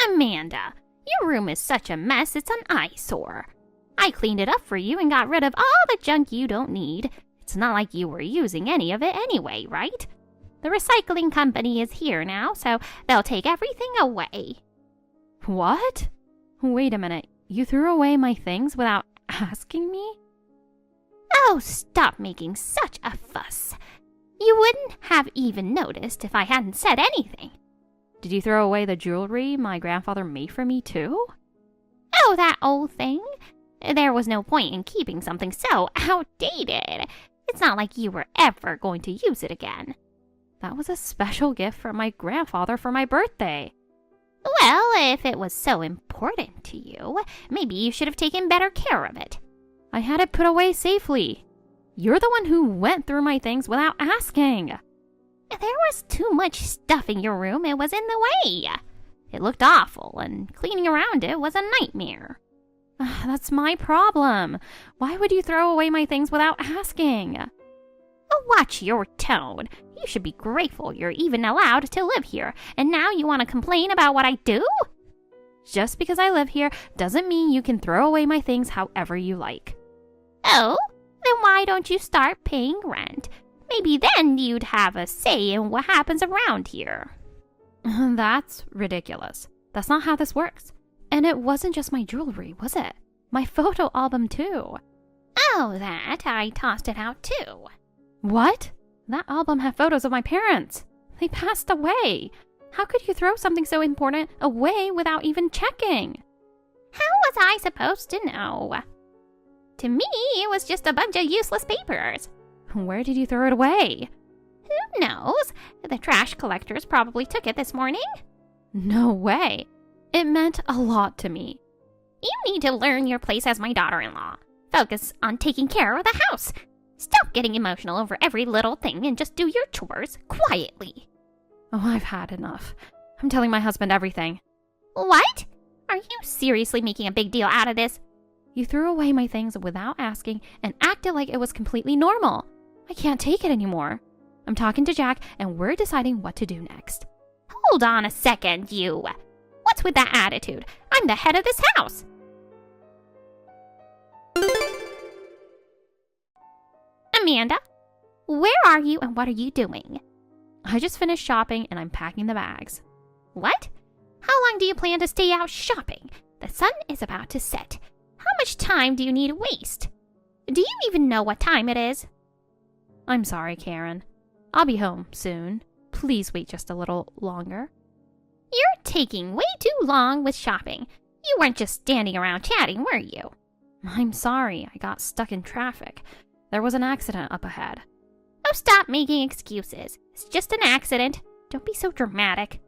Amanda, your room is such a mess it's an eyesore. I cleaned it up for you and got rid of all the junk you don't need. It's not like you were using any of it anyway, right? The recycling company is here now, so they'll take everything away. What? Wait a minute, you threw away my things without asking me? Oh, stop making such a fuss. You wouldn't have even noticed if I hadn't said anything. Did you throw away the jewelry my grandfather made for me too? Oh, that old thing? There was no point in keeping something so outdated. It's not like you were ever going to use it again. That was a special gift from my grandfather for my birthday. Well, if it was so important to you, maybe you should have taken better care of it. I had it put away safely. You're the one who went through my things without asking. There was too much stuff in your room, it was in the way. It looked awful, and cleaning around it was a nightmare. That's my problem. Why would you throw away my things without asking? Oh, watch your tone. You should be grateful you're even allowed to live here, and now you want to complain about what I do? Just because I live here doesn't mean you can throw away my things however you like. Oh? Then why don't you start paying rent? Maybe then you'd have a say in what happens around here. That's ridiculous. That's not how this works. And it wasn't just my jewelry, was it? My photo album too. Oh, that? I tossed it out too. What? That album had photos of my parents. They passed away. How could you throw something so important away without even checking? How was I supposed to know? To me, it was just a bunch of useless papers. Where did you throw it away? Who knows? The trash collectors probably took it this morning. No way. It meant a lot to me. You need to learn your place as my daughter-in-law. Focus on taking care of the house. Stop getting emotional over every little thing and just do your chores quietly. Oh, I've had enough. I'm telling my husband everything. What? Are you seriously making a big deal out of this? You threw away my things without asking and acted like it was completely normal. I can't take it anymore. I'm talking to Jack and we're deciding what to do next. Hold on a second, you. What's with that attitude? I'm the head of this house. Amanda, where are you and what are you doing? I just finished shopping and I'm packing the bags. What? How long do you plan to stay out shopping? The sun is about to set. How much time do you need to waste? Do you even know what time it is? I'm sorry, Karen. I'll be home soon. Please wait just a little longer. You're taking way too long with shopping. You weren't just standing around chatting, were you? I'm sorry, I got stuck in traffic. There was an accident up ahead. Oh, stop making excuses. It's just an accident. Don't be so dramatic.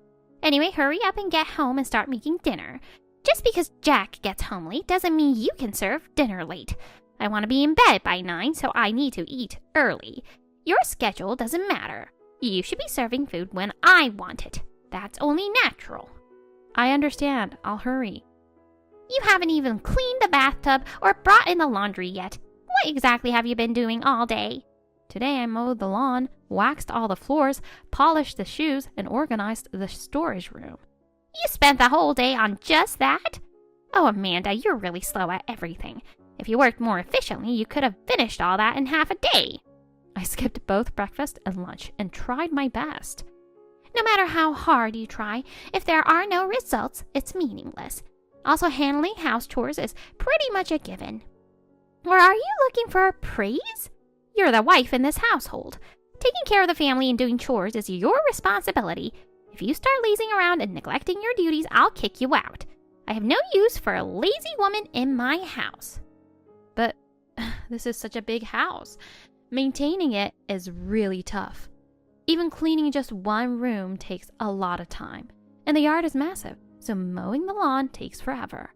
Anyway, hurry up and get home and start making dinner. Just because Jack gets home late doesn't mean you can serve dinner late. I want to be in bed by 9, so I need to eat early. Your schedule doesn't matter. You should be serving food when I want it. That's only natural. I understand. I'll hurry. You haven't even cleaned the bathtub or brought in the laundry yet. What exactly have you been doing all day? Today I mowed the lawn, waxed all the floors, polished the shoes, and organized the storage room. You spent the whole day on just that? Oh, Amanda, you're really slow at everything. If you worked more efficiently, you could have finished all that in half a day. I skipped both breakfast and lunch and tried my best. No matter how hard you try, if there are no results, it's meaningless. Also, handling house chores is pretty much a given. Or are you looking for praise? You're the wife in this household. Taking care of the family and doing chores is your responsibility. If you start lazing around and neglecting your duties, I'll kick you out. I have no use for a lazy woman in my house. But this is such a big house. Maintaining it is really tough. Even cleaning just one room takes a lot of time. And the yard is massive, so mowing the lawn takes forever.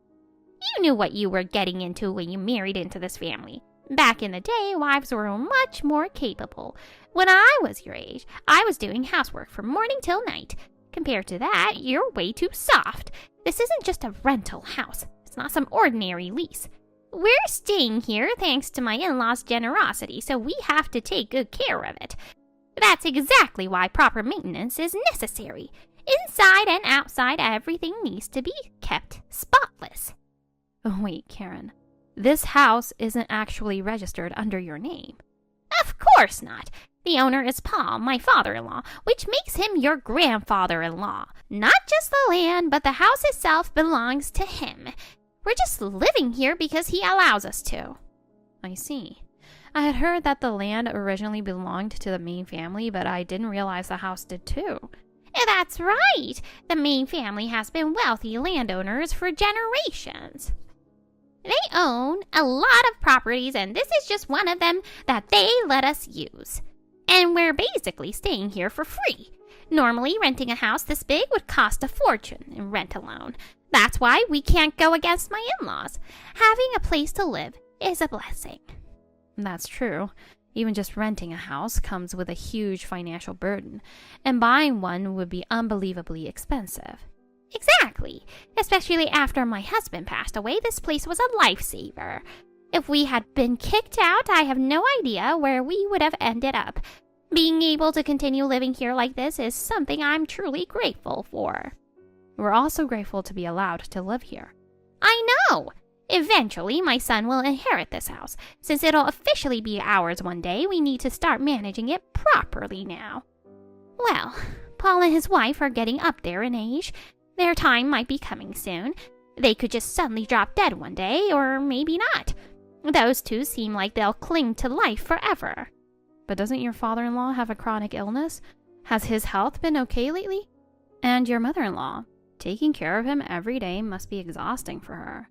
You knew what you were getting into when you married into this family. Back in the day, wives were much more capable. When I was your age, I was doing housework from morning till night. Compared to that, you're way too soft. This isn't just a rental house. It's not some ordinary lease. We're staying here thanks to my in-laws' generosity, so we have to take good care of it. That's exactly why proper maintenance is necessary. Inside and outside, everything needs to be kept spotless. Oh, wait, Karen. This house isn't actually registered under your name. Of course not. The owner is Paul, my father-in-law, which makes him your grandfather-in-law. Not just the land, but the house itself belongs to him. We're just living here because he allows us to. I see. I had heard that the land originally belonged to the Main family, but I didn't realize the house did too. That's right. The Main family has been wealthy landowners for generations. They own a lot of properties, and this is just one of them that they let us use. And we're basically staying here for free. Normally, renting a house this big would cost a fortune in rent alone. That's why we can't go against my in-laws. Having a place to live is a blessing. That's true. Even just renting a house comes with a huge financial burden, and buying one would be unbelievably expensive. Exactly. Especially after my husband passed away, this place was a lifesaver. If we had been kicked out, I have no idea where we would have ended up. Being able to continue living here like this is something I'm truly grateful for. We're also grateful to be allowed to live here. I know! Eventually, my son will inherit this house. Since it'll officially be ours one day, we need to start managing it properly now. Well, Paul and his wife are getting up there in age. Their time might be coming soon. They could just suddenly drop dead one day, or maybe not. Those two seem like they'll cling to life forever. But doesn't your father-in-law have a chronic illness? Has his health been okay lately? And your mother-in-law, taking care of him every day must be exhausting for her.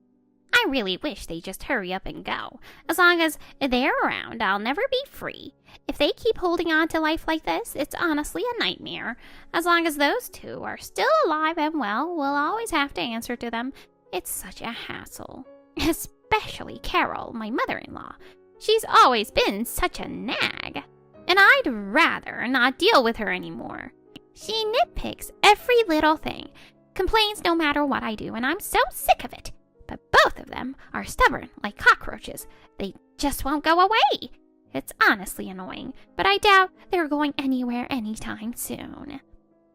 I really wish they'd just hurry up and go. As long as they're around, I'll never be free. If they keep holding on to life like this, it's honestly a nightmare. As long as those two are still alive and well, we'll always have to answer to them. It's such a hassle. Especially Carol, my mother-in-law. She's always been such a nag. And I'd rather not deal with her anymore. She nitpicks every little thing, complains no matter what I do, and I'm so sick of it. But both of them are stubborn like cockroaches. They just won't go away. It's honestly annoying, but I doubt they're going anywhere anytime soon.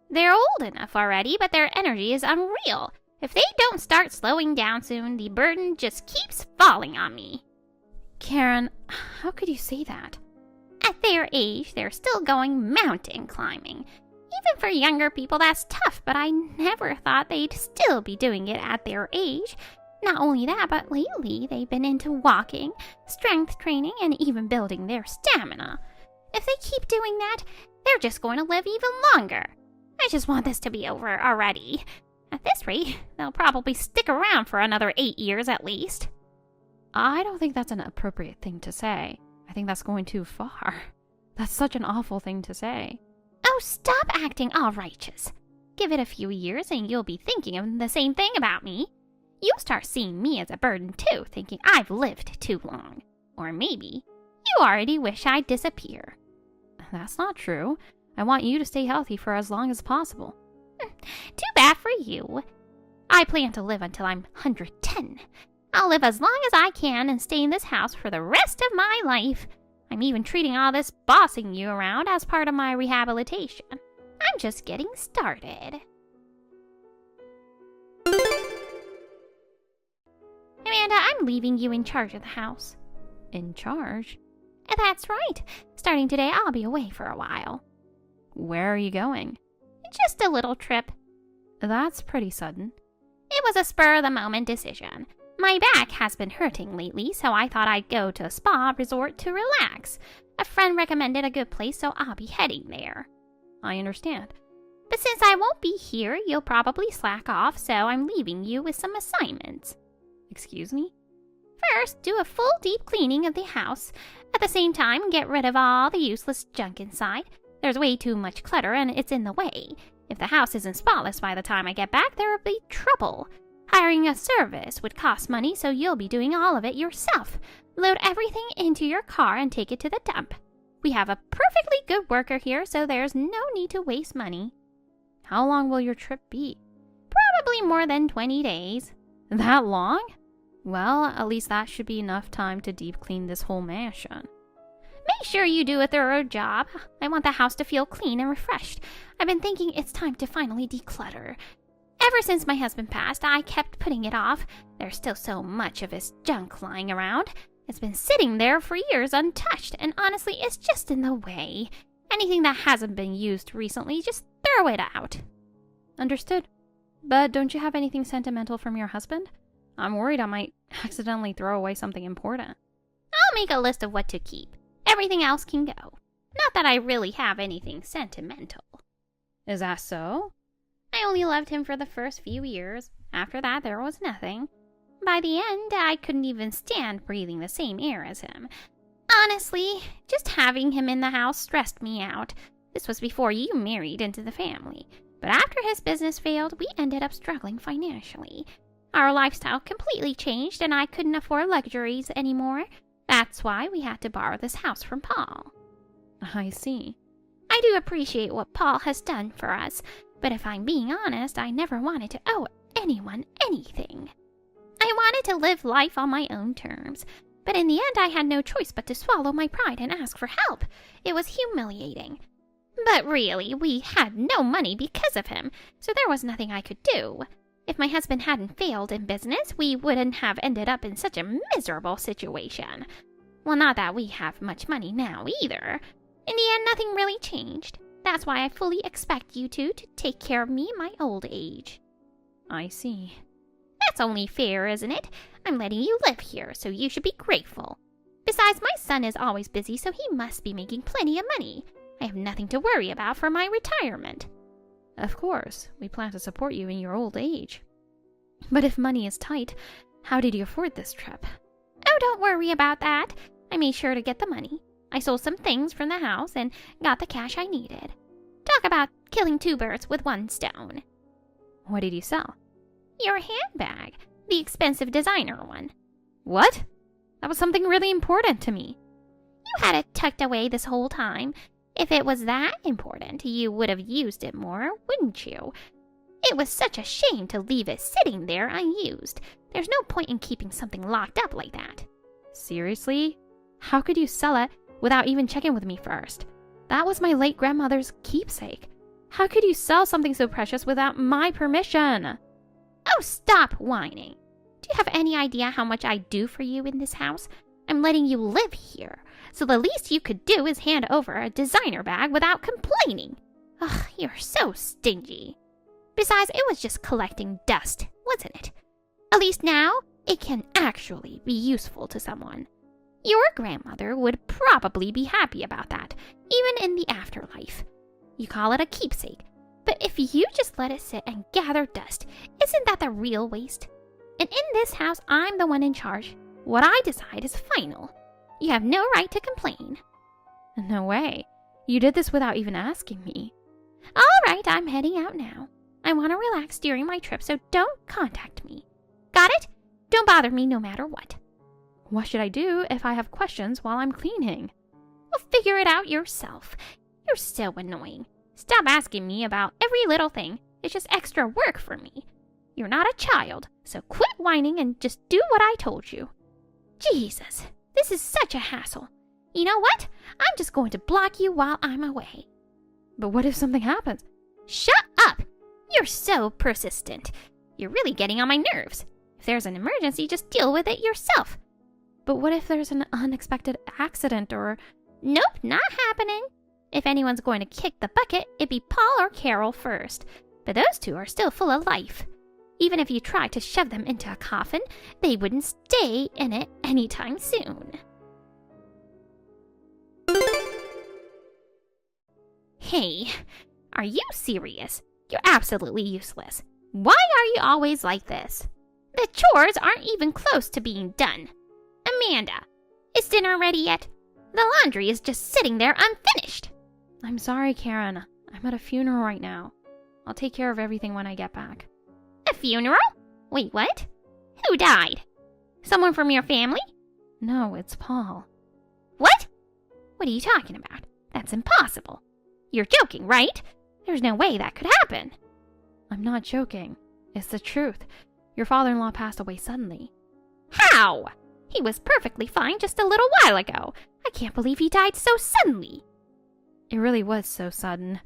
They're old enough already, but their energy is unreal. If they don't start slowing down soon, the burden just keeps falling on me. Karen, how could you say that? At their age, they're still going mountain climbing. Even for younger people, that's tough, but I never thought they'd still be doing it at their age. Not only that, but lately they've been into walking, strength training, and even building their stamina. If they keep doing that, they're just going to live even longer. I just want this to be over already. At this rate, they'll probably stick around for another 8 years at least. I don't think that's an appropriate thing to say. I think that's going too far. That's such an awful thing to say. Oh, stop acting all righteous. Give it a few years and you'll be thinking of the same thing about me. You'll start seeing me as a burden too, thinking I've lived too long. Or maybe you already wish I'd disappear. That's not true. I want you to stay healthy for as long as possible. Too bad for you. I plan to live until I'm 110. I'll live as long as I can and stay in this house for the rest of my life. I'm even treating all this bossing you around as part of my rehabilitation. I'm just getting started. Amanda, I'm leaving you in charge of the house. In charge? That's right. Starting today, I'll be away for a while. Where are you going? Just a little trip. That's pretty sudden. It was a spur-of-the-moment decision. My back has been hurting lately, so I thought I'd go to a spa resort to relax. A friend recommended a good place, so I'll be heading there. I understand. But since I won't be here, you'll probably slack off, so I'm leaving you with some assignments. Excuse me? First, do a full deep cleaning of the house. At the same time, get rid of all the useless junk inside. There's way too much clutter and it's in the way. If the house isn't spotless by the time I get back, there will be trouble. Hiring a service would cost money, so you'll be doing all of it yourself. Load everything into your car and take it to the dump. We have a perfectly good worker here, so there's no need to waste money. How long will your trip be? Probably more than 20 days. That long? Well, at least that should be enough time to deep clean this whole mansion. Make sure you do a thorough job. I want the house to feel clean and refreshed. I've been thinking it's time to finally declutter. Ever since my husband passed, I kept putting it off. There's still so much of his junk lying around. It's been sitting there for years untouched, and honestly, it's just in the way. Anything that hasn't been used recently, just throw it out. Understood. But don't you have anything sentimental from your husband? I'm worried I might accidentally throw away something important. I'll make a list of what to keep. Everything else can go. Not that I really have anything sentimental. Is that so? I only loved him for the first few years. After that, there was nothing. By the end, I couldn't even stand breathing the same air as him. Honestly, just having him in the house stressed me out. This was before you married into the family. But after his business failed, we ended up struggling financially. Our lifestyle completely changed, and I couldn't afford luxuries anymore. That's why we had to borrow this house from Paul. I see. I do appreciate what Paul has done for us, but if I'm being honest, I never wanted to owe anyone anything. I wanted to live life on my own terms, but in the end I had no choice but to swallow my pride and ask for help. It was humiliating. But really, we had no money because of him, so there was nothing I could do. If my husband hadn't failed in business, we wouldn't have ended up in such a miserable situation. Well, not that we have much money now either. In the end, nothing really changed. That's why I fully expect you two to take care of me in my old age. I see. That's only fair, isn't it? I'm letting you live here, so you should be grateful. Besides, my son is always busy, so he must be making plenty of money. I have nothing to worry about for my retirement. Of course, we plan to support you in your old age. But if money is tight, how did you afford this trip? Oh, don't worry about that. I made sure to get the money. I sold some things from the house and got the cash I needed. Talk about killing two birds with one stone. What did you sell? Your handbag. The expensive designer one. What? That was something really important to me. You had it tucked away this whole time. If it was that important, you would have used it more, wouldn't you? It was such a shame to leave it sitting there unused. There's no point in keeping something locked up like that. Seriously? How could you sell it without even checking with me first? That was my late grandmother's keepsake. How could you sell something so precious without my permission? Oh, stop whining. Do you have any idea how much I do for you in this house? I'm letting you live here, so the least you could do is hand over a designer bag without complaining. Ugh, you're so stingy. Besides, it was just collecting dust, wasn't it? At least now, it can actually be useful to someone. Your grandmother would probably be happy about that, even in the afterlife. You call it a keepsake, but if you just let it sit and gather dust, isn't that the real waste? And in this house, I'm the one in charge. What I decide is final. You have no right to complain. No way. You did this without even asking me. All right, I'm heading out now. I want to relax during my trip, so don't contact me. Got it? Don't bother me no matter what. What should I do if I have questions while I'm cleaning? Well, figure it out yourself. You're so annoying. Stop asking me about every little thing. It's just extra work for me. You're not a child, so quit whining and just do what I told you. Jesus, this is such a hassle. You know what? I'm just going to block you while I'm away. But what if something happens? Shut up! You're so persistent. You're really getting on my nerves. If there's an emergency, just deal with it yourself. But what if there's an unexpected accident or... Nope, not happening. If anyone's going to kick the bucket, it'd be Paul or Carol first. But those two are still full of life. Even if you tried to shove them into a coffin, they wouldn't stay in it anytime soon. Hey, are you serious? You're absolutely useless. Why are you always like this? The chores aren't even close to being done. Amanda, is dinner ready yet? The laundry is just sitting there unfinished. I'm sorry, Karen. I'm at a funeral right now. I'll take care of everything when I get back. A funeral? Wait, what? Who died? Someone from your family? No, it's Paul. What? What are you talking about? That's impossible. You're joking, right? There's no way that could happen. I'm not joking. It's the truth. Your father-in-law passed away suddenly. How? He was perfectly fine just a little while ago. I can't believe he died so suddenly. It really was so sudden.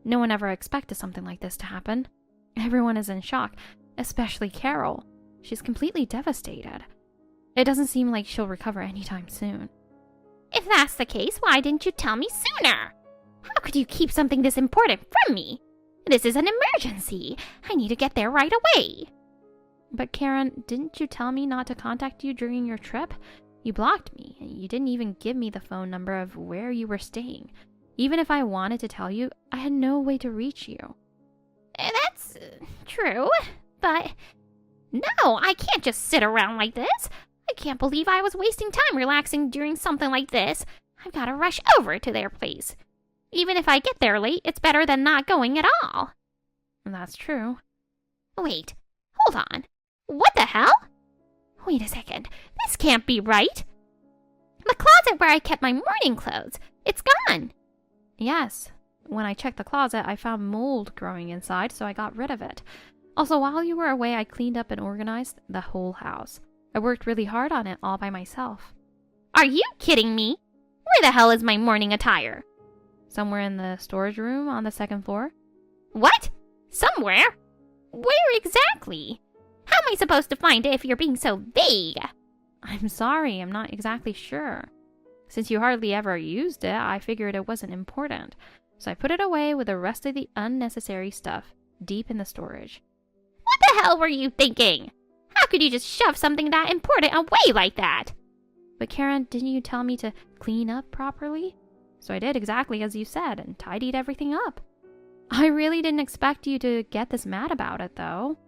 No one ever expected something like this to happen. Everyone is in shock, especially Carol. She's completely devastated. It doesn't seem like she'll recover anytime soon. If that's the case, why didn't you tell me sooner? How could you keep something this important from me? This is an emergency. I need to get there right away. But Karen, didn't you tell me not to contact you during your trip? You blocked me, and you didn't even give me the phone number of where you were staying. Even if I wanted to tell you, I had no way to reach you. That's true, but no, I can't just sit around like this. I can't believe I was wasting time relaxing during something like this. I've got to rush over to their place. Even if I get there late, it's better than not going at all. That's true. Wait, hold on. What the hell? Wait a second. This can't be right. The closet where I kept my morning clothes, it's gone. Yes. When I checked the closet, I found mold growing inside, so I got rid of it. Also, while you were away, I cleaned up and organized the whole house. I worked really hard on it all by myself. Are you kidding me? Where the hell is my morning attire? Somewhere in the storage room on the second floor. What? Somewhere? Where exactly? How am I supposed to find it if you're being so vague? I'm sorry, I'm not exactly sure. Since you hardly ever used it, I figured it wasn't important. So I put it away with the rest of the unnecessary stuff, deep in the storage. What the hell were you thinking? How could you just shove something that important away like that? But Karen, didn't you tell me to clean up properly? So I did exactly as you said and tidied everything up. I really didn't expect you to get this mad about it, though.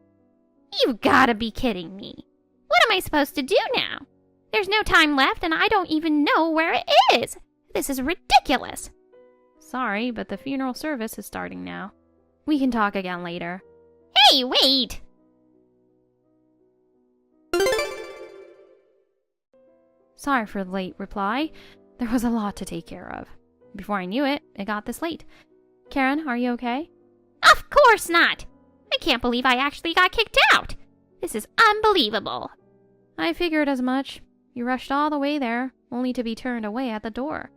You've gotta be kidding me. What am I supposed to do now? There's no time left and I don't even know where it is. This is ridiculous. Sorry, but the funeral service is starting now. We can talk again later. Hey, wait! Sorry for the late reply. There was a lot to take care of. Before I knew it, it got this late. Karen, are you okay? Of course not! I can't believe I actually got kicked out! This is unbelievable! I figured as much. You rushed all the way there, only to be turned away at the door.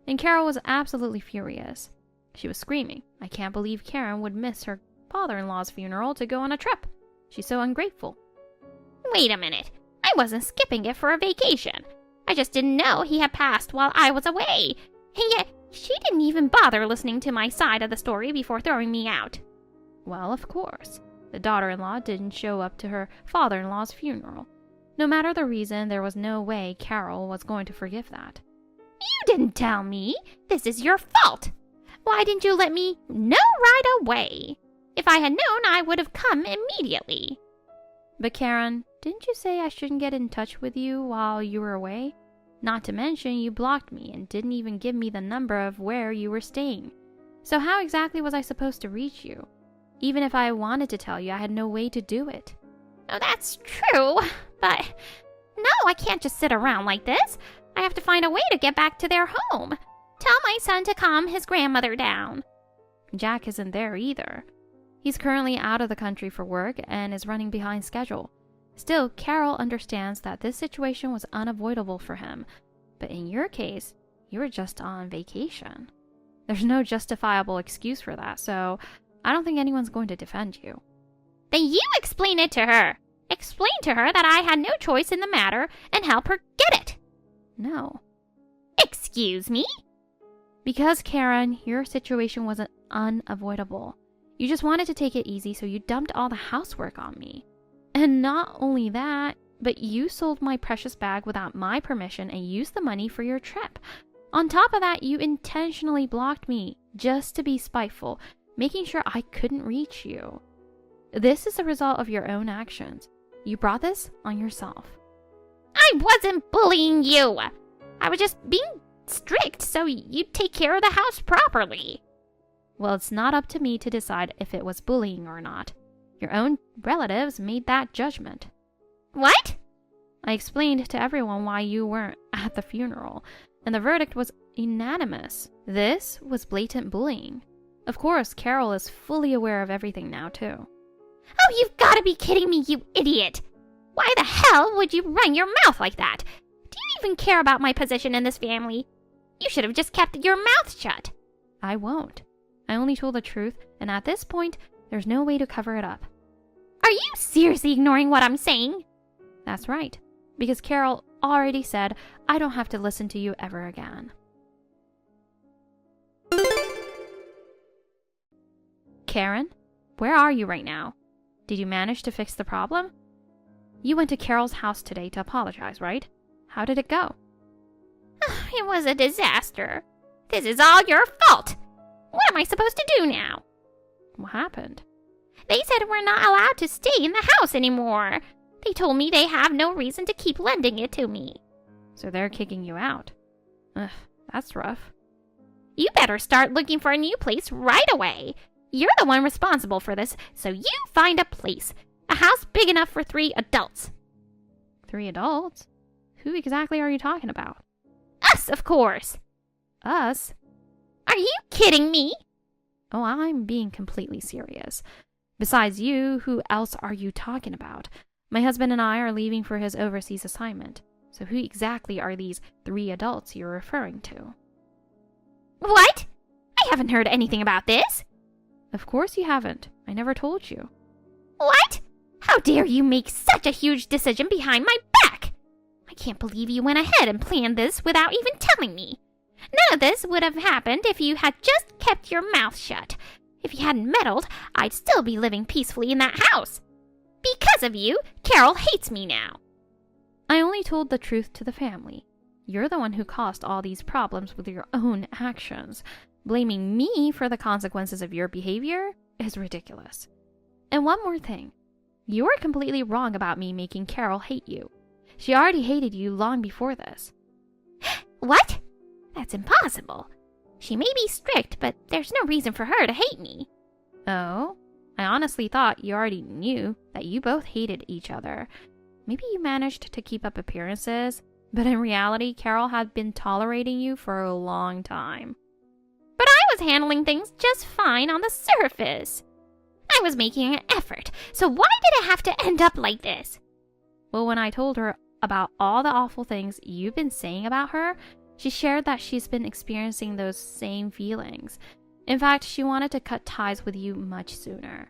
And Carol was absolutely furious. She was screaming, I can't believe Karen would miss her father-in-law's funeral to go on a trip. She's so ungrateful. Wait a minute. I wasn't skipping it for a vacation. I just didn't know he had passed while I was away. And yet, she didn't even bother listening to my side of the story before throwing me out. Well, of course. The daughter-in-law didn't show up to her father-in-law's funeral. No matter the reason, there was no way Carol was going to forgive that. You didn't tell me. This is your fault. Why didn't you let me know right away? If I had known, I would have come immediately. But Karen, didn't you say I shouldn't get in touch with you while you were away? Not to mention you blocked me and didn't even give me the number of where you were staying. So how exactly was I supposed to reach you? Even if I wanted to tell you, I had no way to do it. Oh, that's true, but no, I can't just sit around like this. I have to find a way to get back to their home. Tell my son to calm his grandmother down. Jack isn't there either. He's currently out of the country for work and is running behind schedule. Still, Carol understands that this situation was unavoidable for him. But in your case, you were just on vacation. There's no justifiable excuse for that, so I don't think anyone's going to defend you. Then you explain it to her. Explain to her that I had no choice in the matter and help her get it. No. Excuse me? Because, Karen, your situation wasn't unavoidable. You just wanted to take it easy, so you dumped all the housework on me. And not only that, but you sold my precious bag without my permission and used the money for your trip. On top of that, you intentionally blocked me just to be spiteful, making sure I couldn't reach you. This is the result of your own actions. You brought this on yourself. I wasn't bullying you. I was just being strict so you'd take care of the house properly. Well, it's not up to me to decide if it was bullying or not. Your own relatives made that judgment. What? I explained to everyone why you weren't at the funeral, and the verdict was unanimous. This was blatant bullying. Of course, Carol is fully aware of everything now, too. Oh, you've got to be kidding me, you idiot! Why the hell would you run your mouth like that? Do you even care about my position in this family? You should have just kept your mouth shut. I won't. I only told the truth, and at this point, there's no way to cover it up. Are you seriously ignoring what I'm saying? That's right, because Carol already said I don't have to listen to you ever again. Karen, where are you right now? Did you manage to fix the problem? You went to Carol's house today to apologize, right? How did it go? It was a disaster. This is all your fault. What am I supposed to do now? What happened? They said we're not allowed to stay in the house anymore. They told me they have no reason to keep lending it to me. So they're kicking you out. Ugh, that's rough. You better start looking for a new place right away. You're the one responsible for this, so you find a place. A house big enough for 3 adults. 3 adults? Who exactly are you talking about? Us, of course. Us? Are you kidding me? Oh, I'm being completely serious. Besides you, who else are you talking about? My husband and I are leaving for his overseas assignment. So who exactly are these 3 adults you're referring to? What? I haven't heard anything about this. Of course you haven't. I never told you. What? How dare you make such a huge decision behind my back? I can't believe you went ahead and planned this without even telling me. None of this would have happened if you had just kept your mouth shut. If you hadn't meddled, I'd still be living peacefully in that house. Because of you, Carol hates me now. I only told the truth to the family. You're the one who caused all these problems with your own actions. Blaming me for the consequences of your behavior is ridiculous. And one more thing. You were completely wrong about me making Carol hate you. She already hated you long before this. What? That's impossible. She may be strict, but there's no reason for her to hate me. Oh? I honestly thought you already knew that you both hated each other. Maybe you managed to keep up appearances, but in reality, Carol had been tolerating you for a long time. But I was handling things just fine on the surface. I was making an effort, so why did it have to end up like this? Well, when I told her about all the awful things you've been saying about her, she shared that she's been experiencing those same feelings. In fact, she wanted to cut ties with you much sooner.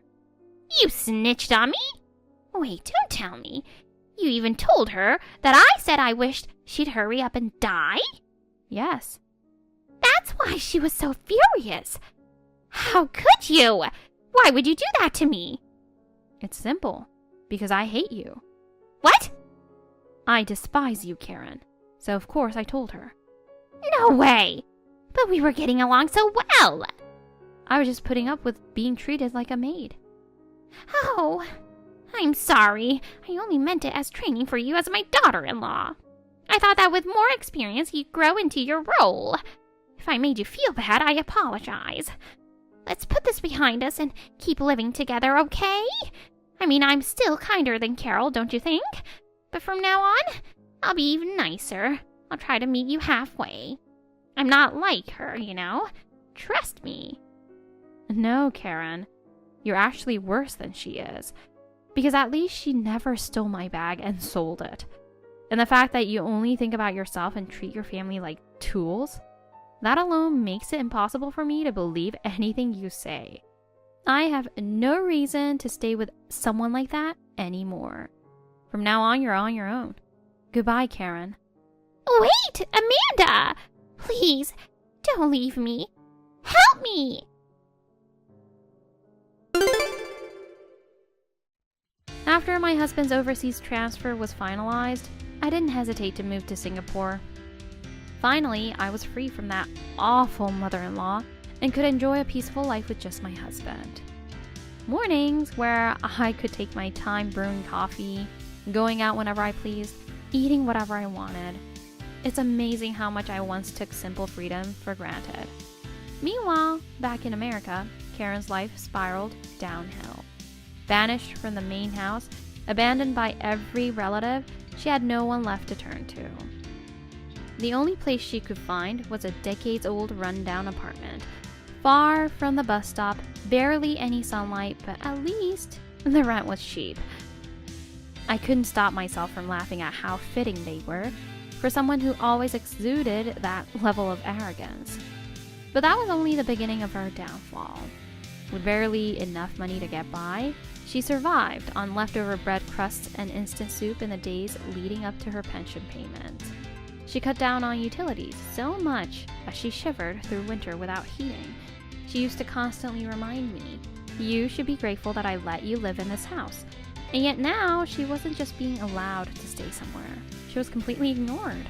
You snitched on me? Wait, don't tell me. You even told her that I said I wished she'd hurry up and die? Yes. That's why she was so furious. How could you? Why would you do that to me? It's simple. Because I hate you. What? I despise you, Karen. So of course I told her. No way! But we were getting along so well. I was just putting up with being treated like a maid. Oh, I'm sorry. I only meant it as training for you as my daughter-in-law. I thought that with more experience you'd grow into your role. If I made you feel bad, I apologize. Let's put this behind us and keep living together, okay? I mean, I'm still kinder than Carol, don't you think? But from now on, I'll be even nicer. I'll try to meet you halfway. I'm not like her, you know. Trust me. No, Karen. You're actually worse than she is. Because at least she never stole my bag and sold it. And the fact that you only think about yourself and treat your family like tools, that alone makes it impossible for me to believe anything you say. I have no reason to stay with someone like that anymore. From now on, you're on your own. Goodbye, Karen. Wait, Amanda! Please, don't leave me. Help me! After my husband's overseas transfer was finalized, I didn't hesitate to move to Singapore. Finally, I was free from that awful mother-in-law and could enjoy a peaceful life with just my husband. Mornings where I could take my time brewing coffee, going out whenever I pleased, eating whatever I wanted. It's amazing how much I once took simple freedom for granted. Meanwhile, back in America, Karen's life spiraled downhill. Banished from the main house, abandoned by every relative, she had no one left to turn to. The only place she could find was a decades-old rundown apartment, far from the bus stop, barely any sunlight, but at least the rent was cheap. I couldn't stop myself from laughing at how fitting they were. for someone who always exuded that level of arrogance. But that was only the beginning of her downfall. With barely enough money to get by, she survived on leftover bread crusts and instant soup in the days leading up to her pension payment. She cut down on utilities so much that she shivered through winter without heating. She used to constantly remind me, "You should be grateful that I let you live in this house." And yet now, she wasn't just being allowed to stay somewhere. She was completely ignored.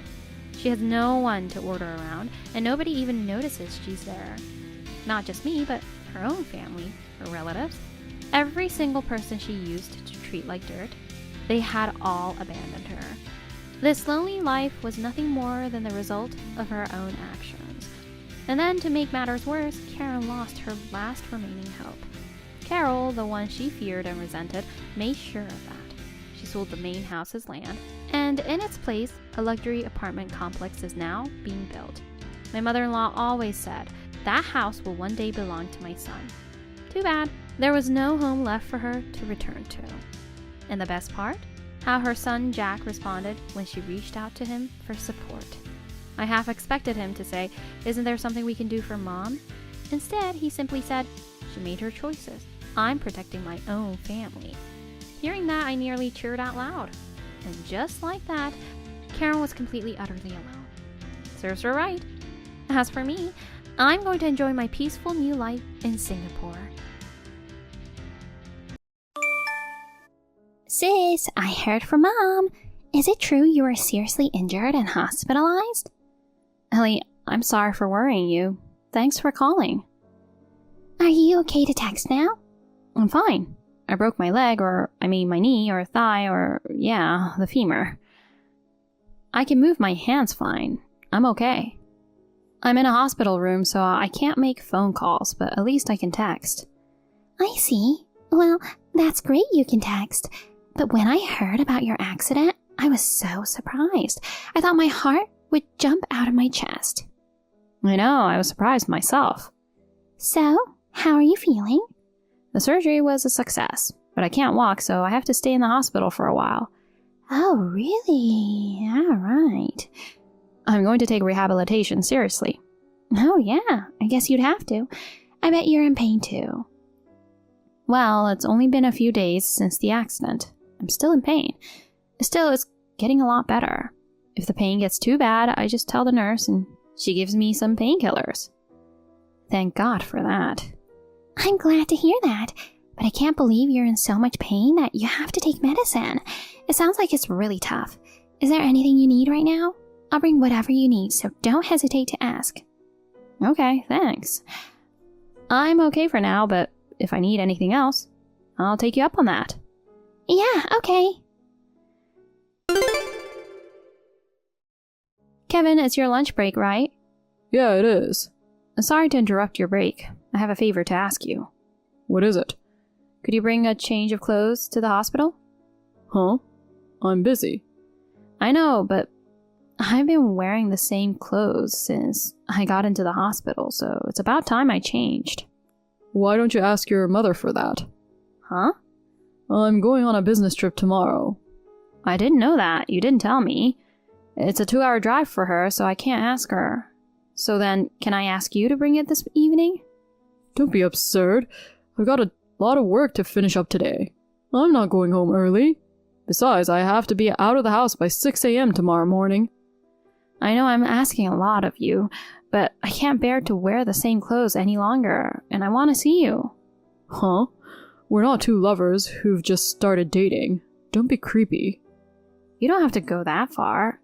She has no one to order around, and nobody even notices she's there. Not just me, but her own family, her relatives. Every single person she used to treat like dirt, they had all abandoned her. This lonely life was nothing more than the result of her own actions. And then, to make matters worse, Karen lost her last remaining hope. Carol, the one she feared and resented, made sure of that. She sold the main house's land, and in its place, a luxury apartment complex is now being built. My mother-in-law always said, "That house will one day belong to my son." Too bad, there was no home left for her to return to. And the best part? How her son Jack responded when she reached out to him for support. I half expected him to say, "Isn't there something we can do for Mom?" Instead, he simply said, "She made her choices. I'm protecting my own family." Hearing that, I nearly cheered out loud. And just like that, Karen was completely, utterly alone. Serves her right. As for me, I'm going to enjoy my peaceful new life in Singapore. Sis, I heard from Mom. Is it true you were seriously injured and hospitalized? Ellie, I'm sorry for worrying you. Thanks for calling. Are you okay to text now? I'm fine. I broke my leg, my knee or thigh the femur. I can move my hands fine. I'm okay. I'm in a hospital room, so I can't make phone calls, but at least I can text. I see. Well, that's great you can text. But when I heard about your accident, I was so surprised. I thought my heart would jump out of my chest. I know, I was surprised myself. So, how are you feeling? The surgery was a success, but I can't walk, so I have to stay in the hospital for a while. Oh, really? All right. I'm going to take rehabilitation seriously. Oh, yeah. I guess you'd have to. I bet you're in pain, too. Well, it's only been a few days since the accident. I'm still in pain. Still, it's getting a lot better. If the pain gets too bad, I just tell the nurse and she gives me some painkillers. Thank God for that. I'm glad to hear that, but I can't believe you're in so much pain that you have to take medicine. It sounds like it's really tough. Is there anything you need right now? I'll bring whatever you need, so don't hesitate to ask. Okay, thanks. I'm okay for now, but if I need anything else, I'll take you up on that. Yeah, okay. Kevin, it's your lunch break, right? Yeah, it is. Sorry to interrupt your break. I have a favor to ask you. What is it? Could you bring a change of clothes to the hospital? Huh? I'm busy. I know, but I've been wearing the same clothes since I got into the hospital, so it's about time I changed. Why don't you ask your mother for that? Huh? I'm going on a business trip tomorrow. I didn't know that. You didn't tell me. It's a 2-hour drive for her, so I can't ask her. So then, can I ask you to bring it this evening? Don't be absurd. I've got a lot of work to finish up today. I'm not going home early. Besides, I have to be out of the house by 6 a.m. tomorrow morning. I know I'm asking a lot of you, but I can't bear to wear the same clothes any longer, and I want to see you. Huh? We're not two lovers who've just started dating. Don't be creepy. You don't have to go that far.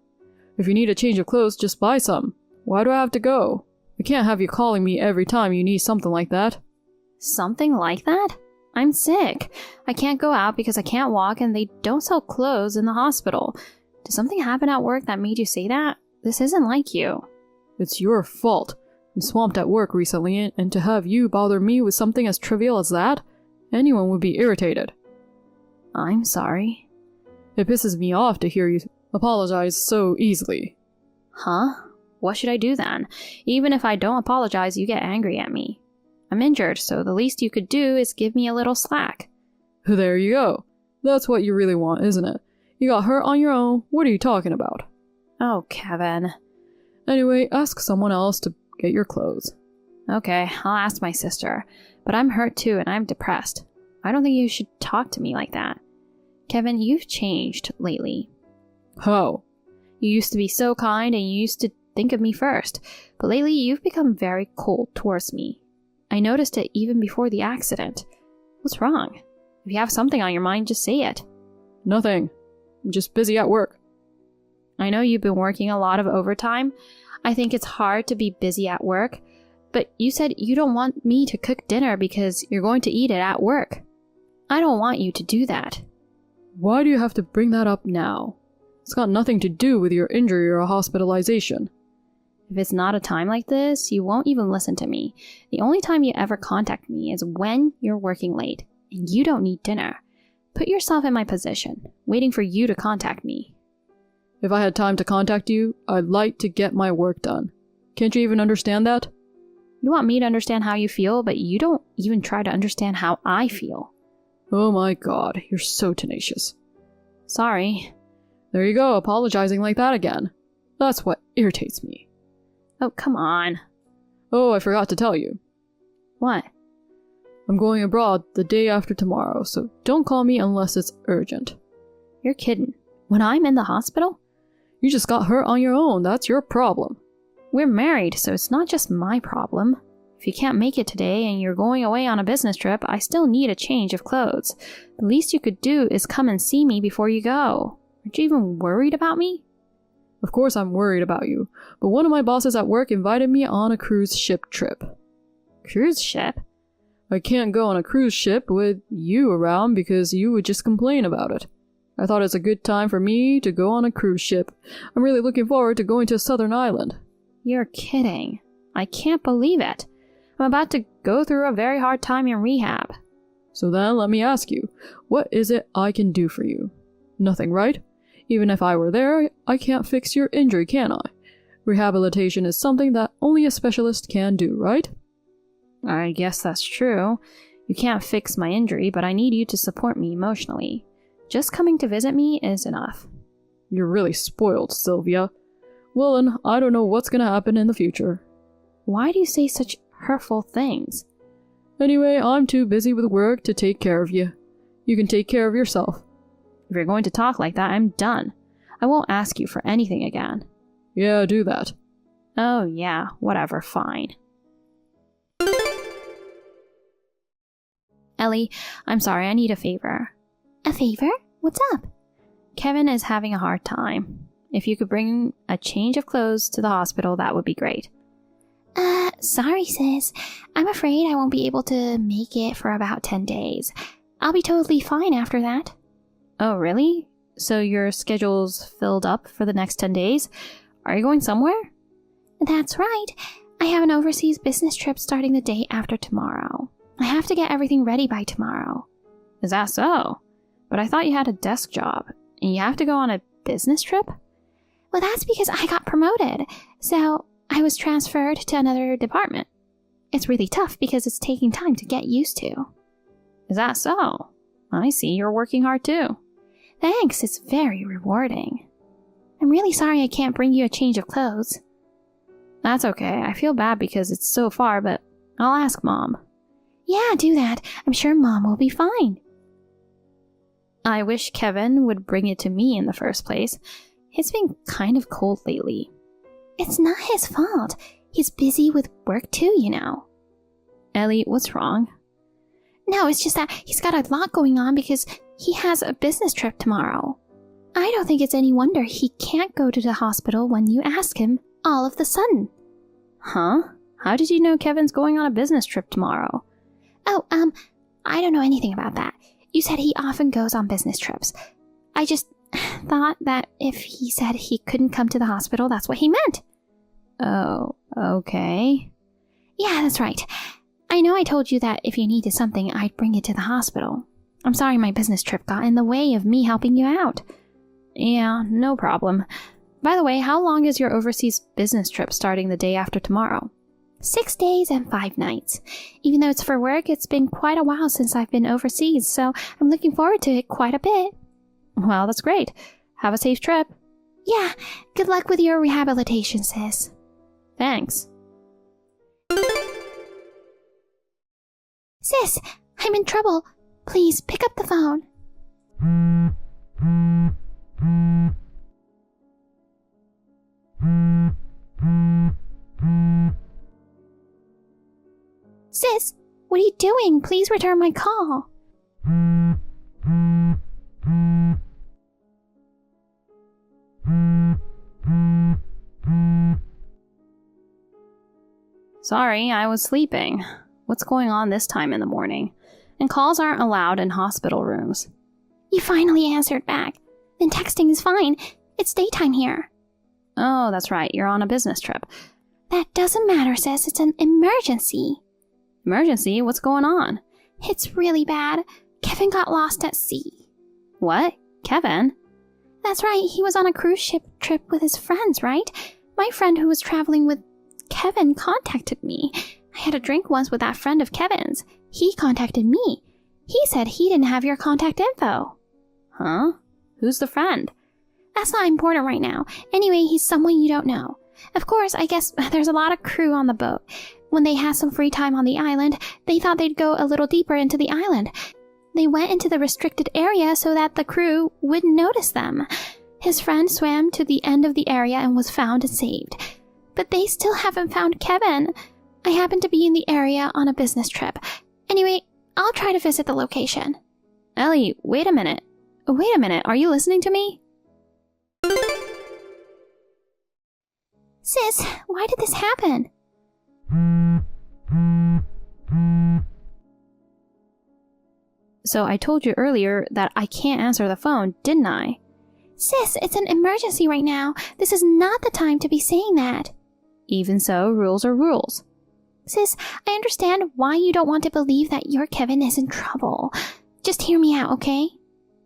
If you need a change of clothes, just buy some. Why do I have to go? I can't have you calling me every time you need something like that. Something like that? I'm sick. I can't go out because I can't walk and they don't sell clothes in the hospital. Did something happen at work that made you say that? This isn't like you. It's your fault. I'm swamped at work recently, and to have you bother me with something as trivial as that, anyone would be irritated. I'm sorry. It pisses me off to hear you apologize so easily. Huh? What should I do then? Even if I don't apologize, you get angry at me. I'm injured, so the least you could do is give me a little slack. There you go. That's what you really want, isn't it? You got hurt on your own. What are you talking about? Oh, Kevin. Anyway, ask someone else to get your clothes. Okay, I'll ask my sister. But I'm hurt too, and I'm depressed. I don't think you should talk to me like that. Kevin, you've changed lately. How? You used to be so kind, and you used to think of me first. But lately, you've become very cold towards me. I noticed it even before the accident. What's wrong? If you have something on your mind, just say it. Nothing. I'm just busy at work. I know you've been working a lot of overtime. I think it's hard to be busy at work. But you said you don't want me to cook dinner because you're going to eat it at work. I don't want you to do that. Why do you have to bring that up now? It's got nothing to do with your injury or hospitalization. If it's not a time like this, you won't even listen to me. The only time you ever contact me is when you're working late, and you don't need dinner. Put yourself in my position, waiting for you to contact me. If I had time to contact you, I'd like to get my work done. Can't you even understand that? You want me to understand how you feel, but you don't even try to understand how I feel. Oh my god, you're so tenacious. Sorry. There you go, apologizing like that again. That's what irritates me. Oh, come on. Oh, I forgot to tell you. What? I'm going abroad the day after tomorrow, so don't call me unless it's urgent. You're kidding. When I'm in the hospital? You just got hurt on your own, that's your problem. We're married, so it's not just my problem. If you can't make it today and you're going away on a business trip, I still need a change of clothes. The least you could do is come and see me before you go. Aren't you even worried about me? Of course I'm worried about you, but one of my bosses at work invited me on a cruise ship trip. Cruise ship? I can't go on a cruise ship with you around because you would just complain about it. I thought it's a good time for me to go on a cruise ship. I'm really looking forward to going to a southern island. You're kidding. I can't believe it. I'm about to go through a very hard time in rehab. So then let me ask you, what is it I can do for you? Nothing, right? Even if I were there, I can't fix your injury, can I? Rehabilitation is something that only a specialist can do, right? I guess that's true. You can't fix my injury, but I need you to support me emotionally. Just coming to visit me is enough. You're really spoiled, Sylvia. Well, then, I don't know what's gonna happen in the future. Why do you say such hurtful things? Anyway, I'm too busy with work to take care of you. You can take care of yourself. If you're going to talk like that, I'm done. I won't ask you for anything again. Yeah, do that. Oh yeah, whatever, fine. Ellie, I'm sorry, I need a favor. A favor? What's up? Kevin is having a hard time. If you could bring a change of clothes to the hospital, that would be great. Sorry, sis. I'm afraid I won't be able to make it for about 10 days. I'll be totally fine after that. Oh, really? So your schedule's filled up for the next 10 days? Are you going somewhere? That's right. I have an overseas business trip starting the day after tomorrow. I have to get everything ready by tomorrow. Is that so? But I thought you had a desk job, and you have to go on a business trip? Well, that's because I got promoted, so I was transferred to another department. It's really tough because it's taking time to get used to. Is that so? I see you're working hard too. Thanks, it's very rewarding. I'm really sorry I can't bring you a change of clothes. That's okay. I feel bad because it's so far, but I'll ask Mom. Yeah, do that. I'm sure Mom will be fine. I wish Kevin would bring it to me in the first place. He's been kind of cold lately. It's not his fault. He's busy with work too, you know. Ellie, what's wrong? No, it's just that he's got a lot going on because he has a business trip tomorrow. I don't think it's any wonder he can't go to the hospital when you ask him all of the sudden. Huh? How did you know Kevin's going on a business trip tomorrow? Oh, I don't know anything about that. You said he often goes on business trips. I just thought that if he said he couldn't come to the hospital, that's what he meant. Oh, okay. Yeah, that's right. I know I told you that if you needed something, I'd bring it to the hospital. I'm sorry my business trip got in the way of me helping you out. Yeah, no problem. By the way, how long is your overseas business trip starting the day after tomorrow? 6 days and 5 nights. Even though it's for work, it's been quite a while since I've been overseas, so I'm looking forward to it quite a bit. Well, that's great. Have a safe trip. Yeah, good luck with your rehabilitation, sis. Thanks. Sis, I'm in trouble. Please pick up the phone. Sis, what are you doing? Please return my call. Sorry, I was sleeping. What's going on this time in the morning? And calls aren't allowed in hospital rooms. You finally answered back. Then texting is fine. It's daytime here. Oh, that's right. You're on a business trip. That doesn't matter, sis. It's an emergency. Emergency? What's going on? It's really bad. Kevin got lost at sea. What? Kevin? That's right. He was on a cruise ship trip with his friends, right? My friend who was traveling with Kevin contacted me. I had a drink once with that friend of Kevin's. He contacted me. He said he didn't have your contact info. Huh? Who's the friend? That's not important right now. Anyway, he's someone you don't know. Of course, I guess there's a lot of crew on the boat. When they had some free time on the island, they thought they'd go a little deeper into the island. They went into the restricted area so that the crew wouldn't notice them. His friend swam to the end of the area and was found and saved. But they still haven't found Kevin. I happened to be in the area on a business trip. Anyway, I'll try to visit the location. Ellie, wait a minute. Wait a minute, are you listening to me? Sis, why did this happen? So I told you earlier that I can't answer the phone, didn't I? Sis, it's an emergency right now. This is not the time to be saying that. Even so, rules are rules. Sis, I understand why you don't want to believe that your Kevin is in trouble. Just hear me out, okay?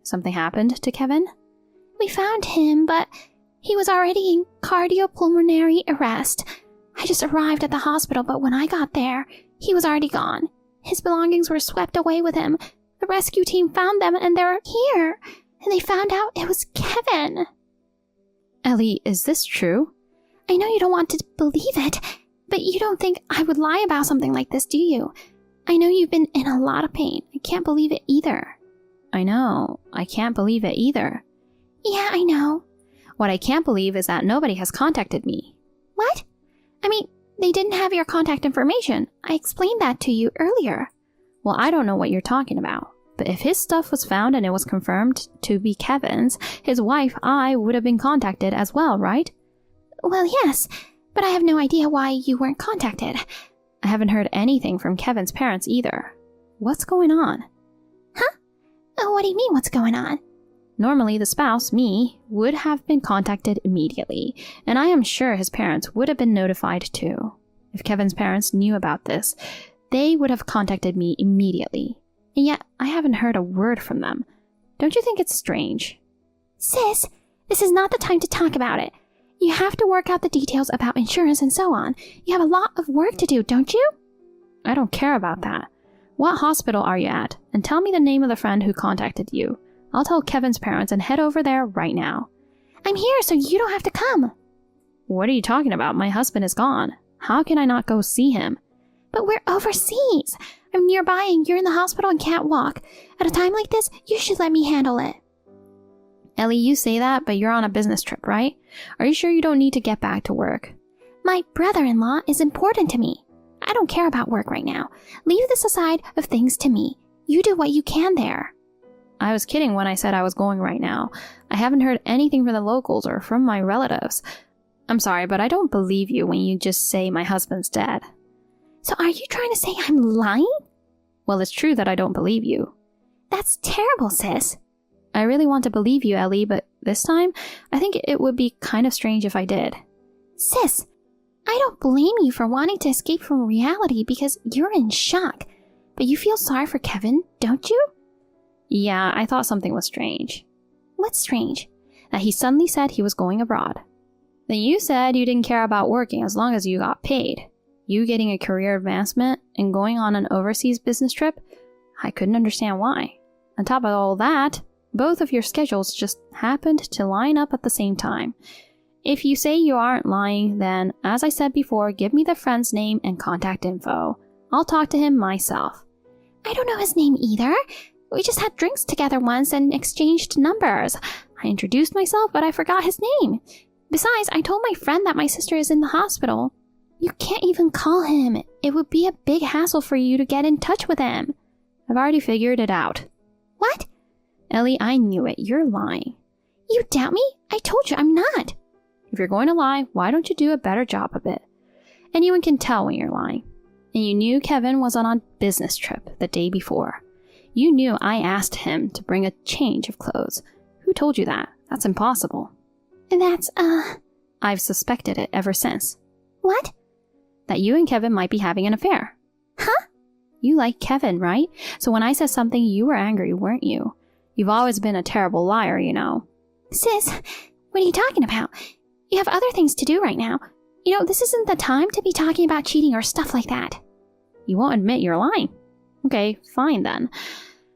Something happened to Kevin? We found him, but he was already in cardiopulmonary arrest. I just arrived at the hospital, but when I got there, he was already gone. His belongings were swept away with him. The rescue team found them and they're here. And they found out it was Kevin. Ellie, is this true? I know you don't want to believe it, but you don't think I would lie about something like this, do you? I know you've been in a lot of pain. I can't believe it either. I know. I can't believe it either. Yeah, I know. What I can't believe is that nobody has contacted me. What? I mean, they didn't have your contact information. I explained that to you earlier. Well, I don't know what you're talking about. But if his stuff was found and it was confirmed to be Kevin's, his wife, I would have been contacted as well, right? Well, yes, but I have no idea why you weren't contacted. I haven't heard anything from Kevin's parents either. What's going on? Huh? Oh, what do you mean, what's going on? Normally, the spouse, me, would have been contacted immediately, and I am sure his parents would have been notified too. If Kevin's parents knew about this, they would have contacted me immediately. And yet, I haven't heard a word from them. Don't you think it's strange? Sis, this is not the time to talk about it. You have to work out the details about insurance and so on. You have a lot of work to do, don't you? I don't care about that. What hospital are you at? And tell me the name of the friend who contacted you. I'll tell Kevin's parents and head over there right now. I'm here, so you don't have to come. What are you talking about? My husband is gone. How can I not go see him? But we're overseas. I'm nearby and you're in the hospital and can't walk. At a time like this, you should let me handle it. Ellie, you say that, but you're on a business trip, right? Are you sure you don't need to get back to work? My brother-in-law is important to me. I don't care about work right now. Leave this aside of things to me. You do what you can there. I was kidding when I said I was going right now. I haven't heard anything from the locals or from my relatives. I'm sorry, but I don't believe you when you just say my husband's dead. So are you trying to say I'm lying? Well, it's true that I don't believe you. That's terrible, sis. I really want to believe you, Ellie, but this time, I think it would be kind of strange if I did. Sis, I don't blame you for wanting to escape from reality because you're in shock. But you feel sorry for Kevin, don't you? Yeah, I thought something was strange. What's strange? That he suddenly said he was going abroad. Then you said you didn't care about working as long as you got paid. You getting a career advancement and going on an overseas business trip? I couldn't understand why. On top of all that, Both of your schedules just happened to line up at the same time. If you say you aren't lying, then, as I said before, give me the friend's name and contact info. I'll talk to him myself. I don't know his name either. We just had drinks together once and exchanged numbers. I introduced myself, but I forgot his name. Besides, I told my friend that my sister is in the hospital. You can't even call him. It would be a big hassle for you to get in touch with him. I've already figured it out. What? Ellie, I knew it. You're lying. You doubt me? I told you I'm not. If you're going to lie, why don't you do a better job of it? Anyone can tell when you're lying. And you knew Kevin was on a business trip the day before. You knew I asked him to bring a change of clothes. Who told you that? That's impossible. That's, I've suspected it ever since. What? That you and Kevin might be having an affair. Huh? You like Kevin, right? So when I said something, you were angry, weren't you? You've always been a terrible liar, you know. Sis, what are you talking about? You have other things to do right now. You know, this isn't the time to be talking about cheating or stuff like that. You won't admit you're lying. Okay, fine then.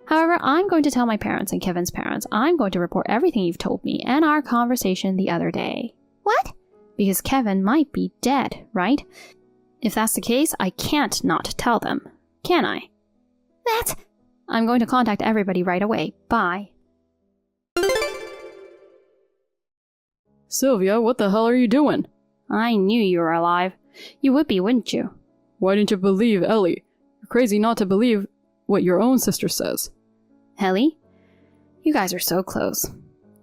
However, I'm going to tell my parents and Kevin's parents. I'm going to report everything you've told me and our conversation the other day. What? Because Kevin might be dead, right? If that's the case, I can't not tell them. Can I? I'm going to contact everybody right away. Bye. Sylvia, what the hell are you doing? I knew you were alive. You would be, wouldn't you? Why didn't you believe Ellie? You're crazy not to believe what your own sister says. Ellie? You guys are so close.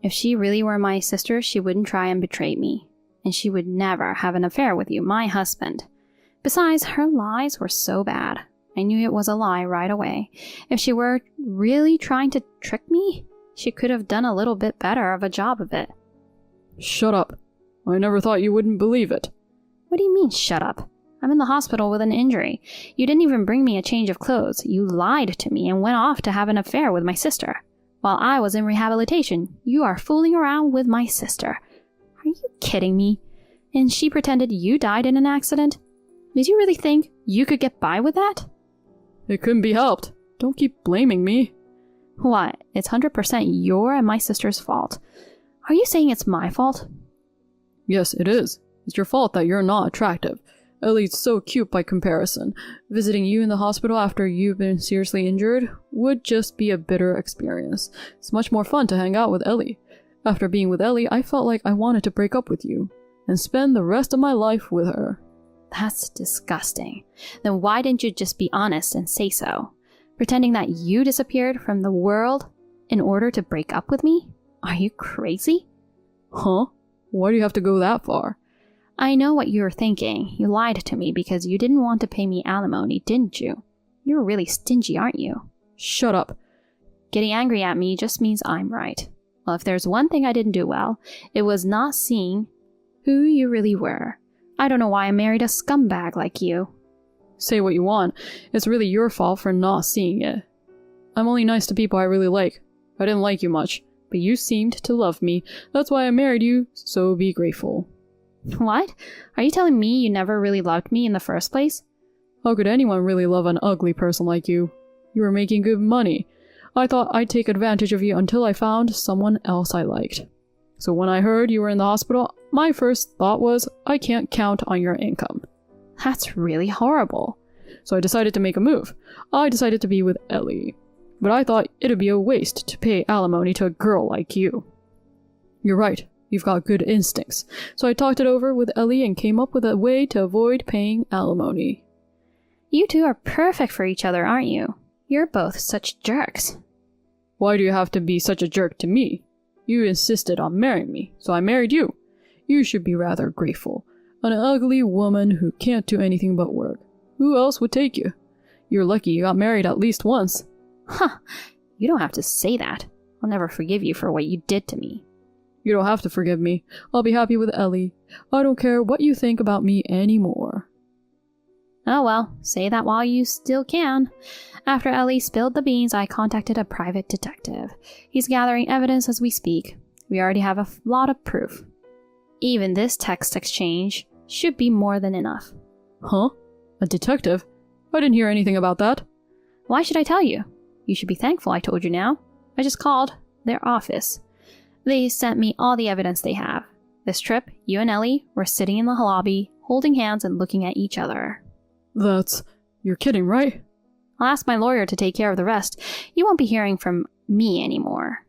If she really were my sister, she wouldn't try and betray me. And she would never have an affair with you, my husband. Besides, her lies were so bad. I knew it was a lie right away. If she were really trying to trick me, she could have done a little bit better of a job of it. Shut up. I never thought you wouldn't believe it. What do you mean, shut up? I'm in the hospital with an injury. You didn't even bring me a change of clothes. You lied to me and went off to have an affair with my sister. While I was in rehabilitation, you are fooling around with my sister. Are you kidding me? And she pretended you died in an accident? Did you really think you could get by with that? It couldn't be helped. Don't keep blaming me. What? It's 100% your and my sister's fault. Are you saying it's my fault? Yes, it is. It's your fault that you're not attractive. Ellie's so cute by comparison. Visiting you in the hospital after you've been seriously injured would just be a bitter experience. It's much more fun to hang out with Ellie. After being with Ellie, I felt like I wanted to break up with you and spend the rest of my life with her. That's disgusting. Then why didn't you just be honest and say so? Pretending that you disappeared from the world in order to break up with me? Are you crazy? Huh? Why do you have to go that far? I know what you're thinking. You lied to me because you didn't want to pay me alimony, didn't you? You're really stingy, aren't you? Shut up. Getting angry at me just means I'm right. Well, if there's one thing I didn't do well, it was not seeing who you really were. I don't know why I married a scumbag like you. Say what you want. It's really your fault for not seeing it. I'm only nice to people I really like. I didn't like you much, but you seemed to love me. That's why I married you, so be grateful. What? Are you telling me you never really loved me in the first place? How could anyone really love an ugly person like you? You were making good money. I thought I'd take advantage of you until I found someone else I liked. So when I heard you were in the hospital, my first thought was, I can't count on your income. That's really horrible. So I decided to make a move. I decided to be with Ellie. But I thought it'd be a waste to pay alimony to a girl like you. You're right. You've got good instincts. So I talked it over with Ellie and came up with a way to avoid paying alimony. You two are perfect for each other, aren't you? You're both such jerks. Why do you have to be such a jerk to me? You insisted on marrying me, so I married you. You should be rather grateful. An ugly woman who can't do anything but work. Who else would take you? You're lucky you got married at least once. Huh. You don't have to say that. I'll never forgive you for what you did to me. You don't have to forgive me. I'll be happy with Ellie. I don't care what you think about me anymore. Oh well, say that while you still can. After Ellie spilled the beans, I contacted a private detective. He's gathering evidence as we speak. We already have a lot of proof. Even this text exchange should be more than enough. Huh? A detective? I didn't hear anything about that. Why should I tell you? You should be thankful I told you now. I just called. their office. They sent me all the evidence they have. This trip, you and Ellie were sitting in the lobby, holding hands and looking at each other. You're kidding, right? I'll ask my lawyer to take care of the rest. You won't be hearing from me anymore.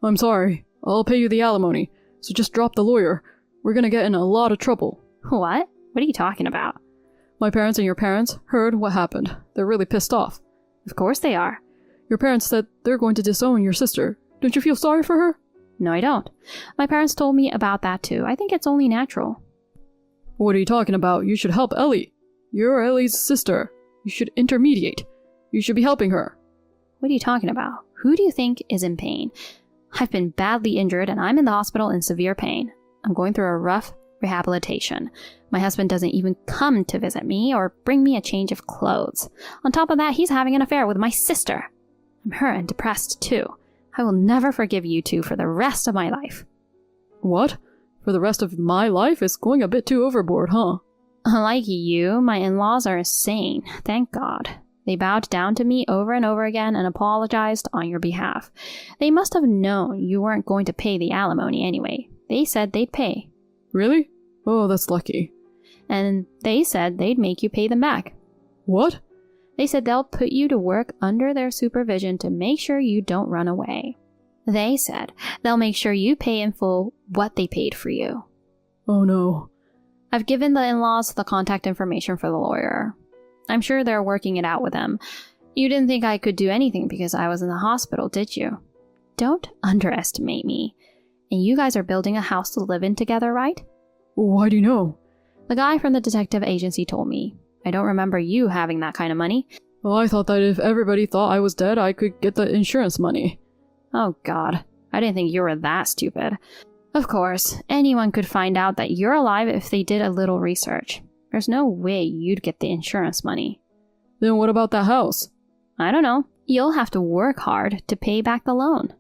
I'm sorry. I'll pay you the alimony, so just drop the lawyer. We're gonna get in a lot of trouble. What? What are you talking about? My parents and your parents heard what happened. They're really pissed off. Of course they are. Your parents said they're going to disown your sister. Don't you feel sorry for her? No, I don't. My parents told me about that too. I think it's only natural. What are you talking about? You should help Ellie. You're Ellie's sister. You should intermediate. You should be helping her. What are you talking about? Who do you think is in pain? I've been badly injured and I'm in the hospital in severe pain. I'm going through a rough rehabilitation. My husband doesn't even come to visit me or bring me a change of clothes. On top of that, he's having an affair with my sister. I'm hurt and depressed too. I will never forgive you two for the rest of my life. What? For the rest of my life? It's going a bit too overboard, huh? Unlike you, my in-laws are sane, thank God. They bowed down to me over and over again and apologized on your behalf. They must have known you weren't going to pay the alimony anyway. They said they'd pay. Really? Oh, that's lucky. And they said they'd make you pay them back. What? They said they'll put you to work under their supervision to make sure you don't run away. They said they'll make sure you pay in full what they paid for you. Oh no. I've given the in-laws the contact information for the lawyer. I'm sure they're working it out with them. You didn't think I could do anything because I was in the hospital, did you? Don't underestimate me. And you guys are building a house to live in together, right? Why do you know? The guy from the detective agency told me. I don't remember you having that kind of money. Well, I thought that if everybody thought I was dead, I could get the insurance money. Oh God, I didn't think you were that stupid. Of course, anyone could find out that you're alive if they did a little research. There's no way you'd get the insurance money. Then what about that house? I don't know. You'll have to work hard to pay back the loan.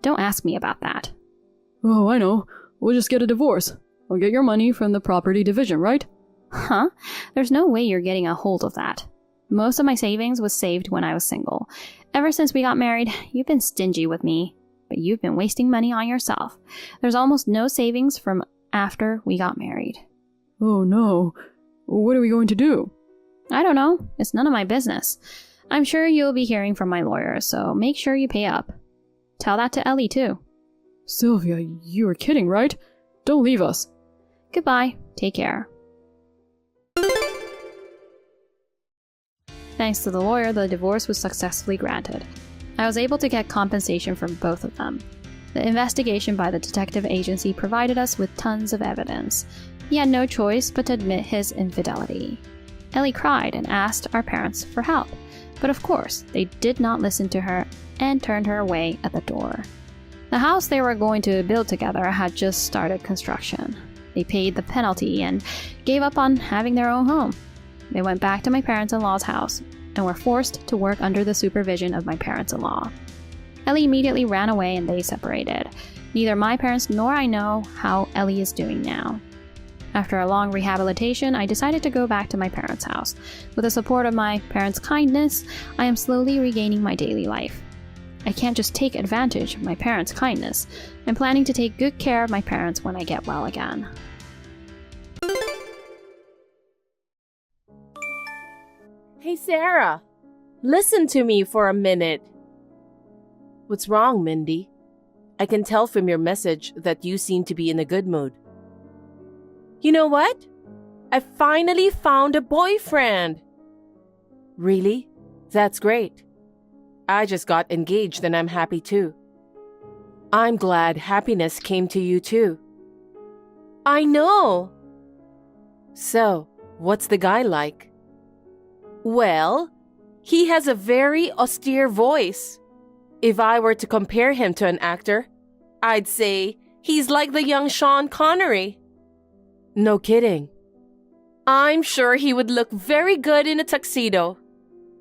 Don't ask me about that. Oh, I know. We'll just get a divorce. I'll get your money from the property division, right? Huh? There's no way you're getting a hold of that. Most of my savings was saved when I was single. Ever since we got married, you've been stingy with me, but you've been wasting money on yourself. There's almost no savings from after we got married. Oh no. What are we going to do? I don't know. It's none of my business. I'm sure you'll be hearing from my lawyer, so make sure you pay up. Tell that to Ellie too. Sylvia, you are kidding, right? Don't leave us. Goodbye. Take care. Thanks to the lawyer, the divorce was successfully granted. I was able to get compensation from both of them. The investigation by the detective agency provided us with tons of evidence. He had no choice but to admit his infidelity. Ellie cried and asked our parents for help, but of course, they did not listen to her and turned her away at the door. The house they were going to build together had just started construction. They paid the penalty and gave up on having their own home. They went back to my parents-in-law's house and were forced to work under the supervision of my parents-in-law. Ellie immediately ran away and they separated. Neither my parents nor I know how Ellie is doing now. After a long rehabilitation, I decided to go back to my parents' house. With the support of my parents' kindness, I am slowly regaining my daily life. I can't just take advantage of my parents' kindness. I'm planning to take good care of my parents when I get well again. Hey Sarah, listen to me for a minute. What's wrong, Mindy? I can tell from your message that you seem to be in a good mood. You know what? I finally found a boyfriend. Really? That's great. I just got engaged and I'm happy too. I'm glad happiness came to you too. I know. So, what's the guy like? Well, he has a very austere voice. If I were to compare him to an actor, I'd say he's like the young Sean Connery. No kidding. I'm sure he would look very good in a tuxedo.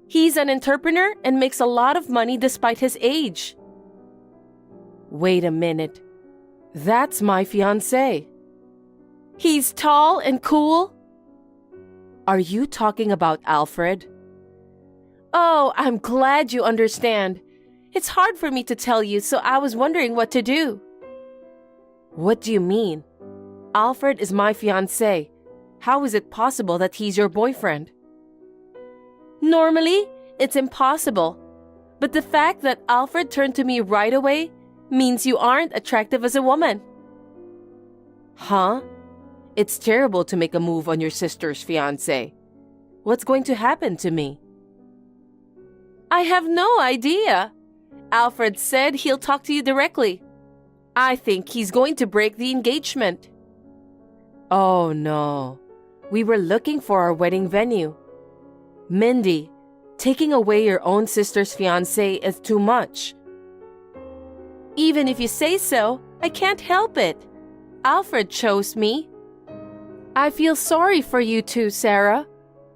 He's an entrepreneur and makes a lot of money despite his age. Wait a minute. That's my fiancé. He's tall and cool. Are you talking about Alfred? Oh, I'm glad you understand. It's hard for me to tell you, so I was wondering what to do. What do you mean? Alfred is my fiancé. How is it possible that he's your boyfriend? Normally, it's impossible. But the fact that Alfred turned to me right away means you aren't attractive as a woman. Huh? It's terrible to make a move on your sister's fiancé. What's going to happen to me? I have no idea. Alfred said he'll talk to you directly. I think he's going to break the engagement. Oh no. We were looking for our wedding venue. Mindy, taking away your own sister's fiancé is too much. Even if you say so, I can't help it. Alfred chose me. I feel sorry for you too, Sarah,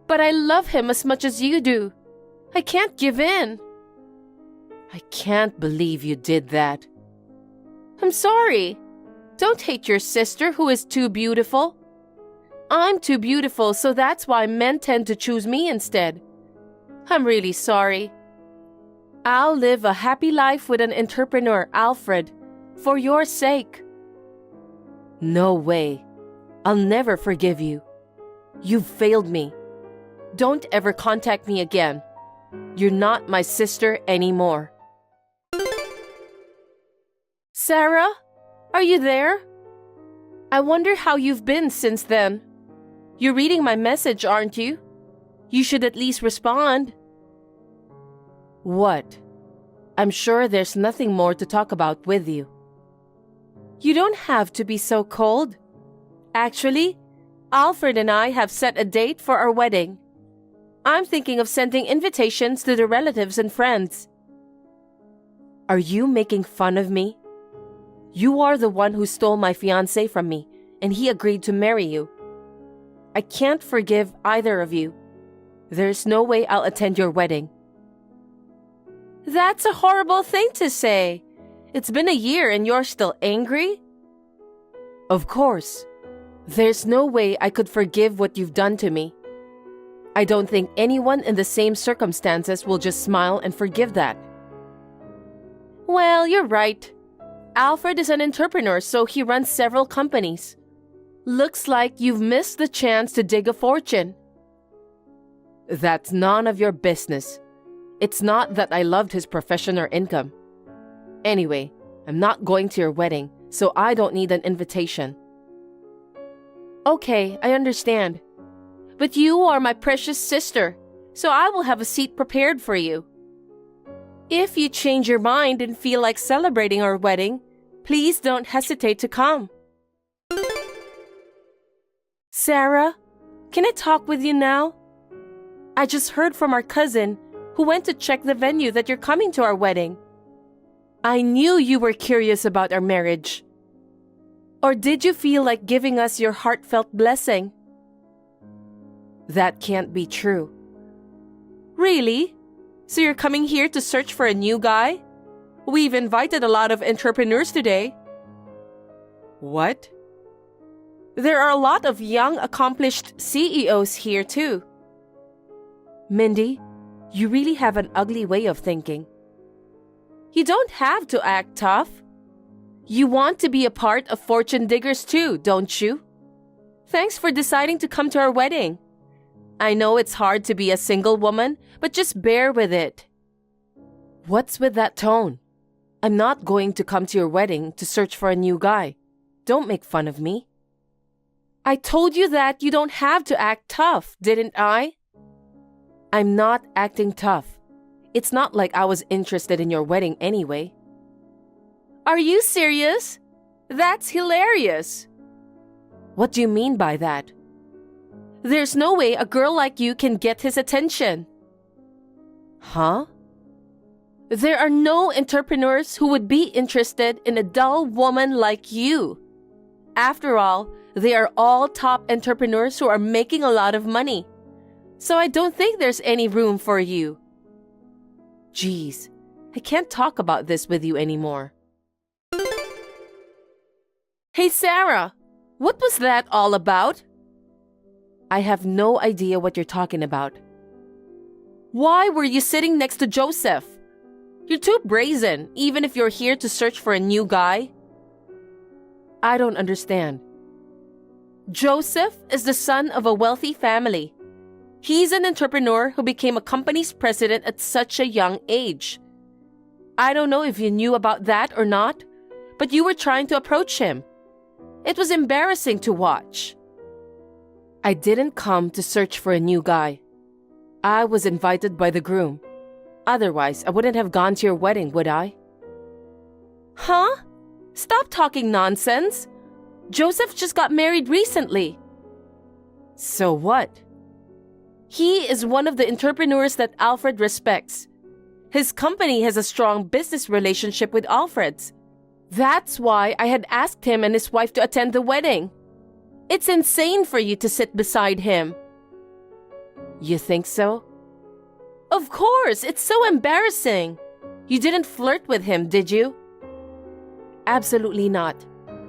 but I love him as much as you do. I can't give in. I can't believe you did that. I'm sorry. Don't hate your sister who is too beautiful. I'm too beautiful, so that's why men tend to choose me instead. I'm really sorry. I'll live a happy life with an entrepreneur, Alfred, for your sake. No way. I'll never forgive you. You've failed me. Don't ever contact me again. You're not my sister anymore. Sarah, are you there? I wonder how you've been since then. You're reading my message, aren't you? You should at least respond. What? I'm sure there's nothing more to talk about with you. You don't have to be so cold. Actually, Alfred and I have set a date for our wedding. I'm thinking of sending invitations to the relatives and friends. Are you making fun of me? You are the one who stole my fiancé from me, and he agreed to marry you. I can't forgive either of you. There's no way I'll attend your wedding. That's a horrible thing to say. It's been a year and you're still angry? Of course. There's no way I could forgive what you've done to me. I don't think anyone in the same circumstances will just smile and forgive that. Well, you're right. Alfred is an entrepreneur, so he runs several companies. Looks like you've missed the chance to dig a fortune. That's none of your business. It's not that I loved his profession or income. Anyway, I'm not going to your wedding, so I don't need an invitation. Okay, I understand. But you are my precious sister, so I will have a seat prepared for you. If you change your mind and feel like celebrating our wedding, please don't hesitate to come. Sarah, can I talk with you now? I just heard from our cousin who went to check the venue that you're coming to our wedding. I knew you were curious about our marriage. Or did you feel like giving us your heartfelt blessing? That can't be true. Really? So you're coming here to search for a new guy? We've invited a lot of entrepreneurs today. What? There are a lot of young, accomplished CEOs here too. Mindy, you really have an ugly way of thinking. You don't have to act tough. You want to be a part of Fortune Diggers too, don't you? Thanks for deciding to come to our wedding. I know it's hard to be a single woman, but just bear with it. What's with that tone? I'm not going to come to your wedding to search for a new guy. Don't make fun of me. I told you that you don't have to act tough, didn't I? I'm not acting tough. It's not like I was interested in your wedding anyway. Are you serious? That's hilarious. What do you mean by that? There's no way a girl like you can get his attention. Huh? There are no entrepreneurs who would be interested in a dull woman like you. After all, they are all top entrepreneurs who are making a lot of money. So I don't think there's any room for you. Geez, I can't talk about this with you anymore. Hey Sarah, what was that all about? I have no idea what you're talking about. Why were you sitting next to Joseph? You're too brazen, even if you're here to search for a new guy. I don't understand. Joseph is the son of a wealthy family. He's an entrepreneur who became a company's president at such a young age. I don't know if you knew about that or not, but you were trying to approach him. It was embarrassing to watch. I didn't come to search for a new guy. I was invited by the groom. Otherwise, I wouldn't have gone to your wedding, would I? Huh? Stop talking nonsense. Joseph just got married recently. So what? He is one of the entrepreneurs that Alfred respects. His company has a strong business relationship with Alfred's. That's why I had asked him and his wife to attend the wedding. It's insane for you to sit beside him. You think so? Of course, it's so embarrassing. You didn't flirt with him, did you? Absolutely not.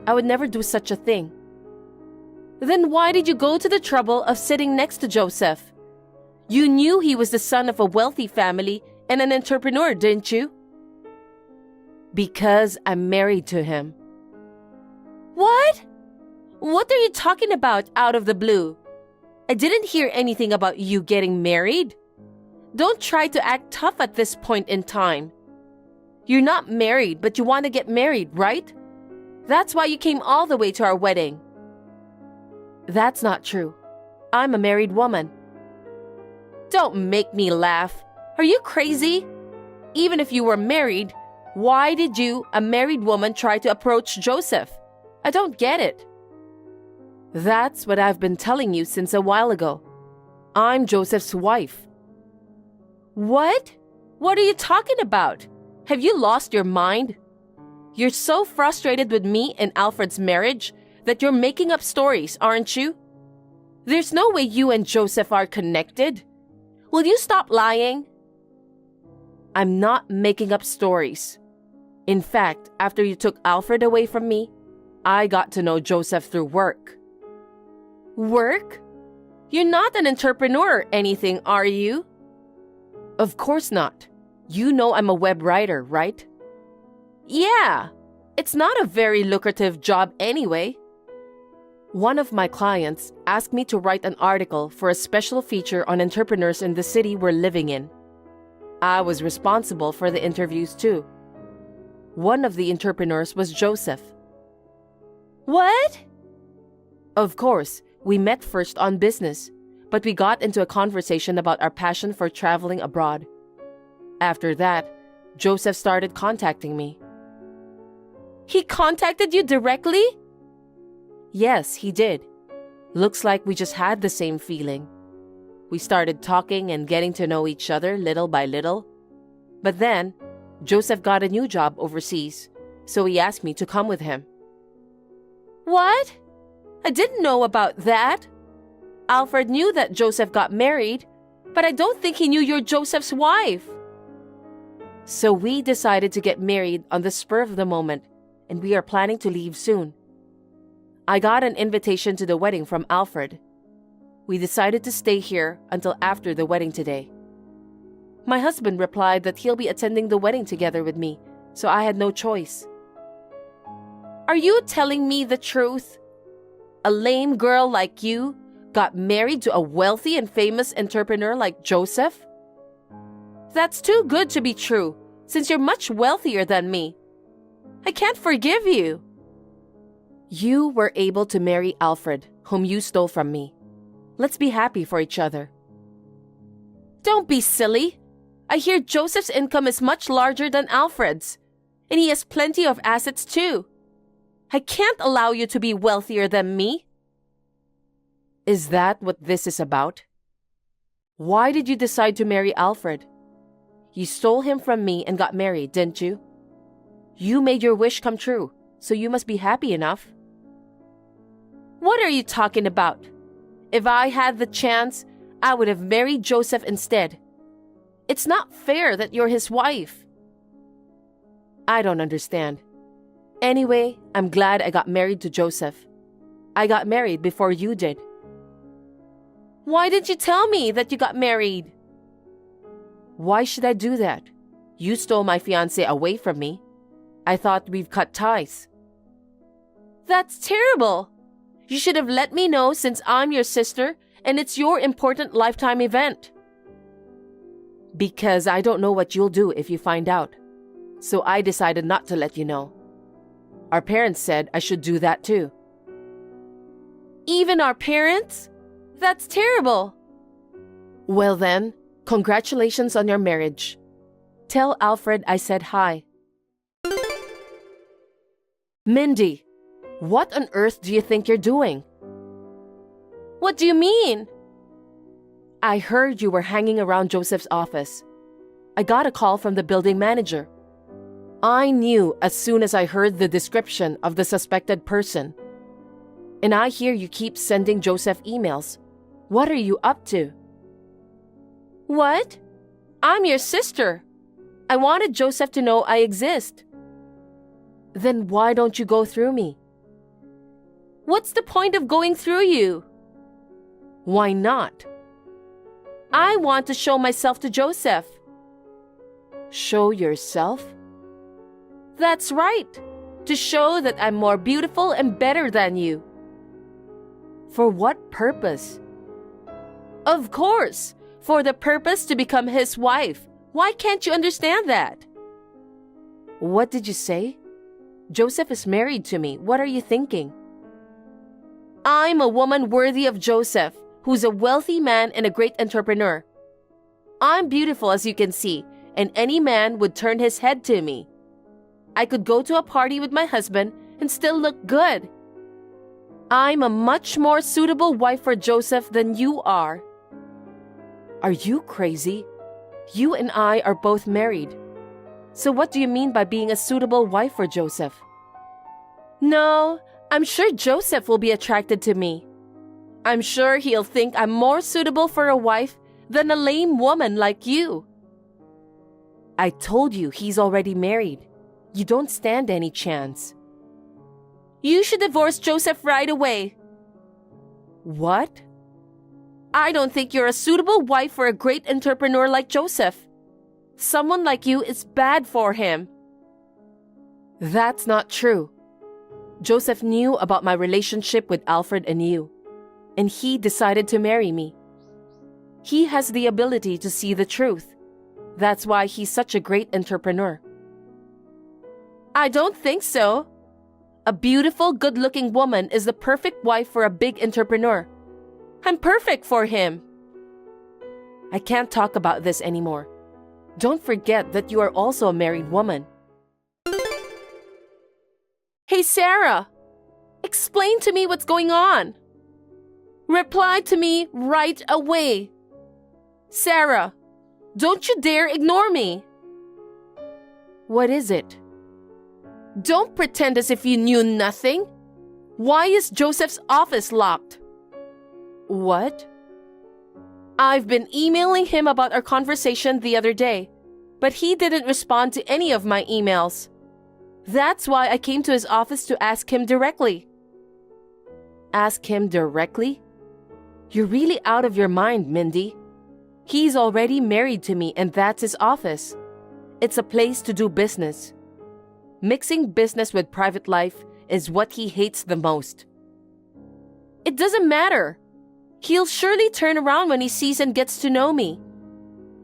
I would never do such a thing. Then why did you go to the trouble of sitting next to Joseph? You knew he was the son of a wealthy family and an entrepreneur, didn't you? Because I'm married to him. What? What are you talking about out of the blue? I didn't hear anything about you getting married. Don't try to act tough at this point in time. You're not married, but you want to get married, right? That's why you came all the way to our wedding. That's not true. I'm a married woman. Don't make me laugh. Are you crazy? Even if you were married, why did you, a married woman, try to approach Joseph? I don't get it. That's what I've been telling you since a while ago. I'm Joseph's wife. What? What are you talking about? Have you lost your mind? You're so frustrated with me and Alfred's marriage that you're making up stories, aren't you? There's no way you and Joseph are connected. Will you stop lying? I'm not making up stories. In fact, after you took Alfred away from me, I got to know Joseph through work. Work? You're not an entrepreneur or anything, are you? Of course not. You know I'm a web writer, right? Yeah. It's not a very lucrative job anyway. One of my clients asked me to write an article for a special feature on entrepreneurs in the city we're living in. I was responsible for the interviews too. One of the entrepreneurs was Joseph. What? Of course, we met first on business, but we got into a conversation about our passion for traveling abroad. After that, Joseph started contacting me. He contacted you directly? Yes, he did. Looks like we just had the same feeling. We started talking and getting to know each other little by little. But then, Joseph got a new job overseas, so he asked me to come with him. What? I didn't know about that. Alfred knew that Joseph got married, but I don't think he knew you're Joseph's wife. So we decided to get married on the spur of the moment, and we are planning to leave soon. I got an invitation to the wedding from Alfred. We decided to stay here until after the wedding today. My husband replied that he'll be attending the wedding together with me, so I had no choice. Are you telling me the truth? A lame girl like you got married to a wealthy and famous entrepreneur like Joseph? That's too good to be true, since you're much wealthier than me. I can't forgive you. You were able to marry Alfred, whom you stole from me. Let's be happy for each other. Don't be silly. I hear Joseph's income is much larger than Alfred's, and he has plenty of assets too. I can't allow you to be wealthier than me. Is that what this is about? Why did you decide to marry Alfred? You stole him from me and got married, didn't you? You made your wish come true, so you must be happy enough. What are you talking about? If I had the chance, I would have married Joseph instead. It's not fair that you're his wife. I don't understand. Anyway, I'm glad I got married to Joseph. I got married before you did. Why didn't you tell me that you got married? Why should I do that? You stole my fiancé away from me. I thought we've cut ties. That's terrible. You should have let me know since I'm your sister and it's your important lifetime event. Because I don't know what you'll do if you find out. So I decided not to let you know. Our parents said I should do that too. Even our parents? That's terrible. Well then, congratulations on your marriage. Tell Alfred I said hi. Mindy, what on earth do you think you're doing? What do you mean? I heard you were hanging around Joseph's office. I got a call from the building manager. I knew as soon as I heard the description of the suspected person. And I hear you keep sending Joseph emails. What are you up to? What? I'm your sister. I wanted Joseph to know I exist. Then why don't you go through me? What's the point of going through you? Why not? I want to show myself to Joseph. Show yourself? That's right. To show that I'm more beautiful and better than you. For what purpose? Of course, for the purpose to become his wife. Why can't you understand that? What did you say? Joseph is married to me. What are you thinking? I'm a woman worthy of Joseph, who's a wealthy man and a great entrepreneur. I'm beautiful, as you can see, and any man would turn his head to me. I could go to a party with my husband and still look good. I'm a much more suitable wife for Joseph than you are. Are you crazy? You and I are both married. So what do you mean by being a suitable wife for Joseph? No, I'm sure Joseph will be attracted to me. I'm sure he'll think I'm more suitable for a wife than a lame woman like you. I told you he's already married. You don't stand any chance. You should divorce Joseph right away. What? I don't think you're a suitable wife for a great entrepreneur like Joseph. Someone like you is bad for him. That's not true. Joseph knew about my relationship with Alfred and you, and he decided to marry me. He has the ability to see the truth. That's why he's such a great entrepreneur. I don't think so. A beautiful, good-looking woman is the perfect wife for a big entrepreneur. I'm perfect for him. I can't talk about this anymore. Don't forget that you are also a married woman. Hey, Sarah! Explain to me what's going on. Reply to me right away. Sarah, don't you dare ignore me. What is it? Don't pretend as if you knew nothing. Why is Joseph's office locked? What? I've been emailing him about our conversation the other day, but he didn't respond to any of my emails. That's why I came to his office to ask him directly. Ask him directly? You're really out of your mind, Mindy. He's already married to me, and that's his office. It's a place to do business. Mixing business with private life is what he hates the most. It doesn't matter. He'll surely turn around when he sees and gets to know me.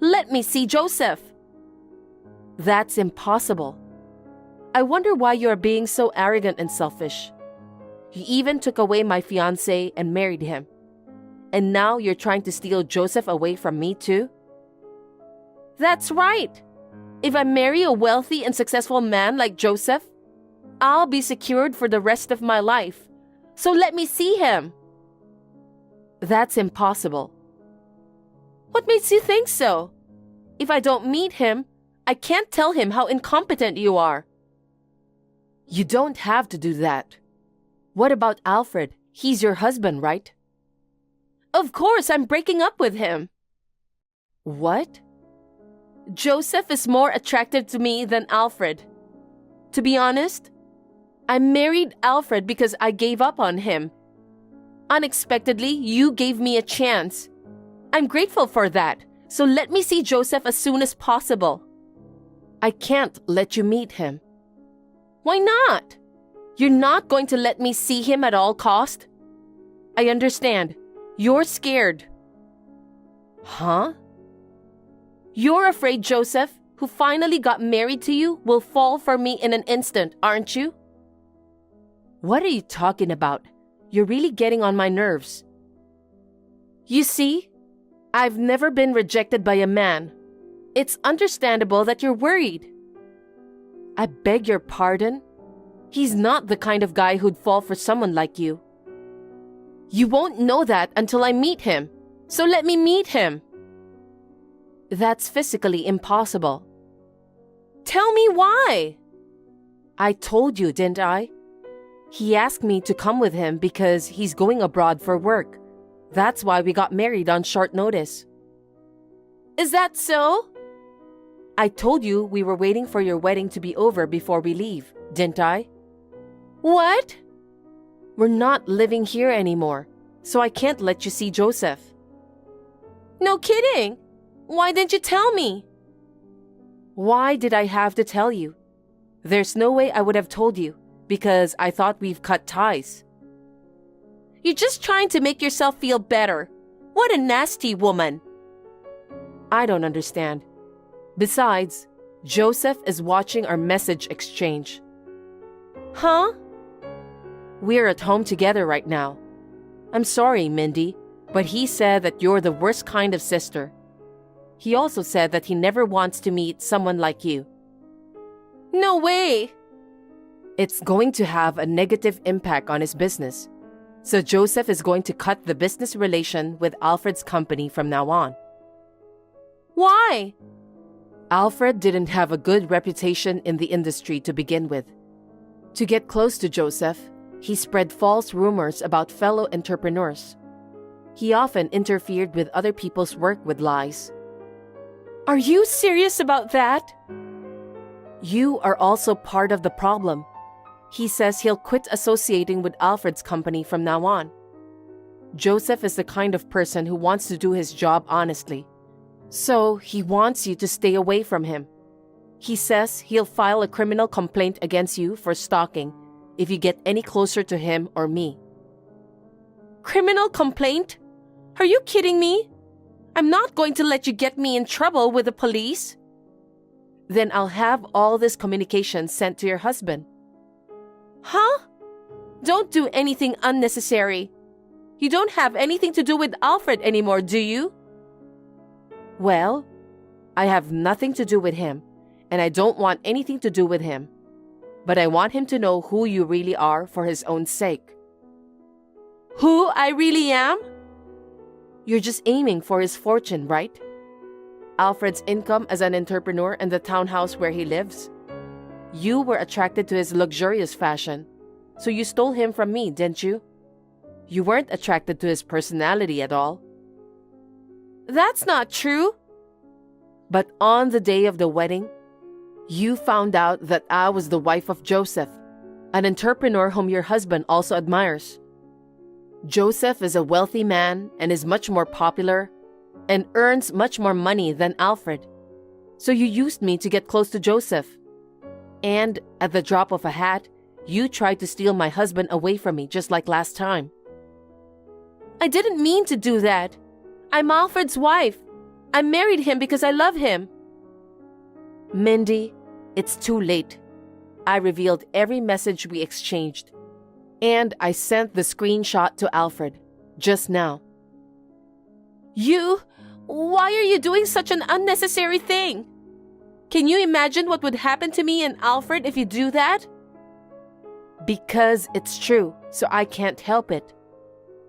Let me see Joseph. That's impossible. I wonder why you are being so arrogant and selfish. You even took away my fiancé and married him. And now you're trying to steal Joseph away from me too? That's right. If I marry a wealthy and successful man like Joseph, I'll be secured for the rest of my life. So let me see him. That's impossible. What makes you think so? If I don't meet him, I can't tell him how incompetent you are. You don't have to do that. What about Alfred? He's your husband, right? Of course, I'm breaking up with him. What? Joseph is more attractive to me than Alfred. To be honest, I married Alfred because I gave up on him. Unexpectedly, you gave me a chance. I'm grateful for that, so let me see Joseph as soon as possible. I can't let you meet him. Why not? You're not going to let me see him at all cost? I understand. You're scared. Huh? You're afraid Joseph, who finally got married to you, will fall for me in an instant, aren't you? What are you talking about? You're really getting on my nerves. You see, I've never been rejected by a man. It's understandable that you're worried. I beg your pardon? He's not the kind of guy who'd fall for someone like you. You won't know that until I meet him, so let me meet him. That's physically impossible. Tell me why. I told you, didn't I? He asked me to come with him because he's going abroad for work. That's why we got married on short notice. Is that so? I told you we were waiting for your wedding to be over before we leave, didn't I? What? We're not living here anymore, so I can't let you see Joseph. No kidding. Why didn't you tell me? Why did I have to tell you? There's no way I would have told you, because I thought we've cut ties. You're just trying to make yourself feel better. What a nasty woman. I don't understand. Besides, Joseph is watching our message exchange. Huh? We're at home together right now. I'm sorry, Mindy, but he said that you're the worst kind of sister. He also said that he never wants to meet someone like you. No way! It's going to have a negative impact on his business. So Joseph is going to cut the business relation with Alfred's company from now on. Why? Alfred didn't have a good reputation in the industry to begin with. To get close to Joseph, he spread false rumors about fellow entrepreneurs. He often interfered with other people's work with lies. Are you serious about that? You are also part of the problem. He says he'll quit associating with Alfred's company from now on. Joseph is the kind of person who wants to do his job honestly. So he wants you to stay away from him. He says he'll file a criminal complaint against you for stalking if you get any closer to him or me. Criminal complaint? Are you kidding me? I'm not going to let you get me in trouble with the police. Then I'll have all this communication sent to your husband. Huh? Don't do anything unnecessary. You don't have anything to do with Alfred anymore, do you? Well, I have nothing to do with him, and I don't want anything to do with him. But I want him to know who you really are for his own sake. Who I really am? You're just aiming for his fortune, right? Alfred's income as an entrepreneur and the townhouse where he lives. You were attracted to his luxurious fashion, so you stole him from me, didn't you? You weren't attracted to his personality at all. That's not true. But on the day of the wedding, you found out that I was the wife of Joseph, an entrepreneur whom your husband also admires. Joseph is a wealthy man and is much more popular and earns much more money than Alfred. So you used me to get close to Joseph. And at the drop of a hat, you tried to steal my husband away from me just like last time. I didn't mean to do that. I'm Alfred's wife. I married him because I love him. Mindy, it's too late. I revealed every message we exchanged. And I sent the screenshot to Alfred, just now. Why are you doing such an unnecessary thing? Can you imagine what would happen to me and Alfred if you do that? Because it's true, so I can't help it.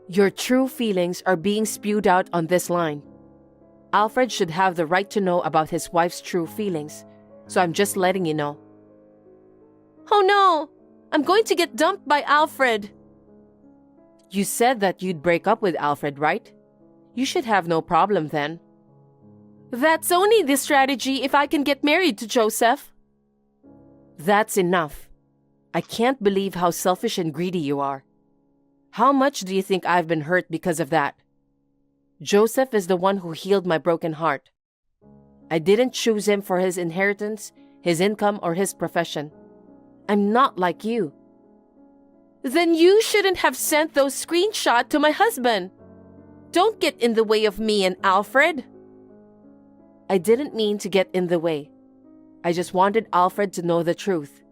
Your true feelings are being spewed out on this line. Alfred should have the right to know about his wife's true feelings, so I'm just letting you know. Oh no! I'm going to get dumped by Alfred. You said that you'd break up with Alfred, right? You should have no problem then. That's only the strategy if I can get married to Joseph. That's enough. I can't believe how selfish and greedy you are. How much do you think I've been hurt because of that? Joseph is the one who healed my broken heart. I didn't choose him for his inheritance his income, or his profession. I'm not like you. Then you shouldn't have sent those screenshots to my husband. Don't get in the way of me and Alfred. I didn't mean to get in the way. I just wanted Alfred to know the truth.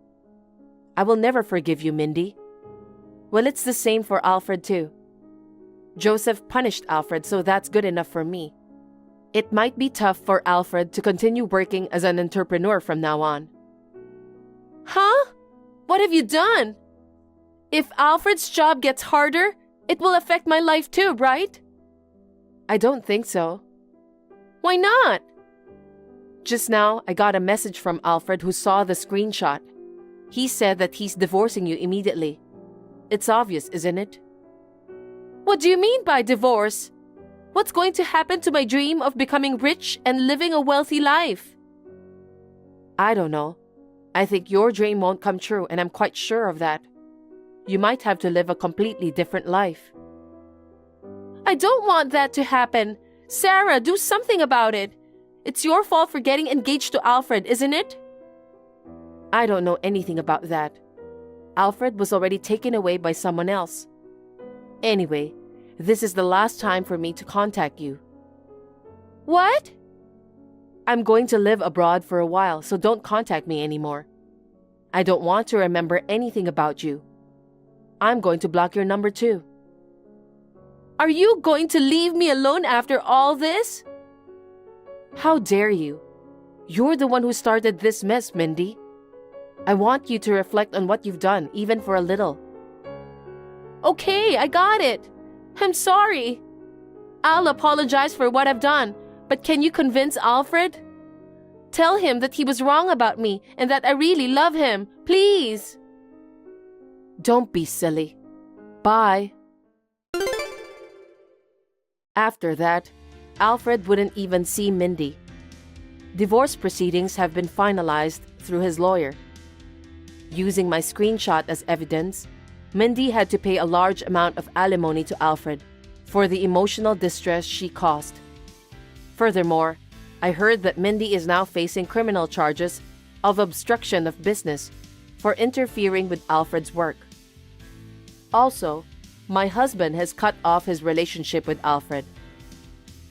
I will never forgive you, Mindy. Well, it's the same for Alfred too. Joseph punished Alfred, so that's good enough for me. It might be tough for Alfred to continue working as an entrepreneur from now on. Huh? What have you done? If Alfred's job gets harder, it will affect my life too, right? I don't think so. Why not? Just now, I got a message from Alfred who saw the screenshot. He said that he's divorcing you immediately. It's obvious, isn't it? What do you mean by divorce? What's going to happen to my dream of becoming rich and living a wealthy life? I don't know. I think your dream won't come true, and I'm quite sure of that. You might have to live a completely different life. I don't want that to happen. Sarah, do something about it. It's your fault for getting engaged to Alfred, isn't it? I don't know anything about that. Alfred was already taken away by someone else. Anyway, this is the last time for me to contact you. What? I'm going to live abroad for a while, so don't contact me anymore. I don't want to remember anything about you. I'm going to block your number too. Are you going to leave me alone after all this? How dare you? You're the one who started this mess, Mindy. I want you to reflect on what you've done, even for a little. Okay, I got it. I'm sorry. I'll apologize for what I've done, but can you convince Alfred? Tell him that he was wrong about me and that I really love him, please. Don't be silly. Bye. After that, Alfred wouldn't even see Mindy. Divorce proceedings have been finalized through his lawyer. Using my screenshot as evidence, Mindy had to pay a large amount of alimony to Alfred for the emotional distress she caused. Furthermore, I heard that Mindy is now facing criminal charges of obstruction of business for interfering with Alfred's work. Also, my husband has cut off his relationship with Alfred.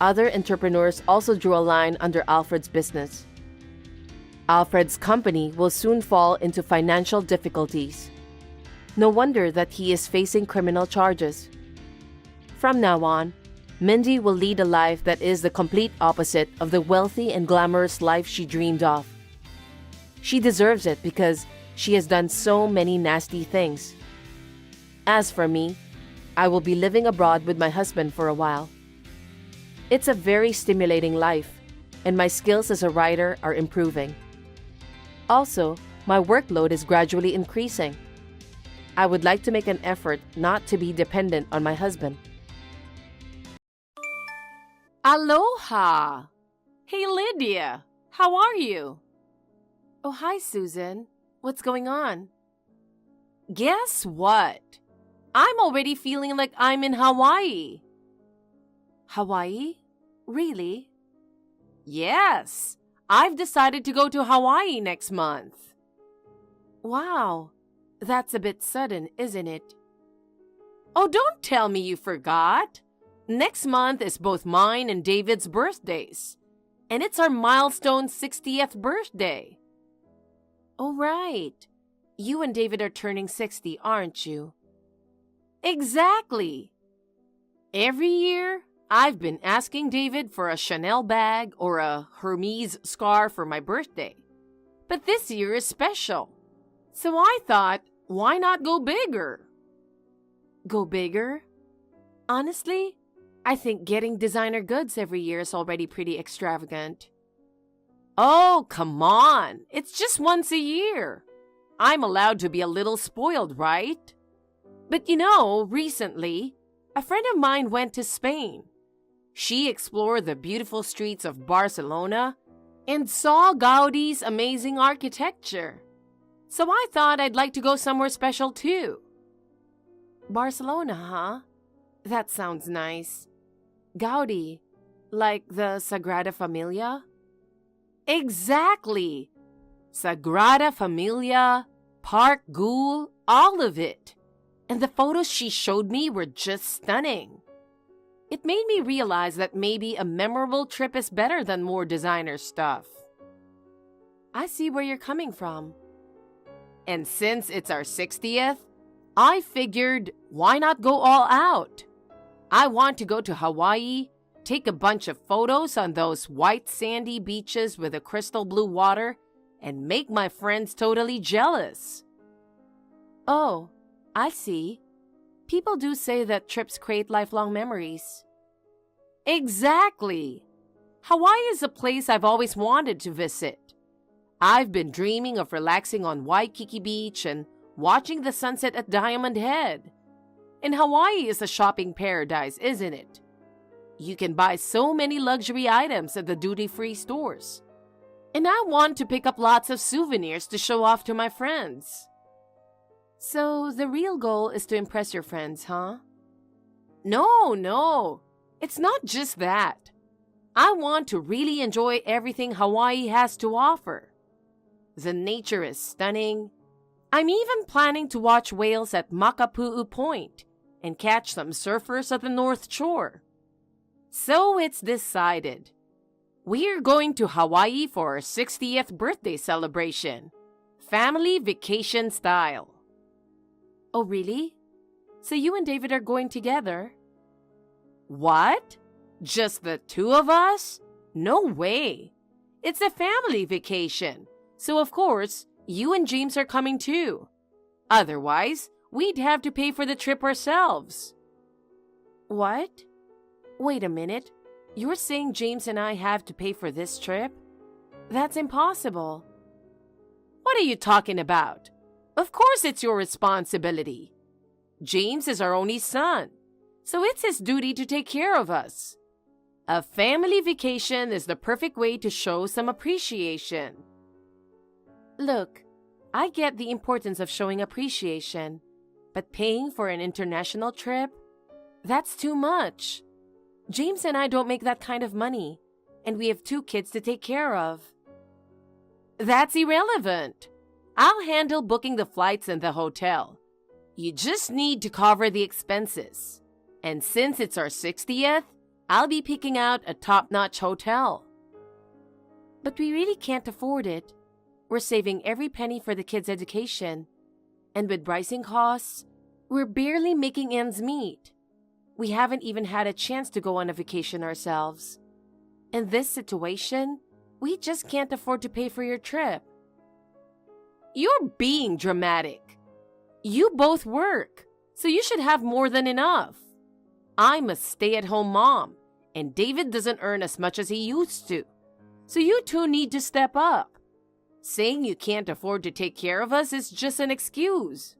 Other entrepreneurs also drew a line under Alfred's business. Alfred's company will soon fall into financial difficulties. No wonder that he is facing criminal charges. From now on, Mindy will lead a life that is the complete opposite of the wealthy and glamorous life she dreamed of. She deserves it because she has done so many nasty things. As for me, I will be living abroad with my husband for a while. It's a very stimulating life, and my skills as a writer are improving. Also, my workload is gradually increasing. I would like to make an effort not to be dependent on my husband. Aloha! Hey, Lydia! How are you? Oh, hi, Susan. What's going on? Guess what? I'm already feeling like I'm in Hawaii. Hawaii? Really? Yes! I've decided to go to Hawaii next month. Wow, that's a bit sudden, isn't it? Oh, don't tell me you forgot. Next month is both mine and David's birthdays. And it's our milestone 60th birthday. Oh, right. You and David are turning 60, aren't you? Exactly. Every year, I've been asking David for a Chanel bag or a Hermes scarf for my birthday. But this year is special. So I thought, why not go bigger? Go bigger? Honestly, I think getting designer goods every year is already pretty extravagant. Oh, come on. It's just once a year. I'm allowed to be a little spoiled, right? But you know, recently, a friend of mine went to Spain. She explored the beautiful streets of Barcelona and saw Gaudi's amazing architecture. So I thought I'd like to go somewhere special too. Barcelona, huh? That sounds nice. Gaudi, like the Sagrada Familia? Exactly! Sagrada Familia, Park Ghoul, all of it. And the photos she showed me were just stunning. It made me realize that maybe a memorable trip is better than more designer stuff. I see where you're coming from. And since it's our 60th, I figured, why not go all out? I want to go to Hawaii, take a bunch of photos on those white sandy beaches with the crystal blue water, and make my friends totally jealous. Oh, I see. People do say that trips create lifelong memories. Exactly. Hawaii is a place I've always wanted to visit. I've been dreaming of relaxing on Waikiki Beach and watching the sunset at Diamond Head. And Hawaii is a shopping paradise, isn't it? You can buy so many luxury items at the duty-free stores. And I want to pick up lots of souvenirs to show off to my friends. So the real goal is to impress your friends, huh? No. It's not just that. I want to really enjoy everything Hawaii has to offer. The nature is stunning. I'm even planning to watch whales at Makapu'u Point and catch some surfers at the North Shore. So it's decided. We're going to Hawaii for our 60th birthday celebration. Family vacation style. Oh, really? So you and David are going together? What? Just the two of us? No way. It's a family vacation. So of course, you and James are coming too. Otherwise, we'd have to pay for the trip ourselves. What? Wait a minute. You're saying James and I have to pay for this trip? That's impossible. What are you talking about? Of course it's your responsibility. James is our only son, so it's his duty to take care of us. A family vacation is the perfect way to show some appreciation. Look, I get the importance of showing appreciation, but paying for an international trip? That's too much. James and I don't make that kind of money, and we have 2 kids to take care of. That's irrelevant. I'll handle booking the flights and the hotel. You just need to cover the expenses. And since it's our 60th, I'll be picking out a top-notch hotel. But we really can't afford it. We're saving every penny for the kids' education. And with rising costs, we're barely making ends meet. We haven't even had a chance to go on a vacation ourselves. In this situation, we just can't afford to pay for your trip. You're being dramatic. You both work, so you should have more than enough. I'm a stay-at-home mom, and David doesn't earn as much as he used to. So you two need to step up. Saying you can't afford to take care of us is just an excuse.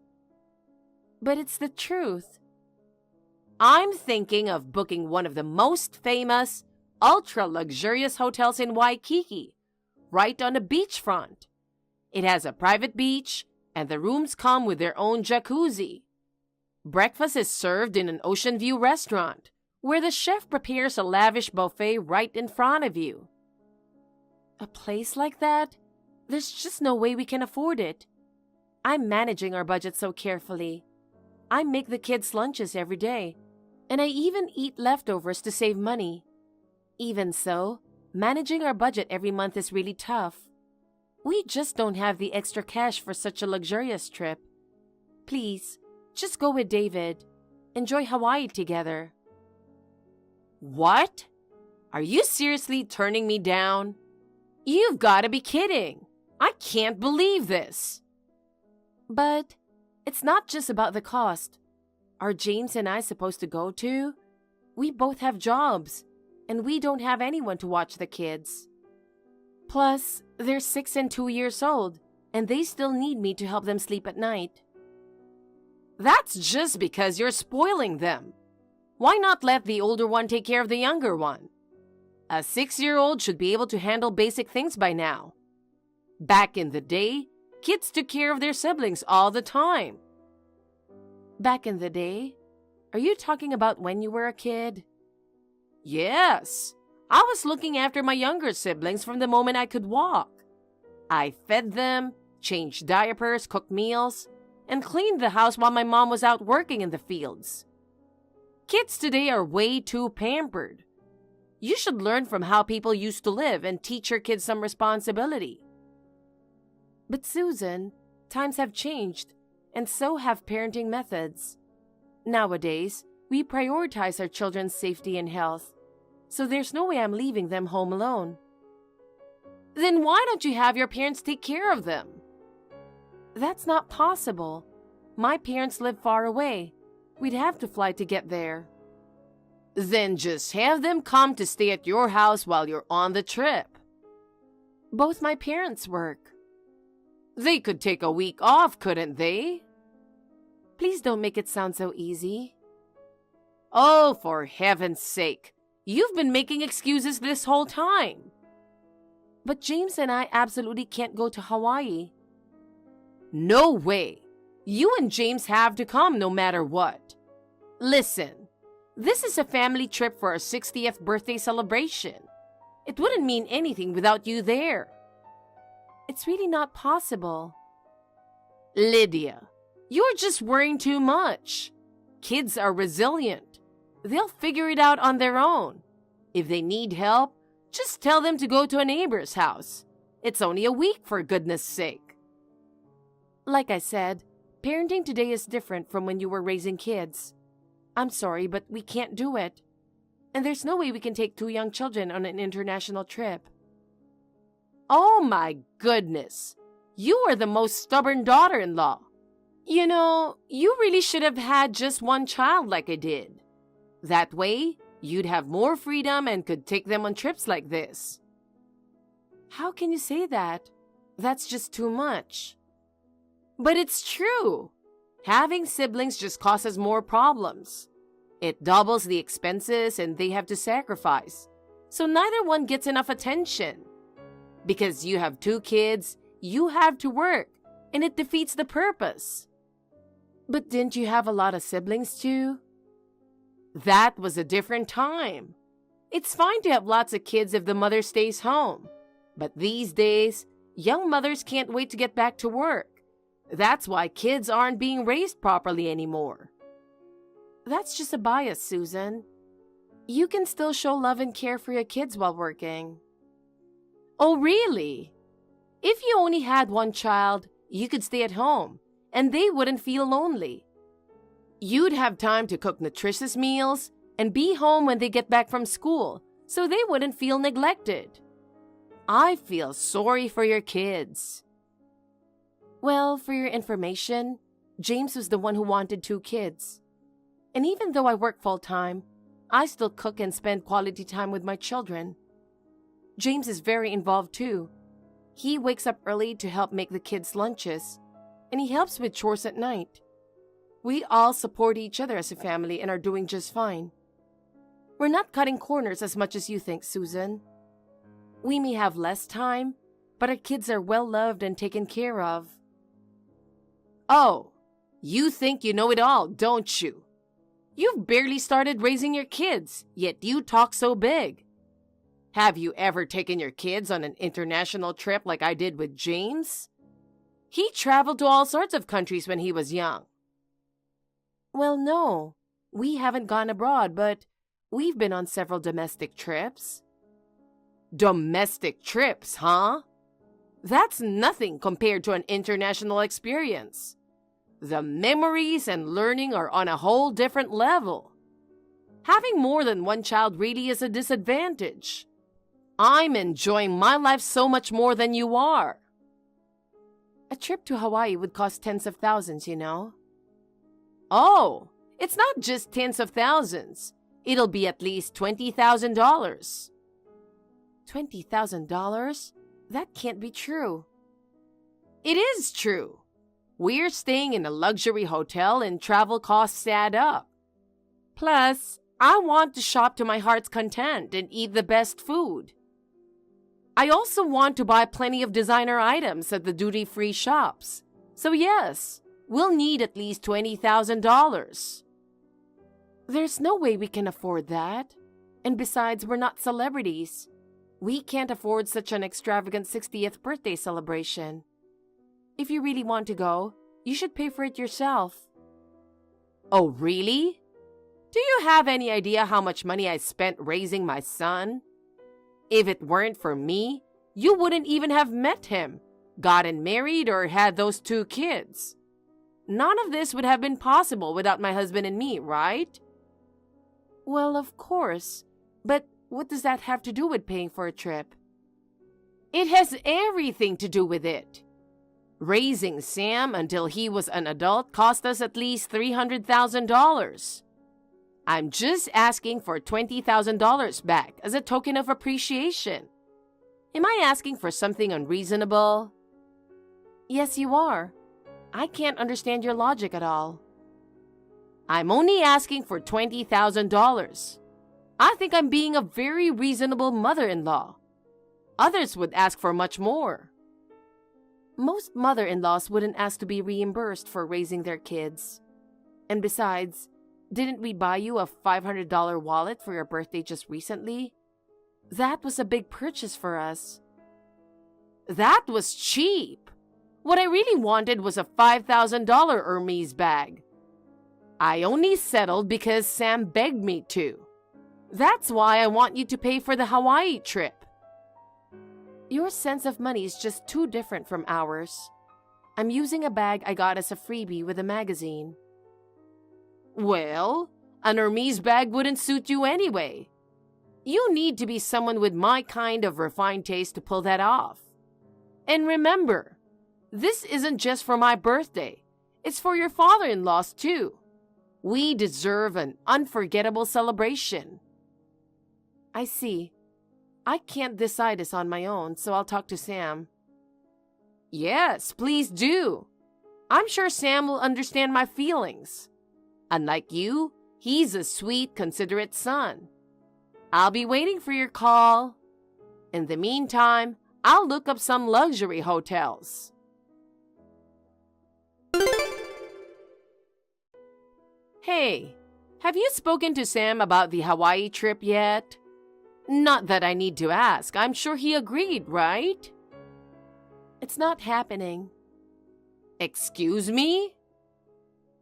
But it's the truth. I'm thinking of booking one of the most famous, ultra-luxurious hotels in Waikiki, right on the beachfront. It has a private beach, and the rooms come with their own jacuzzi. Breakfast is served in an ocean view restaurant, where the chef prepares a lavish buffet right in front of you. A place like that? There's just no way we can afford it. I'm managing our budget so carefully. I make the kids' lunches every day, and I even eat leftovers to save money. Even so, managing our budget every month is really tough. We just don't have the extra cash for such a luxurious trip. Please, just go with David. Enjoy Hawaii together. What? Are you seriously turning me down? You've got to be kidding. I can't believe this. But it's not just about the cost. Are James and I supposed to go too? We both have jobs, and we don't have anyone to watch the kids. Plus, they're 6 and 2 years old, and they still need me to help them sleep at night. That's just because you're spoiling them. Why not let the older one take care of the younger one? A 6-year-old should be able to handle basic things by now. Back in the day, kids took care of their siblings all the time. Back in the day? Are you talking about when you were a kid? Yes. I was looking after my younger siblings from the moment I could walk. I fed them, changed diapers, cooked meals, and cleaned the house while my mom was out working in the fields. Kids today are way too pampered. You should learn from how people used to live and teach your kids some responsibility. But Susan, times have changed, and so have parenting methods. Nowadays, we prioritize our children's safety and health, so there's no way I'm leaving them home alone. Then why don't you have your parents take care of them? That's not possible. My parents live far away. We'd have to fly to get there. Then just have them come to stay at your house while you're on the trip. Both my parents work. They could take a week off, couldn't they? Please don't make it sound so easy. Oh, for heaven's sake. You've been making excuses this whole time. But James and I absolutely can't go to Hawaii. No way. You and James have to come no matter what. Listen, this is a family trip for our 60th birthday celebration. It wouldn't mean anything without you there. It's really not possible. Lydia, you're just worrying too much. Kids are resilient. They'll figure it out on their own. If they need help, just tell them to go to a neighbor's house. It's only a week, for goodness sake. Like I said, parenting today is different from when you were raising kids. I'm sorry, but we can't do it. And there's no way we can take 2 young children on an international trip. Oh my goodness. You are the most stubborn daughter-in-law. You know, you really should have had just 1 child like I did. That way, you'd have more freedom and could take them on trips like this. How can you say that? That's just too much. But it's true. Having siblings just causes more problems. It doubles the expenses and they have to sacrifice. So neither one gets enough attention. Because you have 2 kids, you have to work, and it defeats the purpose. But didn't you have a lot of siblings too? That was a different time. It's fine to have lots of kids if the mother stays home. But these days, young mothers can't wait to get back to work. That's why kids aren't being raised properly anymore. That's just a bias, Susan. You can still show love and care for your kids while working. Oh, really? If you only had 1 child, you could stay at home, and they wouldn't feel lonely. You'd have time to cook nutritious meals and be home when they get back from school, so they wouldn't feel neglected. I feel sorry for your kids. Well, for your information, James was the one who wanted 2 kids. And even though I work full-time, I still cook and spend quality time with my children. James is very involved too. He wakes up early to help make the kids' lunches, and he helps with chores at night. We all support each other as a family and are doing just fine. We're not cutting corners as much as you think, Susan. We may have less time, but our kids are well loved and taken care of. Oh, you think you know it all, don't you? You've barely started raising your kids, yet you talk so big. Have you ever taken your kids on an international trip like I did with James? He traveled to all sorts of countries when he was young. Well, no. We haven't gone abroad, but we've been on several domestic trips. Domestic trips, huh? That's nothing compared to an international experience. The memories and learning are on a whole different level. Having more than 1 child really is a disadvantage. I'm enjoying my life so much more than you are. A trip to Hawaii would cost tens of thousands, you know. Oh, it's not just tens of thousands. It'll be at least $20,000. $20,000? That can't be true. It is true. We're staying in a luxury hotel and travel costs add up. Plus, I want to shop to my heart's content and eat the best food. I also want to buy plenty of designer items at the duty-free shops. So yes, we'll need at least $20,000. There's no way we can afford that. And besides, we're not celebrities. We can't afford such an extravagant 60th birthday celebration. If you really want to go, you should pay for it yourself." "Oh, really? Do you have any idea how much money I spent raising my son? If it weren't for me, you wouldn't even have met him, gotten married, or had those 2 kids. None of this would have been possible without my husband and me, right?" "Well, of course. But what does that have to do with paying for a trip?" "It has everything to do with it. Raising Sam until he was an adult cost us at least $300,000. I'm just asking for $20,000 back as a token of appreciation. Am I asking for something unreasonable?" "Yes, you are. I can't understand your logic at all." "I'm only asking for $20,000. I think I'm being a very reasonable mother-in-law. Others would ask for much more." "Most mother-in-laws wouldn't ask to be reimbursed for raising their kids. And besides, didn't we buy you a $500 wallet for your birthday just recently? That was a big purchase for us." "That was cheap. What I really wanted was a $5,000 Hermes bag. I only settled because Sam begged me to. That's why I want you to pay for the Hawaii trip." "Your sense of money is just too different from ours. I'm using a bag I got as a freebie with a magazine." "Well, an Hermes bag wouldn't suit you anyway. You need to be someone with my kind of refined taste to pull that off. And remember, this isn't just for my birthday. It's for your father-in-law's too. We deserve an unforgettable celebration." "I see. I can't decide this on my own, so I'll talk to Sam." "Yes, please do. I'm sure Sam will understand my feelings. Unlike you, he's a sweet, considerate son. I'll be waiting for your call. In the meantime, I'll look up some luxury hotels." "Hey, have you spoken to Sam about the Hawaii trip yet? Not that I need to ask. I'm sure he agreed, right?" "It's not happening." "Excuse me?"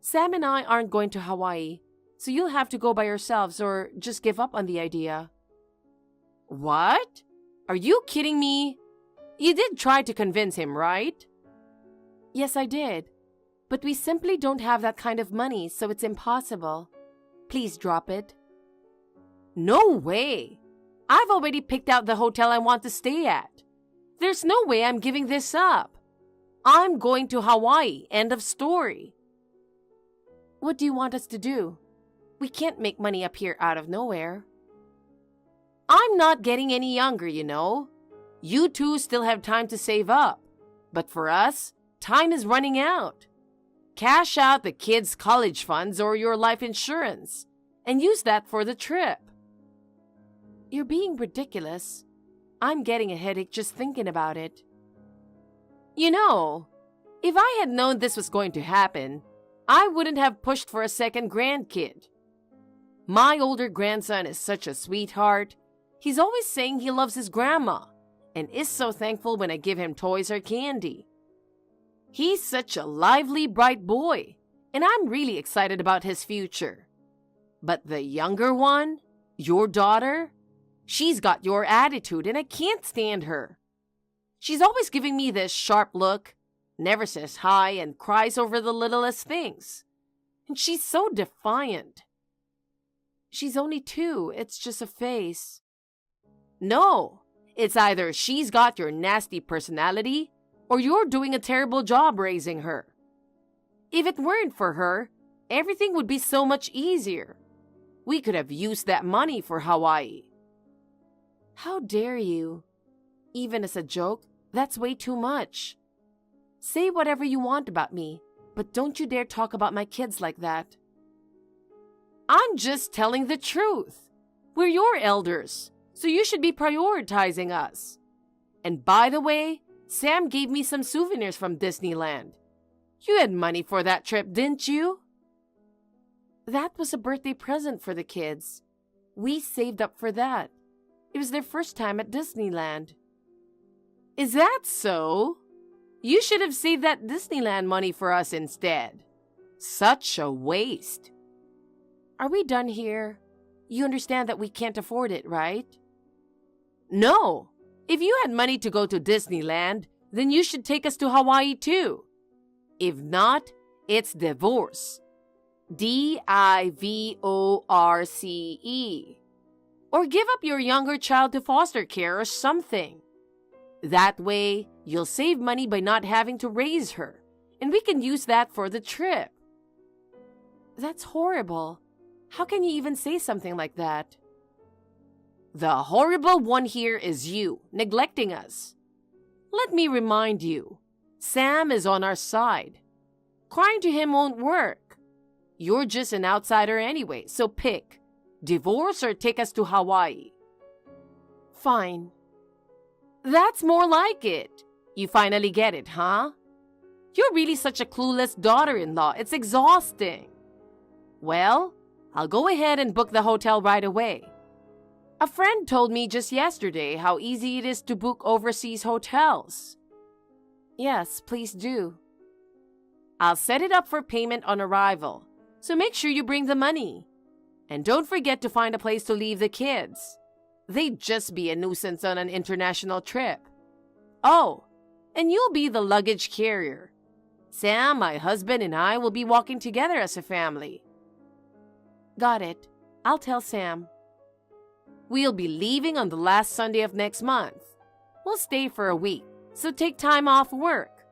"Sam and I aren't going to Hawaii, so you'll have to go by yourselves or just give up on the idea." "What? Are you kidding me? You did try to convince him, right?" "Yes, I did. But we simply don't have that kind of money, so it's impossible. Please drop it." "No way. I've already picked out the hotel I want to stay at. There's no way I'm giving this up. I'm going to Hawaii, end of story." "What do you want us to do? We can't make money up here out of nowhere." "I'm not getting any younger, you know. You two still have time to save up. But for us, time is running out. Cash out the kids' college funds or your life insurance and use that for the trip." "You're being ridiculous. I'm getting a headache just thinking about it." "You know, if I had known this was going to happen, I wouldn't have pushed for a second grandkid. My older grandson is such a sweetheart. He's always saying he loves his grandma and is so thankful when I give him toys or candy. He's such a lively, bright boy, and I'm really excited about his future. But the younger one, your daughter, she's got your attitude and I can't stand her. She's always giving me this sharp look, never says hi, and cries over the littlest things. And she's so defiant." "She's only 2. It's just a phase." "No, it's either she's got your nasty personality or you're doing a terrible job raising her. If it weren't for her, everything would be so much easier. We could have used that money for Hawaii." "How dare you? Even as a joke, that's way too much. Say whatever you want about me, but don't you dare talk about my kids like that." "I'm just telling the truth. We're your elders, so you should be prioritizing us. And by the way, Sam gave me some souvenirs from Disneyland. You had money for that trip, didn't you?" "That was a birthday present for the kids. We saved up for that. It was their first time at Disneyland. Is that so? You should have saved that Disneyland money for us instead. Such a waste. Are we done here? You understand that we can't afford it, right? No. If you had money to go to Disneyland, then you should take us to Hawaii too. If not, it's divorce. divorce. Or give up your younger child to foster care or something. That way, you'll save money by not having to raise her, and we can use that for the trip. That's horrible. How can you even say something like that? The horrible one here is you, neglecting us. Let me remind you, Sam is on our side. Crying to him won't work. You're just an outsider anyway, so pick. Divorce or take us to Hawaii. Fine. That's more like it. You finally get it, huh? You're really such a clueless daughter-in-law. It's exhausting. Well, I'll go ahead and book the hotel right away. A friend told me just yesterday how easy it is to book overseas hotels. Yes, please do. I'll set it up for payment on arrival, so make sure you bring the money. And don't forget to find a place to leave the kids. They'd just be a nuisance on an international trip. Oh, and you'll be the luggage carrier. Sam, my husband, and I will be walking together as a family. Got it. I'll tell Sam. We'll be leaving on the last Sunday of next month. We'll stay for a week, so take time off work.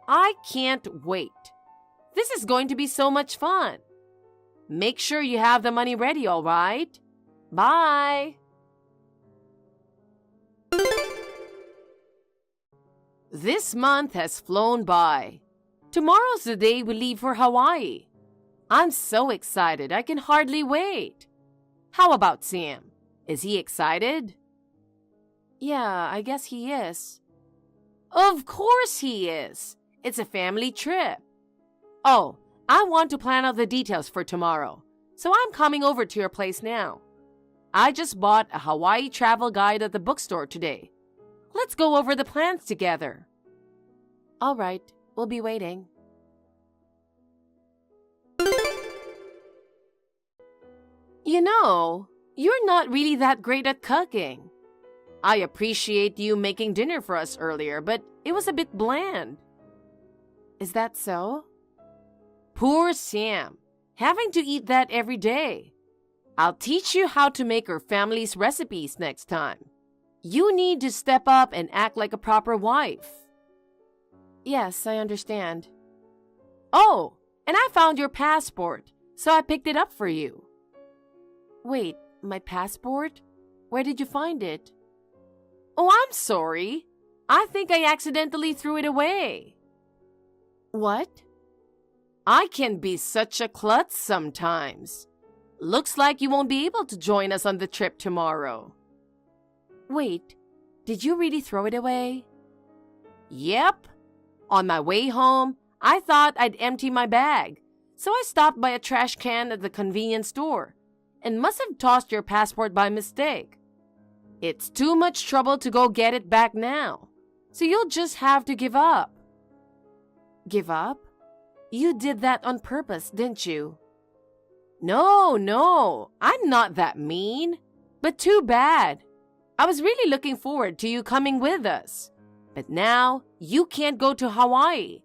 I can't wait. This is going to be so much fun. Make sure you have the money ready, all right? Bye. This month has flown by. Tomorrow's the day we leave for Hawaii. I'm so excited, I can hardly wait. How about Sam? Is he excited? Yeah, I guess he is. Of course he is. It's a family trip. Oh, I want to plan out the details for tomorrow, so I'm coming over to your place now. I just bought a Hawaii travel guide at the bookstore today. Let's go over the plans together. All right, we'll be waiting. You know, you're not really that great at cooking. I appreciate you making dinner for us earlier, but it was a bit bland. Is that so? Poor Sam, having to eat that every day. I'll teach you how to make our family's recipes next time. You need to step up and act like a proper wife. Yes, I understand. Oh, and I found your passport, so I picked it up for you. Wait, my passport? Where did you find it? Oh, I'm sorry. I think I accidentally threw it away. What? I can be such a klutz sometimes. Looks like you won't be able to join us on the trip tomorrow. Wait, did you really throw it away? Yep. On my way home, I thought I'd empty my bag, so I stopped by a trash can at the convenience store and must have tossed your passport by mistake. It's too much trouble to go get it back now, so you'll just have to give up. Give up? You did that on purpose, didn't you? No, I'm not that mean. But too bad. I was really looking forward to you coming with us. But now, you can't go to Hawaii.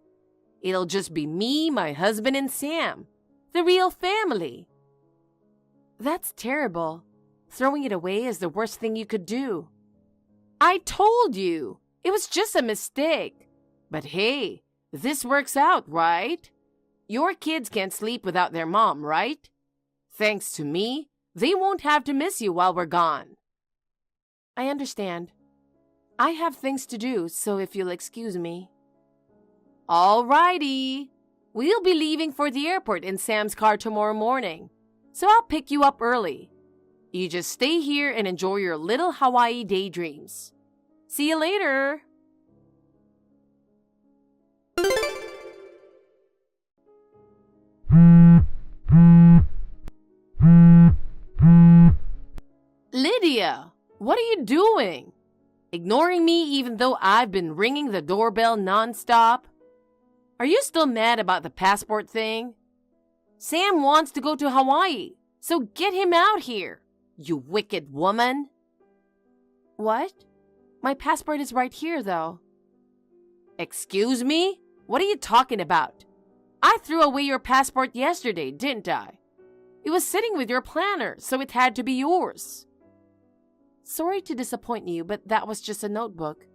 It'll just be me, my husband, and Sam. The real family. That's terrible. Throwing it away is the worst thing you could do. I told you. It was just a mistake. But hey, this works out, right? Your kids can't sleep without their mom, right? Thanks to me, they won't have to miss you while we're gone. I understand. I have things to do, so if you'll excuse me. All righty. We'll be leaving for the airport in Sam's car tomorrow morning, so I'll pick you up early. You just stay here and enjoy your little Hawaii daydreams. See you later. Lydia, What are you doing? Ignoring me even though I've been ringing the doorbell nonstop? Are you still mad about the passport thing? Sam wants to go to Hawaii, so get him out here, you wicked woman. What? My passport is right here, though. Excuse me? What are you talking about? I threw away your passport yesterday, didn't I? It was sitting with your planner, so it had to be yours. Sorry to disappoint you, but that was just a notebook.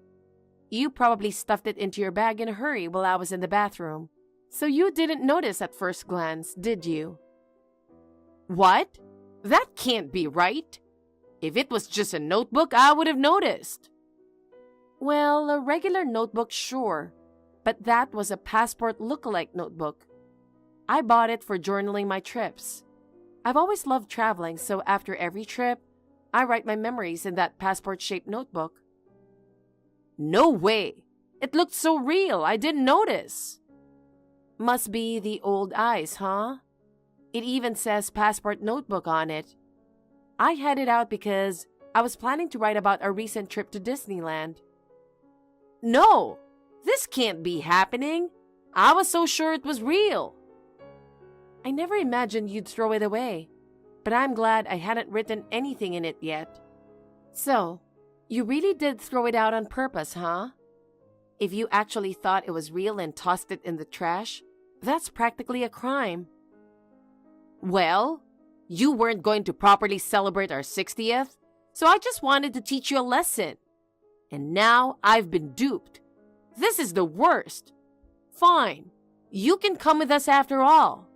You probably stuffed it into your bag in a hurry while I was in the bathroom. So you didn't notice at first glance, did you? What? That can't be right. If it was just a notebook, I would have noticed. Well, a regular notebook, sure. But that was a passport look-alike notebook. I bought it for journaling my trips. I've always loved traveling, so after every trip, I write my memories in that passport-shaped notebook. No way! It looked so real, I didn't notice. Must be the old eyes, huh? It even says passport notebook on it. I had it out because I was planning to write about our recent trip to Disneyland. No! This can't be happening. I was so sure it was real. I never imagined you'd throw it away, but I'm glad I hadn't written anything in it yet. So, you really did throw it out on purpose, huh? If you actually thought it was real and tossed it in the trash, that's practically a crime. Well, you weren't going to properly celebrate our 60th, so I just wanted to teach you a lesson. And now I've been duped. This is the worst. Fine, you can come with us after all.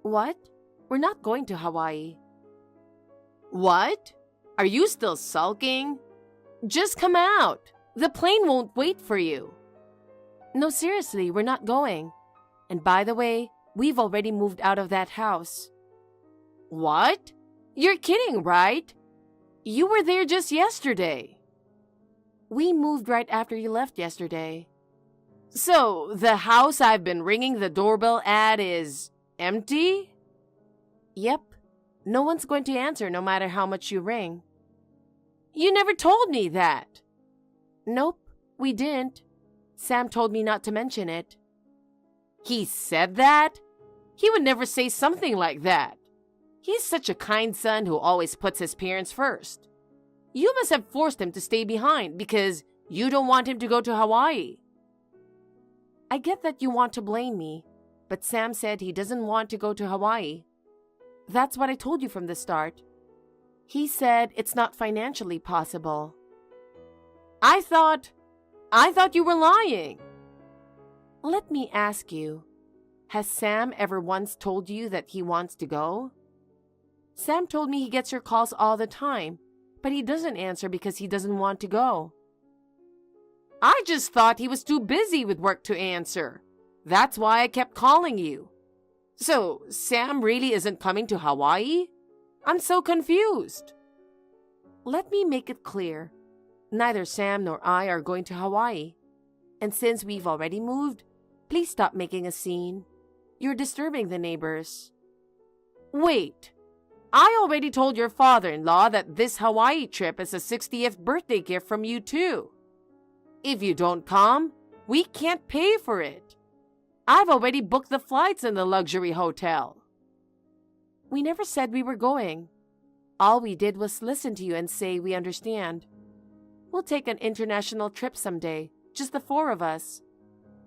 What? We're not going to Hawaii. What? Are you still sulking? Just come out. The plane won't wait for you. No, seriously, we're not going. And by the way, we've already moved out of that house. What? You're kidding, right? You were there just yesterday. We moved right after you left yesterday. So, the house I've been ringing the doorbell at is empty? Yep. No one's going to answer no matter how much you ring. You never told me that. Nope, we didn't. Sam told me not to mention it. He said that? He would never say something like that. He's such a kind son who always puts his parents first. You must have forced him to stay behind because you don't want him to go to Hawaii. I get that you want to blame me, but Sam said he doesn't want to go to Hawaii. That's what I told you from the start. He said it's not financially possible. I thought you were lying. Let me ask you, has Sam ever once told you that he wants to go? Sam told me he gets your calls all the time, but he doesn't answer because he doesn't want to go. I just thought he was too busy with work to answer. That's why I kept calling you. So, Sam really isn't coming to Hawaii? I'm so confused. Let me make it clear. Neither Sam nor I are going to Hawaii. And since we've already moved, please stop making a scene. You're disturbing the neighbors. Wait. I already told your father-in-law that this Hawaii trip is a 60th birthday gift from you too. If you don't come, we can't pay for it. I've already booked the flights in the luxury hotel. We never said we were going. All we did was listen to you and say we understand. We'll take an international trip someday, just the four of us.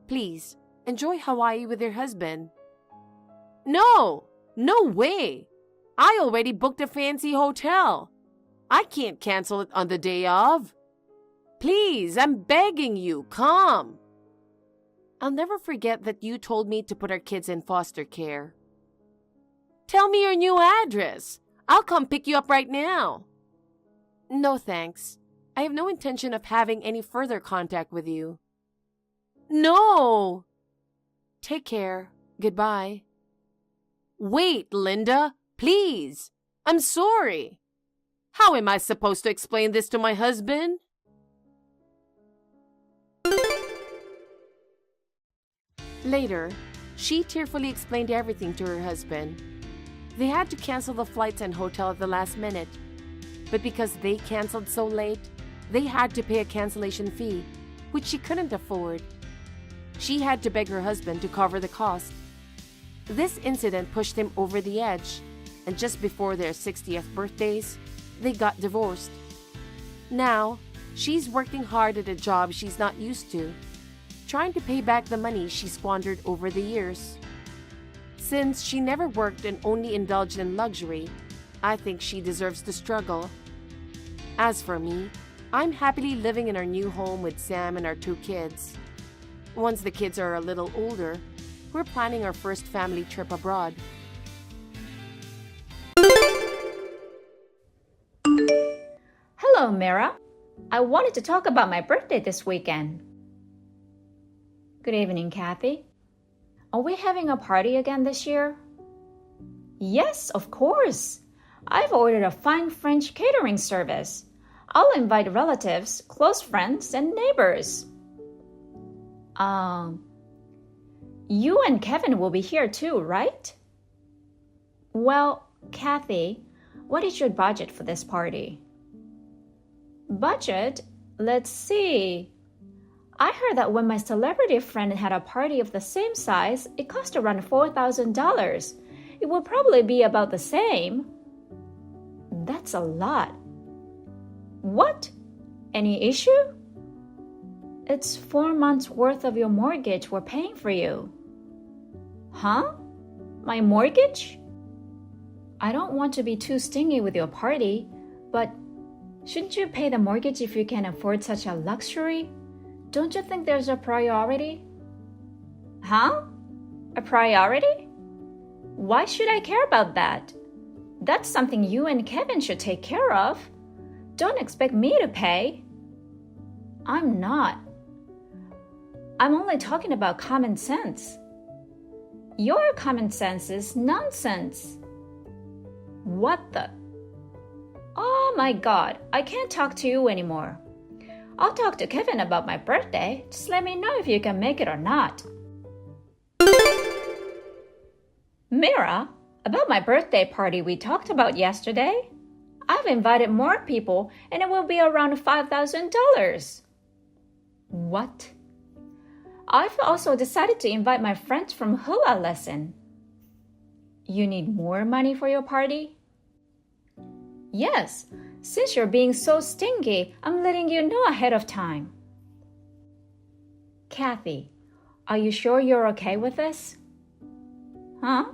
Please, enjoy Hawaii with your husband. No way. I already booked a fancy hotel. I can't cancel it on the day of. Please, I'm begging you, come. I'll never forget that you told me to put our kids in foster care. Tell me your new address. I'll come pick you up right now. No, thanks. I have no intention of having any further contact with you. No! Take care. Goodbye. Wait, Linda, please. I'm sorry. How am I supposed to explain this to my husband? Later, she tearfully explained everything to her husband. They had to cancel the flights and hotel at the last minute. But because they canceled so late, they had to pay a cancellation fee, which she couldn't afford. She had to beg her husband to cover the cost. This incident pushed him over the edge, and just before their 60th birthdays, they got divorced. Now, she's working hard at a job she's not used to, trying to pay back the money she squandered over the years. Since she never worked and only indulged in luxury, I think she deserves to struggle. As for me, I'm happily living in our new home with Sam and our 2 kids. Once the kids are a little older, we're planning our first family trip abroad. Hello, Mira. I wanted to talk about my birthday this weekend. Good evening, Kathy. Are we having a party again this year? Yes, of course. I've ordered a fine French catering service. I'll invite relatives, close friends, and neighbors. You and Kevin will be here too, right? Well, Kathy, what is your budget for this party? Budget? Let's see. I heard that when my celebrity friend had a party of the same size, it cost around $4,000. It will probably be about the same. That's a lot. What? Any issue? It's 4 months' worth of your mortgage we're paying for you. Huh? My mortgage? I don't want to be too stingy with your party, but shouldn't you pay the mortgage if you can afford such a luxury? Don't you think there's a priority? Huh? A priority? Why should I care about that? That's something you and Kevin should take care of. Don't expect me to pay. I'm not. I'm only talking about common sense. Your common sense is nonsense. What the? Oh my God, I can't talk to you anymore. I'll talk to Kevin about my birthday. Just let me know if you can make it or not. Mira, about my birthday party we talked about yesterday, I've invited more people and it will be around $5,000. What? I've also decided to invite my friends from hula lesson. You need more money for your party? Yes, since you're being so stingy, I'm letting you know ahead of time. Kathy, are you sure you're okay with this? Huh?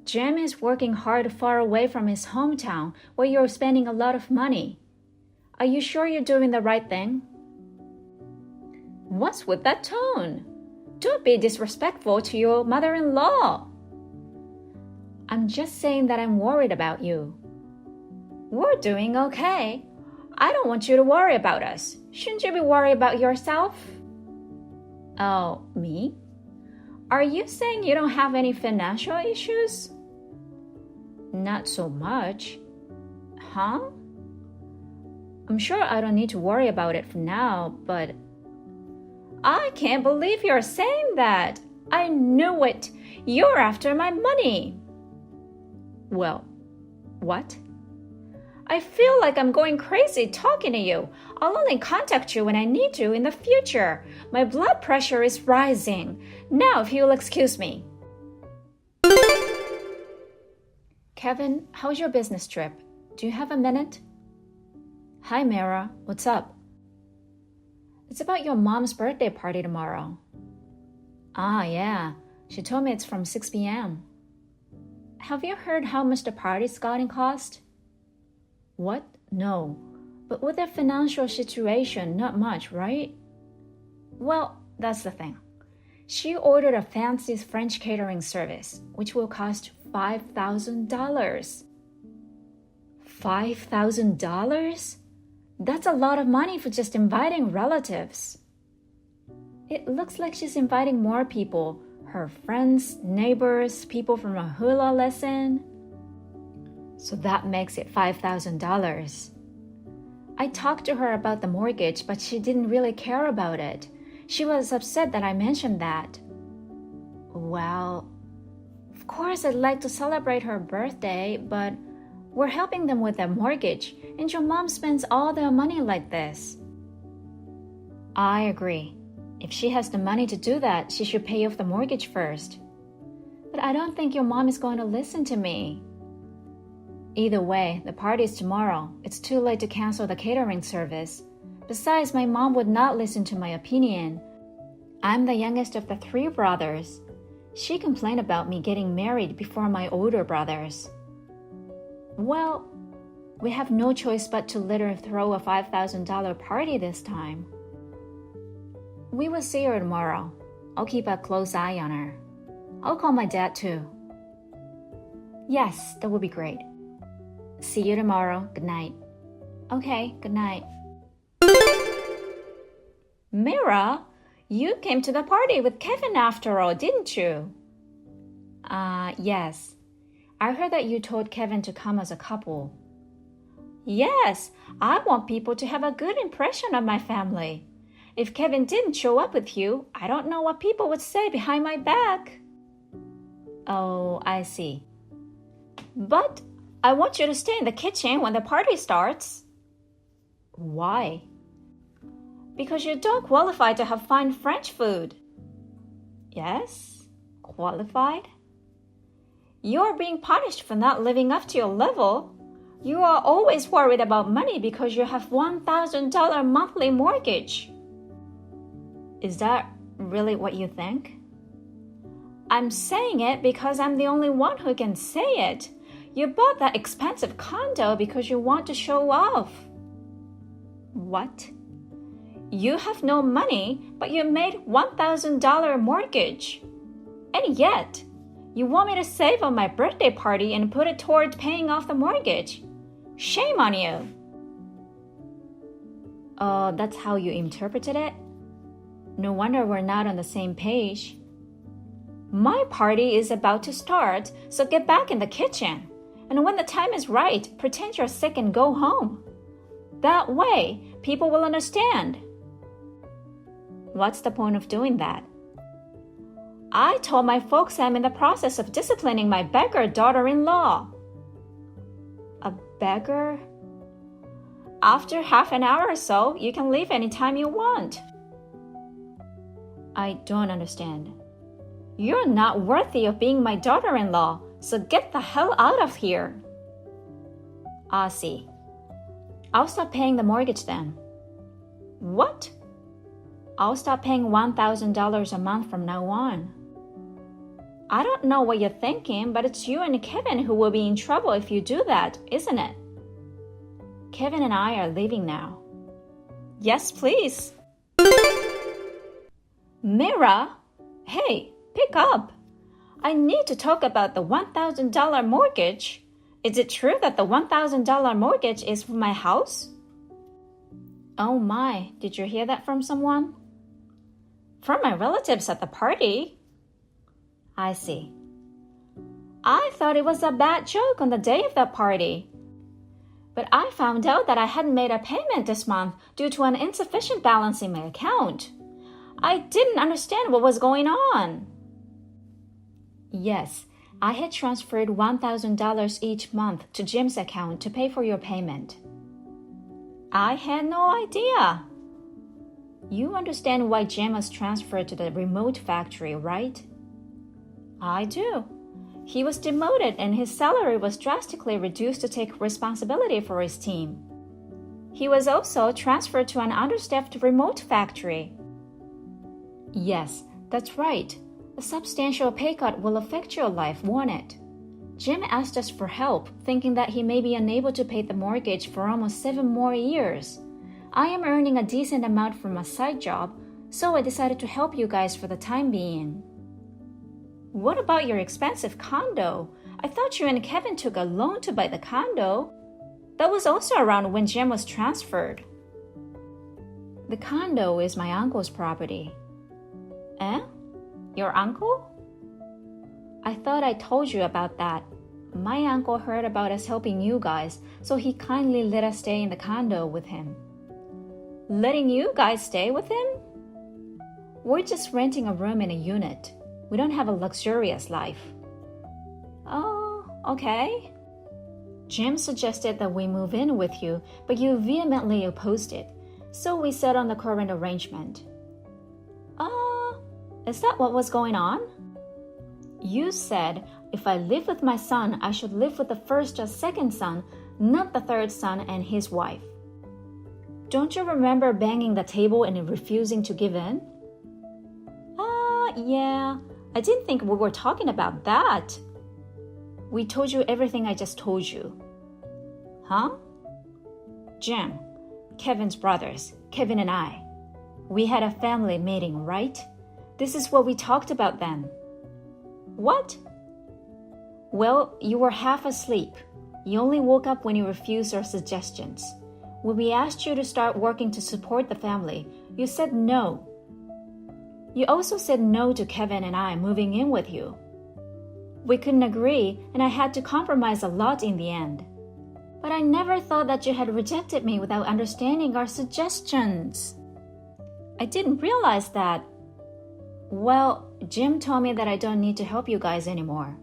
Jem is working hard far away from his hometown where you're spending a lot of money. Are you sure you're doing the right thing? What's with that tone? Don't be disrespectful to your mother-in-law. I'm just saying that I'm worried about you. We're doing okay. I don't want you to worry about us. Shouldn't you be worried about yourself? Oh, me? Are you saying you don't have any financial issues? Not so much. Huh? I'm sure I don't need to worry about it for now, but I can't believe you're saying that. I knew it. You're after my money. Well, what? I feel like I'm going crazy talking to you. I'll only contact you when I need to in the future. My blood pressure is rising. Now, if you'll excuse me. Kevin, how's your business trip? Do you have a minute? Hi, Mara. What's up? It's about your mom's birthday party tomorrow. Ah, yeah. She told me it's from 6 p.m. Have you heard how much the party's going to cost? What? No. But with their financial situation, not much, right? Well, that's the thing. She ordered a fancy French catering service, which will cost $5,000. $5,000? That's a lot of money for just inviting relatives. It looks like she's inviting more people. Her friends, neighbors, people from a hula lesson. So that makes it $5,000. I talked to her about the mortgage, but she didn't really care about it. She was upset that I mentioned that. Well, of course I'd like to celebrate her birthday, but We're helping them with their mortgage, and your mom spends all their money like this. I agree. If she has the money to do that, she should pay off the mortgage first. But I don't think your mom is going to listen to me. Either way, the party is tomorrow. It's too late to cancel the catering service. Besides, my mom would not listen to my opinion. I'm the youngest of the 3 brothers. She complained about me getting married before my older brothers. Well, we have no choice but to let her throw a $5,000 party this time. We will see her tomorrow. I'll keep a close eye on her. I'll call my dad too. Yes, that would be great. See you tomorrow. Good night. Okay, good night. Mira, you came to the party with Kevin after all, didn't you? Yes. I heard that you told Kevin to come as a couple. Yes, I want people to have a good impression of my family. If Kevin didn't show up with you, I don't know what people would say behind my back. Oh, I see. But I want you to stay in the kitchen when the party starts. Why? Because you don't qualify to have fine French food. Yes, qualified? You're being punished for not living up to your level. You are always worried about money because you have $1,000 monthly mortgage. Is that really what you think? I'm saying it because I'm the only one who can say it. You bought that expensive condo because you want to show off. What? You have no money, but you made $1,000 mortgage. And yet, you want me to save on my birthday party and put it toward paying off the mortgage. Shame on you. Oh, that's how you interpreted it? No wonder we're not on the same page. My party is about to start, so get back in the kitchen. And when the time is right, pretend you're sick and go home. That way, people will understand. What's the point of doing that? I told my folks I'm in the process of disciplining my beggar daughter-in-law. A beggar? After half an hour or so, you can leave anytime you want. I don't understand. You're not worthy of being my daughter-in-law, so get the hell out of here. I see. I'll stop paying the mortgage then. What? I'll stop paying $1,000 a month from now on. I don't know what you're thinking, but it's you and Kevin who will be in trouble if you do that, isn't it? Kevin and I are leaving now. Yes, please. Mira, hey, pick up. I need to talk about the $1,000 mortgage. Is it true that the $1,000 mortgage is for my house? Oh my, did you hear that from someone? From my relatives at the party. I see. I thought it was a bad joke on the day of the party. But I found out that I hadn't made a payment this month due to an insufficient balance in my account. I didn't understand what was going on. Yes, I had transferred $1,000 each month to Jim's account to pay for your payment. I had no idea. You understand why Jim was transferred to the remote factory, right? I do. He was demoted and his salary was drastically reduced to take responsibility for his team. He was also transferred to an understaffed remote factory. Yes, that's right. A substantial pay cut will affect your life, won't it? Jim asked us for help, thinking that he may be unable to pay the mortgage for almost 7 more years. I am earning a decent amount from a side job, so I decided to help you guys for the time being. What about your expensive condo? I thought you and Kevin took a loan to buy the condo. That was also around when Jim was transferred. The condo is my uncle's property. Eh? Your uncle? I thought I told you about that. My uncle heard about us helping you guys, so he kindly let us stay in the condo with him. Letting you guys stay with him? We're just renting a room in a unit. We don't have a luxurious life. Oh, okay. Jim suggested that we move in with you, but you vehemently opposed it, so we set on the current arrangement. Is that what was going on? You said if I live with my son, I should live with the first or second son, not the third son and his wife. Don't you remember banging the table and refusing to give in? Yeah, I didn't think we were talking about that. We told you everything I just told you. Huh? Jim, Kevin's brothers, Kevin and I. We had a family meeting, right? This is what we talked about then. What? Well, you were half asleep. You only woke up when you refused our suggestions. When we asked you to start working to support the family, you said no. You also said no to Kevin and I moving in with you. We couldn't agree, and I had to compromise a lot in the end. But I never thought that you had rejected me without understanding our suggestions. I didn't realize that. Well, Jim told me that I don't need to help you guys anymore.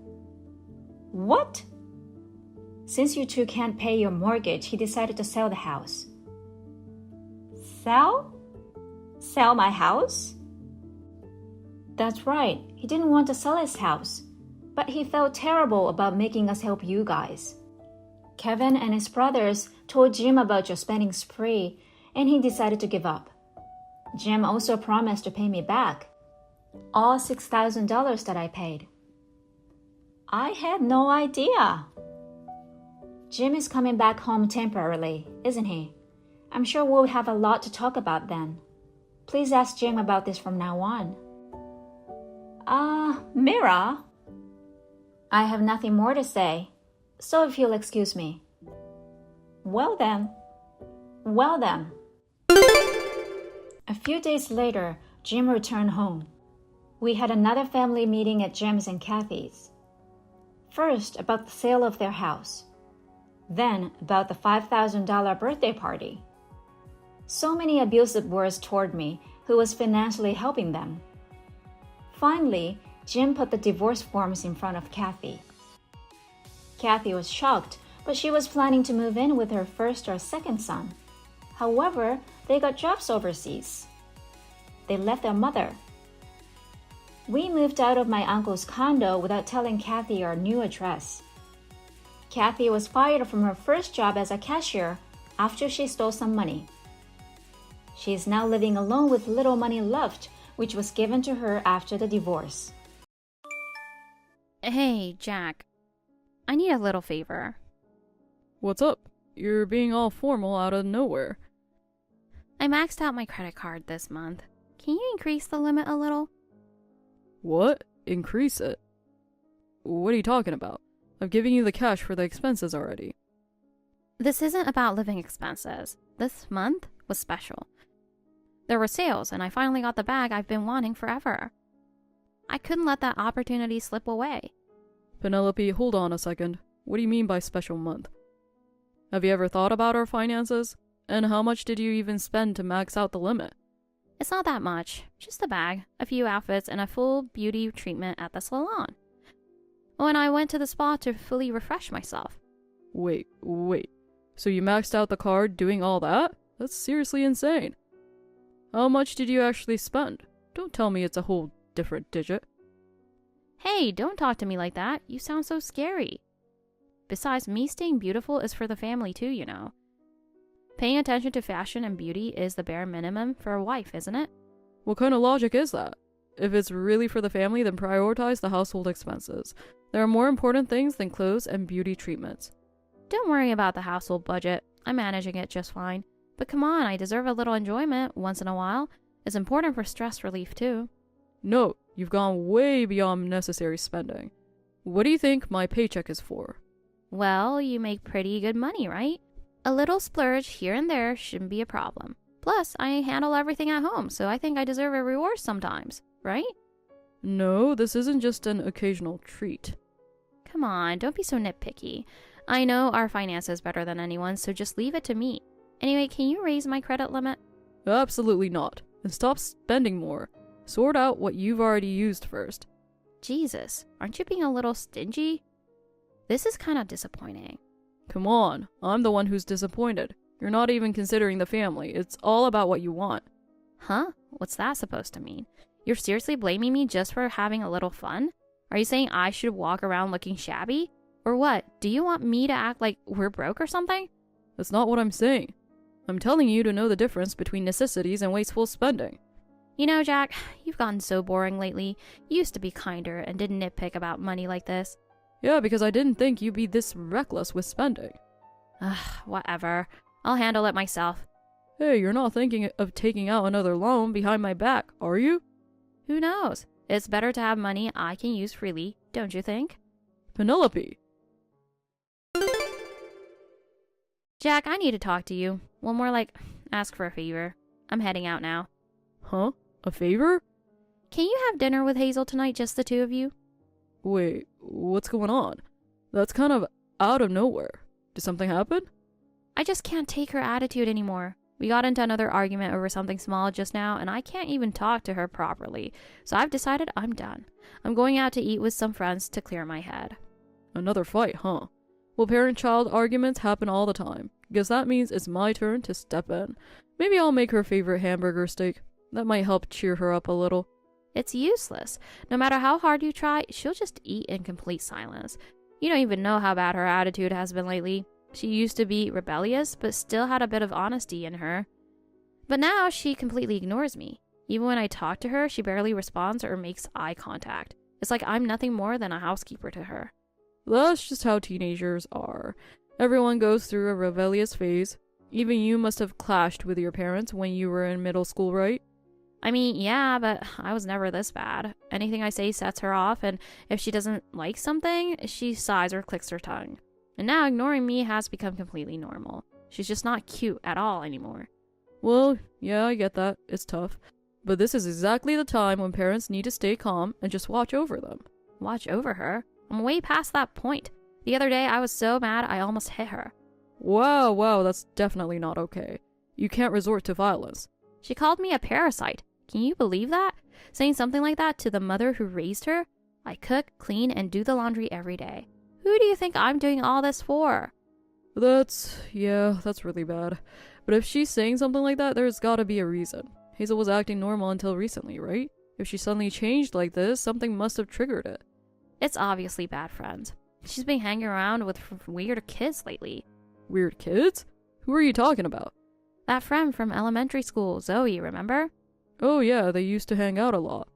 What? Since you two can't pay your mortgage, he decided to sell the house. Sell? Sell my house? That's right. He didn't want to sell his house, but he felt terrible about making us help you guys. Kevin and his brothers told Jim about your spending spree, and he decided to give up. Jim also promised to pay me back all $6,000 that I paid. I had no idea. Jim is coming back home temporarily, isn't he? I'm sure we'll have a lot to talk about then. Please ask Jim about this from now on. Mira? I have nothing more to say, so if you'll excuse me. Well then. A few days later, Jim returned home. We had another family meeting at Jim's and Kathy's. First, about the sale of their house. Then, about the $5,000 birthday party. So many abusive words toward me, who was financially helping them. Finally, Jim put the divorce forms in front of Kathy. Kathy was shocked, but she was planning to move in with her first or second son. However, they got jobs overseas. They left their mother. We moved out of my uncle's condo without telling Kathy our new address. Kathy was fired from her first job as a cashier after she stole some money. She is now living alone with little money left, which was given to her after the divorce. Hey, Jack. I need a little favor. What's up? You're being all formal out of nowhere. I maxed out my credit card this month. Can you increase the limit a little? What? Increase it? What are you talking about? I've given you the cash for the expenses already. This isn't about living expenses. This month was special. There were sales, and I finally got the bag I've been wanting forever. I couldn't let that opportunity slip away. Penelope, hold on a second. What do you mean by special month? Have you ever thought about our finances? And how much did you even spend to max out the limit? It's not that much. Just a bag, a few outfits, and a full beauty treatment at the salon. When I went to the spa to fully refresh myself. Wait. So you maxed out the card doing all that? That's seriously insane. How much did you actually spend? Don't tell me it's a whole different digit. Hey, don't talk to me like that. You sound so scary. Besides, me staying beautiful is for the family too, you know. Paying attention to fashion and beauty is the bare minimum for a wife, isn't it? What kind of logic is that? If it's really for the family, then prioritize the household expenses. There are more important things than clothes and beauty treatments. Don't worry about the household budget. I'm managing it just fine. But come on, I deserve a little enjoyment once in a while. It's important for stress relief too. No, you've gone way beyond necessary spending. What do you think my paycheck is for? Well, you make pretty good money, right? A little splurge here and there shouldn't be a problem. Plus, I handle everything at home, so I think I deserve a reward sometimes, right? No, this isn't just an occasional treat. Come on, don't be so nitpicky. I know our finances better than anyone, so just leave it to me. Anyway, can you raise my credit limit? Absolutely not. And stop spending more. Sort out what you've already used first. Jesus, aren't you being a little stingy? This is kind of disappointing. Come on, I'm the one who's disappointed. You're not even considering the family. It's all about what you want. Huh? What's that supposed to mean? You're seriously blaming me just for having a little fun? Are you saying I should walk around looking shabby? Or what? Do you want me to act like we're broke or something? That's not what I'm saying. I'm telling you to know the difference between necessities and wasteful spending. You know, Jack, you've gotten so boring lately. You used to be kinder and didn't nitpick about money like this. Yeah, because I didn't think you'd be this reckless with spending. Ugh, whatever. I'll handle it myself. Hey, you're not thinking of taking out another loan behind my back, are you? Who knows? It's better to have money I can use freely, don't you think? Penelope! Jack, I need to talk to you. Well, more like, ask for a favor. I'm heading out now. Huh? A favor? Can you have dinner with Hazel tonight, just the two of you? Wait, what's going on? That's kind of out of nowhere. Did something happen? I just can't take her attitude anymore. We got into another argument over something small just now, and I can't even talk to her properly. So I've decided I'm done. I'm going out to eat with some friends to clear my head. Another fight, huh? Well, parent-child arguments happen all the time. Guess that means it's my turn to step in. Maybe I'll make her favorite hamburger steak. That might help cheer her up a little. It's useless. No matter how hard you try, she'll just eat in complete silence. You don't even know how bad her attitude has been lately. She used to be rebellious, but still had a bit of honesty in her. But now she completely ignores me. Even when I talk to her, she barely responds or makes eye contact. It's like I'm nothing more than a housekeeper to her. That's just how teenagers are. Everyone goes through a rebellious phase. Even you must have clashed with your parents when you were in middle school, right? I mean, yeah, but I was never this bad. Anything I say sets her off, and if she doesn't like something, she sighs or clicks her tongue. And now ignoring me has become completely normal. She's just not cute at all anymore. Well, yeah, I get that. It's tough. But this is exactly the time when parents need to stay calm and just watch over them. Watch over her? I'm way past that point. The other day, I was so mad I almost hit her. Wow, that's definitely not okay. You can't resort to violence. She called me a parasite. Can you believe that? Saying something like that to the mother who raised her? I cook, clean, and do the laundry every day. Who do you think I'm doing all this for? That's really bad. But if she's saying something like that, there's gotta be a reason. Hazel was acting normal until recently, right? If she suddenly changed like this, something must have triggered it. It's obviously bad friends. She's been hanging around with weird kids lately. Weird kids? Who are you talking about? That friend from elementary school, Zoe, remember? Oh yeah, they used to hang out a lot.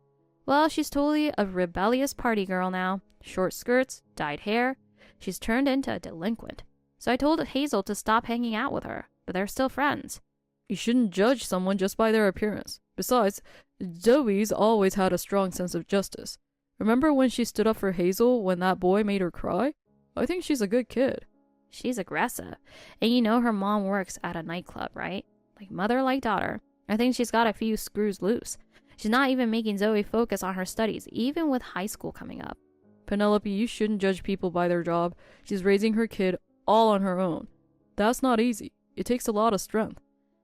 Well, she's totally a rebellious party girl now. Short skirts, dyed hair. She's turned into a delinquent. So I told Hazel to stop hanging out with her, but they're still friends. You shouldn't judge someone just by their appearance. Besides, Zoe's always had a strong sense of justice. Remember when she stood up for Hazel when that boy made her cry? I think she's a good kid. She's aggressive. And you know her mom works at a nightclub, right? Like mother, like daughter. I think she's got a few screws loose. She's not even making Zoe focus on her studies, even with high school coming up. Penelope, you shouldn't judge people by their job. She's raising her kid all on her own. That's not easy. It takes a lot of strength.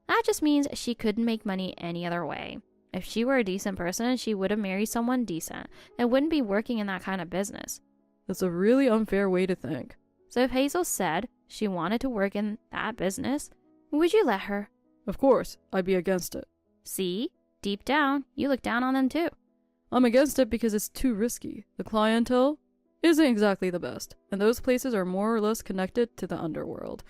That just means she couldn't make money any other way. If she were a decent person, she would have married someone decent and wouldn't be working in that kind of business. That's a really unfair way to think. So if Hazel said she wanted to work in that business, would you let her? Of course, I'd be against it. See? Deep down, you look down on them too. I'm against it because it's too risky. The clientele isn't exactly the best, and those places are more or less connected to the underworld.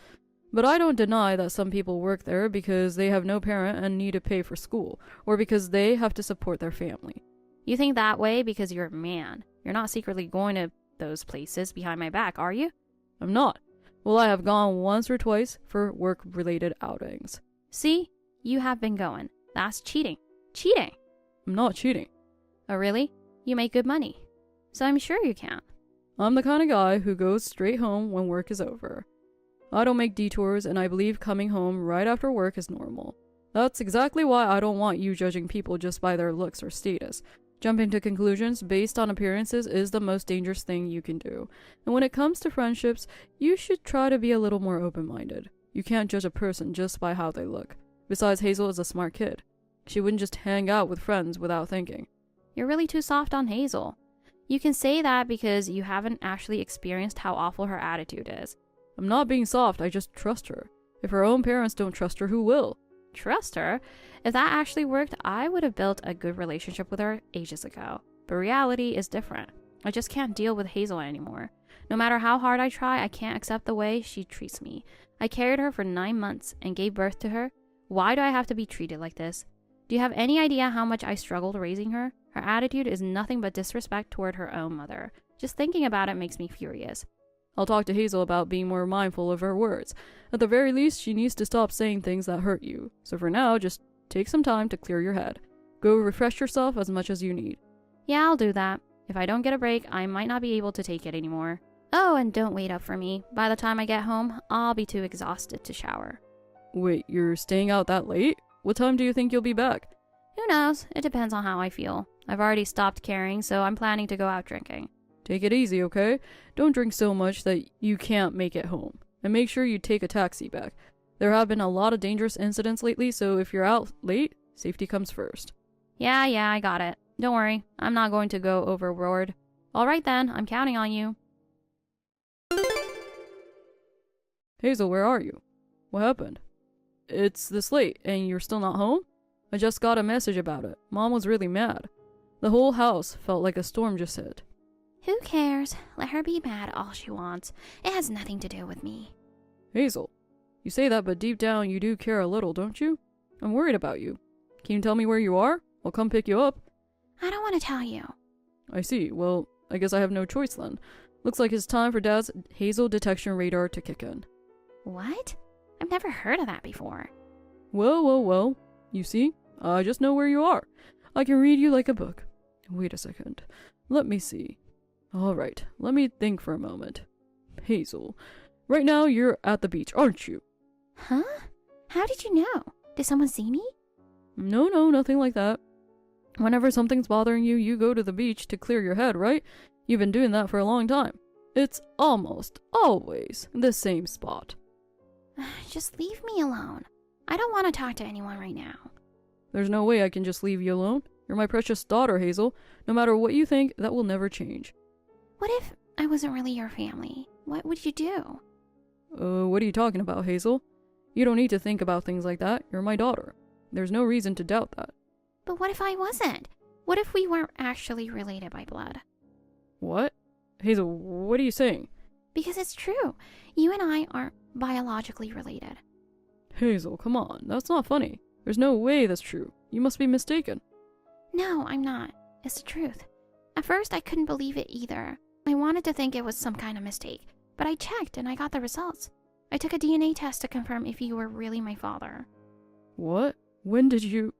But I don't deny that some people work there because they have no parent and need to pay for school, or because they have to support their family. You think that way because you're a man. You're not secretly going to those places behind my back, are you? I'm not. Well, I have gone once or twice for work-related outings. See? You have been going. That's cheating. Cheating! I'm not cheating. Oh, really? You make good money. So I'm sure you can. I'm the kind of guy who goes straight home when work is over. I don't make detours, and I believe coming home right after work is normal. That's exactly why I don't want you judging people just by their looks or status. Jumping to conclusions based on appearances is the most dangerous thing you can do. And when it comes to friendships, you should try to be a little more open-minded. You can't judge a person just by how they look. Besides, Hazel is a smart kid. She wouldn't just hang out with friends without thinking. You're really too soft on Hazel. You can say that because you haven't actually experienced how awful her attitude is. I'm not being soft, I just trust her. If her own parents don't trust her, who will? Trust her? If that actually worked, I would have built a good relationship with her ages ago. But reality is different. I just can't deal with Hazel anymore. No matter how hard I try, I can't accept the way she treats me. I carried her for 9 months and gave birth to her. Why do I have to be treated like this? Do you have any idea how much I struggled raising her? Her attitude is nothing but disrespect toward her own mother. Just thinking about it makes me furious. I'll talk to Hazel about being more mindful of her words. At the very least, she needs to stop saying things that hurt you. So for now, just take some time to clear your head. Go refresh yourself as much as you need. Yeah, I'll do that. If I don't get a break, I might not be able to take it anymore. Oh, and don't wait up for me. By the time I get home, I'll be too exhausted to shower. Wait, you're staying out that late? What time do you think you'll be back? Who knows? It depends on how I feel. I've already stopped caring, so I'm planning to go out drinking. Take it easy, okay? Don't drink so much that you can't make it home. And make sure you take a taxi back. There have been a lot of dangerous incidents lately, so if you're out late, safety comes first. Yeah, I got it. Don't worry, I'm not going to go overboard. Alright then, I'm counting on you. Hazel, where are you? What happened? It's this late, and you're still not home? I just got a message about it. Mom was really mad. The whole house felt like a storm just hit. Who cares? Let her be mad all she wants. It has nothing to do with me. Hazel, you say that, but deep down you do care a little, don't you? I'm worried about you. Can you tell me where you are? I'll come pick you up. I don't want to tell you. I see. Well, I guess I have no choice then. Looks like it's time for Dad's Hazel detection radar to kick in. What? I've never heard of that before. Well. You see? I just know where you are. I can read you like a book. Wait a second. Let me see. Alright, let me think for a moment. Hazel, right now you're at the beach, aren't you? Huh? How did you know? Did someone see me? No, nothing like that. Whenever something's bothering you, you go to the beach to clear your head, right? You've been doing that for a long time. It's almost always the same spot. Just leave me alone. I don't want to talk to anyone right now. There's no way I can just leave you alone. You're my precious daughter, Hazel. No matter what you think, that will never change. What if I wasn't really your family? What would you do? What are you talking about, Hazel? You don't need to think about things like that. You're my daughter. There's no reason to doubt that. But what if I wasn't? What if we weren't actually related by blood? What? Hazel, what are you saying? Because it's true. You and I aren't biologically related. Hazel, come on. That's not funny. There's no way that's true. You must be mistaken. No, I'm not. It's the truth. At first, I couldn't believe it either. I wanted to think it was some kind of mistake, but I checked and I got the results. I took a DNA test to confirm if you were really my father. What? When did you...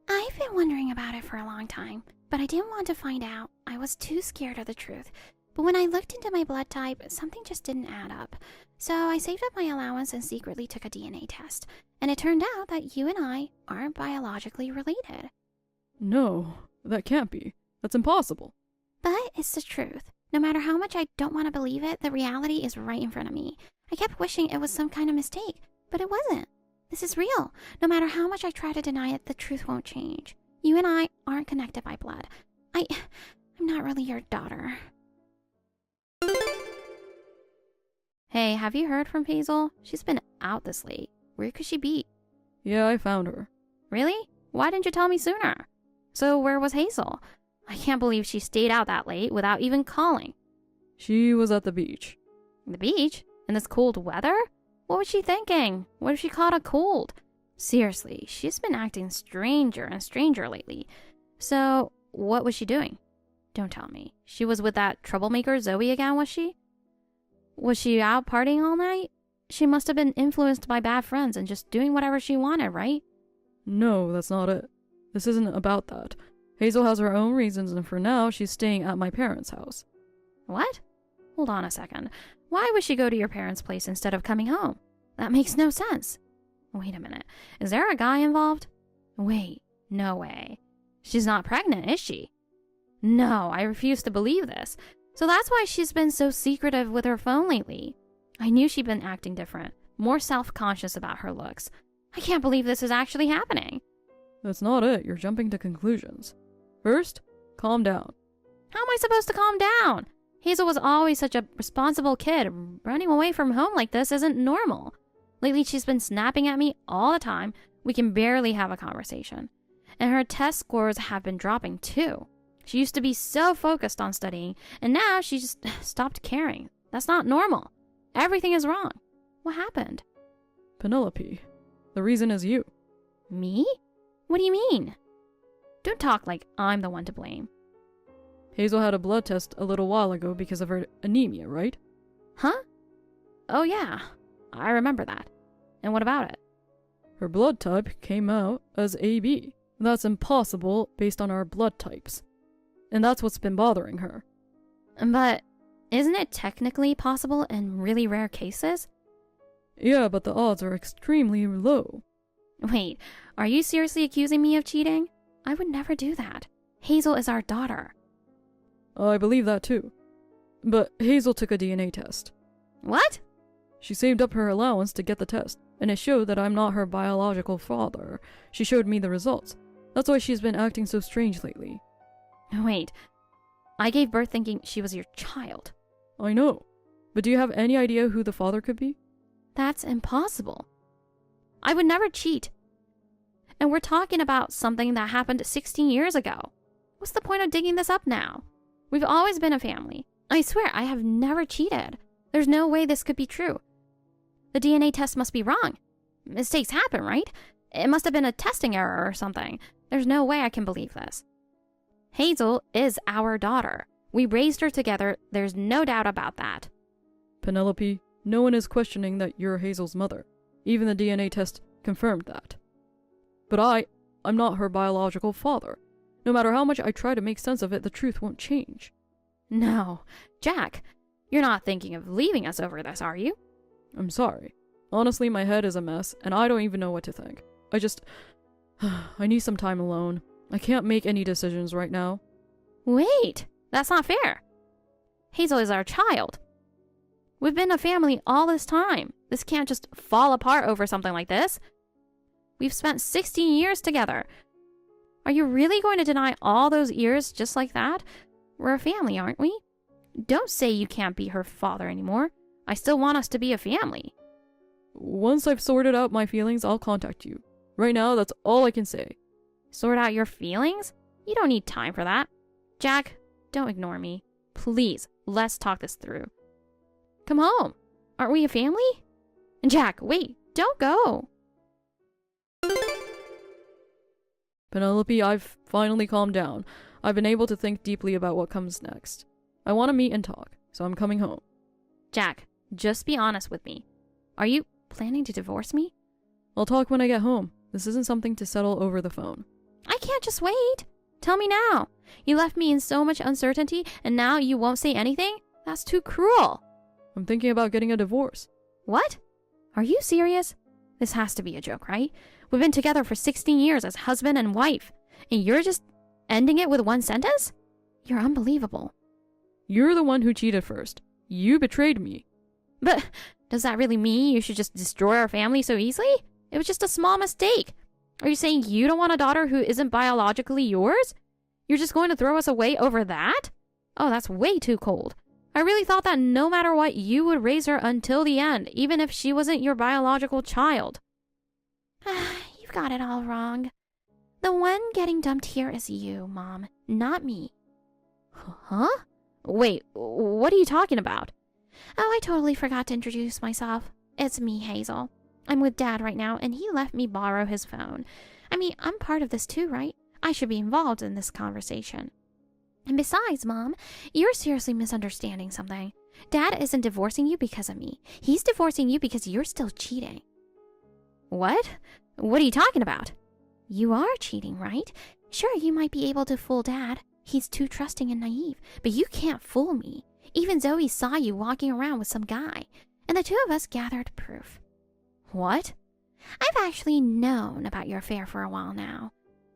I've been wondering about it for a long time, but I didn't want to find out. I was too scared of the truth. But when I looked into my blood type, something just didn't add up. So I saved up my allowance and secretly took a DNA test. And it turned out that you and I aren't biologically related. No, that can't be. That's impossible. But it's the truth. No matter how much I don't want to believe it, the reality is right in front of me. I kept wishing it was some kind of mistake, but it wasn't. This is real. No matter how much I try to deny it, the truth won't change. You and I aren't connected by blood. I'm not really your daughter. Hey, have you heard from Hazel? She's been out this late. Where could she be? Yeah, I found her. Really? Why didn't you tell me sooner? So where was Hazel? I can't believe she stayed out that late without even calling. She was at the beach. The beach? In this cold weather? What was she thinking? What if she caught a cold? Seriously, she's been acting stranger and stranger lately. So, what was she doing? Don't tell me. She was with that troublemaker Zoe again, was she? Was she out partying all night? She must have been influenced by bad friends and just doing whatever she wanted, right? No, that's not it. This isn't about that. Hazel has her own reasons, and for now, she's staying at my parents' house. What? Hold on a second. Why would she go to your parents' place instead of coming home? That makes no sense. Wait a minute. Is there a guy involved? Wait, no way. She's not pregnant, is she? No, I refuse to believe this. So that's why she's been so secretive with her phone lately. I knew she'd been acting different, more self-conscious about her looks. I can't believe this is actually happening. That's not it. You're jumping to conclusions. First, calm down. How am I supposed to calm down? Hazel was always such a responsible kid. Running away from home like this isn't normal. Lately, she's been snapping at me all the time. We can barely have a conversation. And her test scores have been dropping too. She used to be so focused on studying, and now she just stopped caring. That's not normal. Everything is wrong. What happened? Penelope, the reason is you. Me? What do you mean? Don't talk like I'm the one to blame. Hazel had a blood test a little while ago because of her anemia, right? Huh? Oh yeah, I remember that. And what about it? Her blood type came out as AB. That's impossible based on our blood types. And that's what's been bothering her. But isn't it technically possible in really rare cases? Yeah, but the odds are extremely low. Wait, are you seriously accusing me of cheating? I would never do that. Hazel is our daughter. I believe that too. But Hazel took a DNA test. What? She saved up her allowance to get the test, and it showed that I'm not her biological father. She showed me the results. That's why she's been acting so strange lately. Wait, I gave birth thinking she was your child. I know, but do you have any idea who the father could be? That's impossible. I would never cheat. And we're talking about something that happened 16 years ago. What's the point of digging this up now? We've always been a family. I swear I have never cheated. There's no way this could be true. The DNA test must be wrong. Mistakes happen, right? It must have been a testing error or something. There's no way I can believe this. Hazel is our daughter. We raised her together. There's no doubt about that. Penelope, no one is questioning that you're Hazel's mother. Even the DNA test confirmed that. But I'm not her biological father. No matter how much I try to make sense of it, the truth won't change. No. Jack, you're not thinking of leaving us over this, are you? I'm sorry. Honestly, my head is a mess, and I don't even know what to think. I need some time alone. I can't make any decisions right now. Wait, that's not fair. Hazel is our child. We've been a family all this time. This can't just fall apart over something like this. We've spent 16 years together. Are you really going to deny all those years just like that? We're a family, aren't we? Don't say you can't be her father anymore. I still want us to be a family. Once I've sorted out my feelings, I'll contact you. Right now, that's all I can say. Sort out your feelings? You don't need time for that. Jack, don't ignore me. Please, let's talk this through. Come home. Aren't we a family? Jack, wait, don't go. Penelope, I've finally calmed down. I've been able to think deeply about what comes next. I want to meet and talk, so I'm coming home. Jack, just be honest with me. Are you planning to divorce me? I'll talk when I get home. This isn't something to settle over the phone. I can't just wait. Tell me now. You left me in so much uncertainty, and now you won't say anything? That's too cruel. I'm thinking about getting a divorce. What? Are you serious? This has to be a joke, right? We've been together for 16 years as husband and wife, and you're just ending it with one sentence? You're unbelievable. You're the one who cheated first. You betrayed me. But does that really mean you should just destroy our family so easily? It was just a small mistake. Are you saying you don't want a daughter who isn't biologically yours? You're just going to throw us away over that? Oh, that's way too cold. I really thought that no matter what, you would raise her until the end, even if she wasn't your biological child. You've got it all wrong. The one getting dumped here is you, Mom, not me. Huh? Wait, what are you talking about? Oh, I totally forgot to introduce myself. It's me, Hazel. I'm with Dad right now, and he let me borrow his phone. I mean, I'm part of this too, right? I should be involved in this conversation. And besides, Mom, you're seriously misunderstanding something. Dad isn't divorcing you because of me. He's divorcing you because you're still cheating. What? What are you talking about? You are cheating, right? Sure, you might be able to fool Dad. He's too trusting and naive, but you can't fool me. Even Zoe saw you walking around with some guy, and the two of us gathered proof. What? I've actually known about your affair for a while now.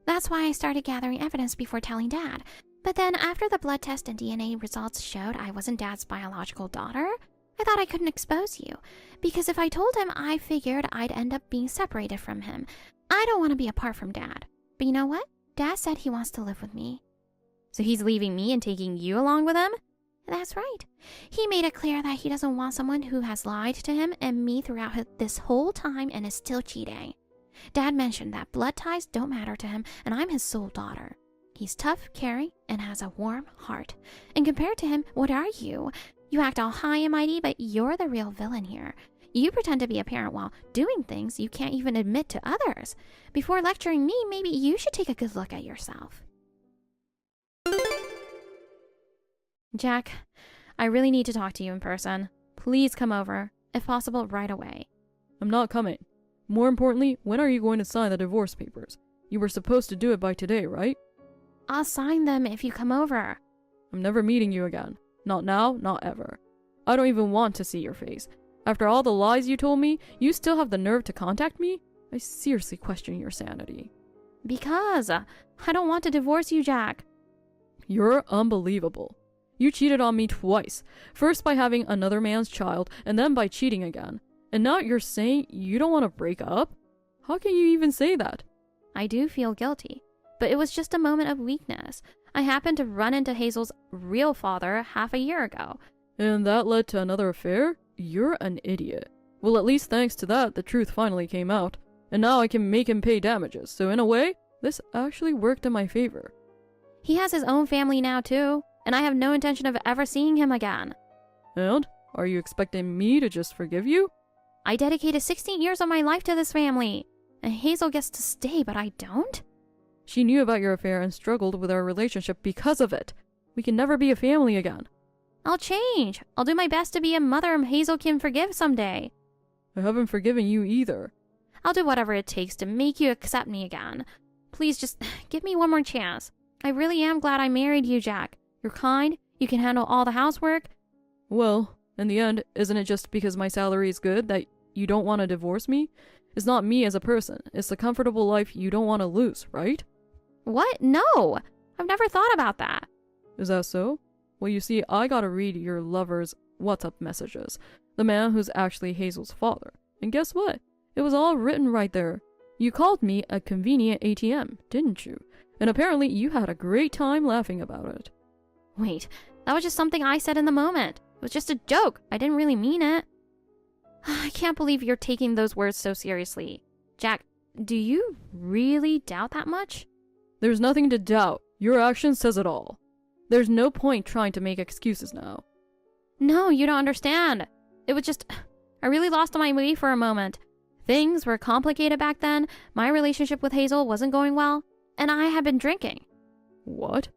That's why I started gathering evidence before telling Dad. But then after the blood test and DNA results showed I wasn't Dad's biological daughter, I thought I couldn't expose you. Because if I told him, I figured I'd end up being separated from him. I don't want to be apart from Dad. But you know what? Dad said he wants to live with me. So he's leaving me and taking you along with him? That's right. He made it clear that he doesn't want someone who has lied to him and me throughout this whole time and is still cheating. Dad mentioned that blood ties don't matter to him, and I'm his sole daughter. He's tough, caring, and has a warm heart. And compared to him, what are you? You act all high and mighty, but you're the real villain here. You pretend to be a parent while doing things you can't even admit to others. Before lecturing me, maybe you should take a good look at yourself. Jack, I really need to talk to you in person. Please come over, if possible, right away. I'm not coming. More importantly, when are you going to sign the divorce papers? You were supposed to do it by today, right? I'll sign them if you come over. I'm never meeting you again. Not now, not ever. I don't even want to see your face. After all the lies you told me, you still have the nerve to contact me? I seriously question your sanity. Because I don't want to divorce you, Jack. You're unbelievable. You cheated on me twice. First by having another man's child, and then by cheating again. And now you're saying you don't want to break up? How can you even say that? I do feel guilty, but it was just a moment of weakness. I happened to run into Hazel's real father half a year ago. And that led to another affair? You're an idiot. Well, at least thanks to that, the truth finally came out. And now I can make him pay damages, so in a way, this actually worked in my favor. He has his own family now, too, and I have no intention of ever seeing him again. And? Are you expecting me to just forgive you? I dedicated 16 years of my life to this family, and Hazel gets to stay, but I don't? She knew about your affair and struggled with our relationship because of it. We can never be a family again. I'll change. I'll do my best to be a mother Hazel can forgive someday. I haven't forgiven you either. I'll do whatever it takes to make you accept me again. Please just give me one more chance. I really am glad I married you, Jack. You're kind, you can handle all the housework. Well, in the end, isn't it just because my salary is good that you don't want to divorce me? It's not me as a person. It's the comfortable life you don't want to lose, right? What? No! I've never thought about that. Is that so? Well, you see, I gotta read your lover's WhatsApp messages. The man who's actually Hazel's father. And guess what? It was all written right there. You called me a convenient ATM, didn't you? And apparently you had a great time laughing about it. Wait, that was just something I said in the moment. It was just a joke. I didn't really mean it. I can't believe you're taking those words so seriously. Jack, do you really doubt that much? There's nothing to doubt. Your action says it all. There's no point trying to make excuses now. No, you don't understand. It was just... I really lost my way for a moment. Things were complicated back then. My relationship with Hazel wasn't going well. And I had been drinking. What?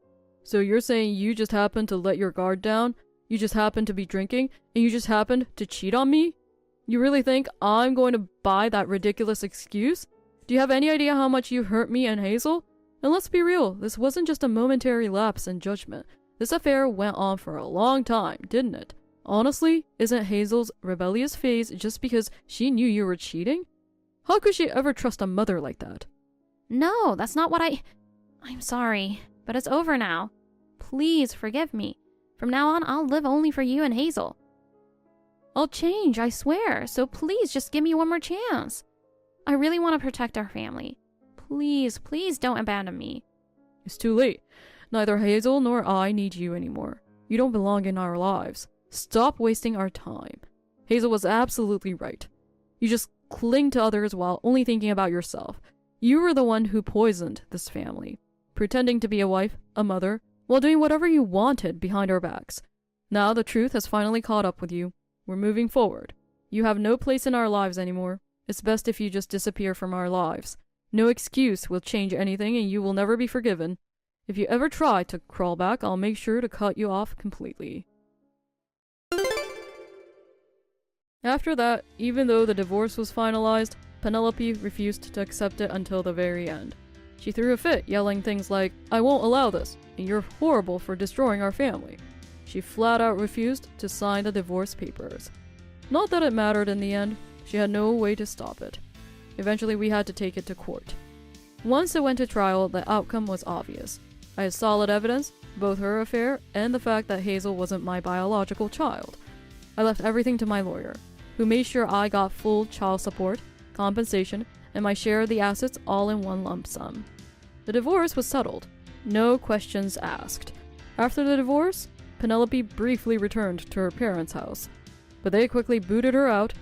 So you're saying you just happened to let your guard down? You just happened to be drinking? And you just happened to cheat on me? You really think I'm going to buy that ridiculous excuse? Do you have any idea how much you hurt me and Hazel? And let's be real, this wasn't just a momentary lapse in judgment. This affair went on for a long time, didn't it? Honestly, isn't Hazel's rebellious phase just because she knew you were cheating? How could she ever trust a mother like that? No, that's not what I'm sorry, but it's over now. Please forgive me. From now on, I'll live only for you and Hazel. I'll change, I swear, so please just give me one more chance. I really want to protect our family. Please, please don't abandon me. It's too late. Neither Hazel nor I need you anymore. You don't belong in our lives. Stop wasting our time. Hazel was absolutely right. You just cling to others while only thinking about yourself. You were the one who poisoned this family, pretending to be a wife, a mother, while doing whatever you wanted behind our backs. Now the truth has finally caught up with you. We're moving forward. You have no place in our lives anymore. It's best if you just disappear from our lives. No excuse will change anything and you will never be forgiven. If you ever try to crawl back, I'll make sure to cut you off completely. After that, even though the divorce was finalized, Penelope refused to accept it until the very end. She threw a fit, yelling things like, "I won't allow this, and you're horrible for destroying our family." She flat out refused to sign the divorce papers. Not that it mattered in the end, she had no way to stop it. Eventually we had to take it to court. Once it went to trial, the outcome was obvious. I had solid evidence, both her affair and the fact that Hazel wasn't my biological child. I left everything to my lawyer, who made sure I got full child support, compensation, and my share of the assets all in one lump sum. The divorce was settled. No questions asked. After the divorce, Penelope briefly returned to her parents' house, but they quickly booted her out,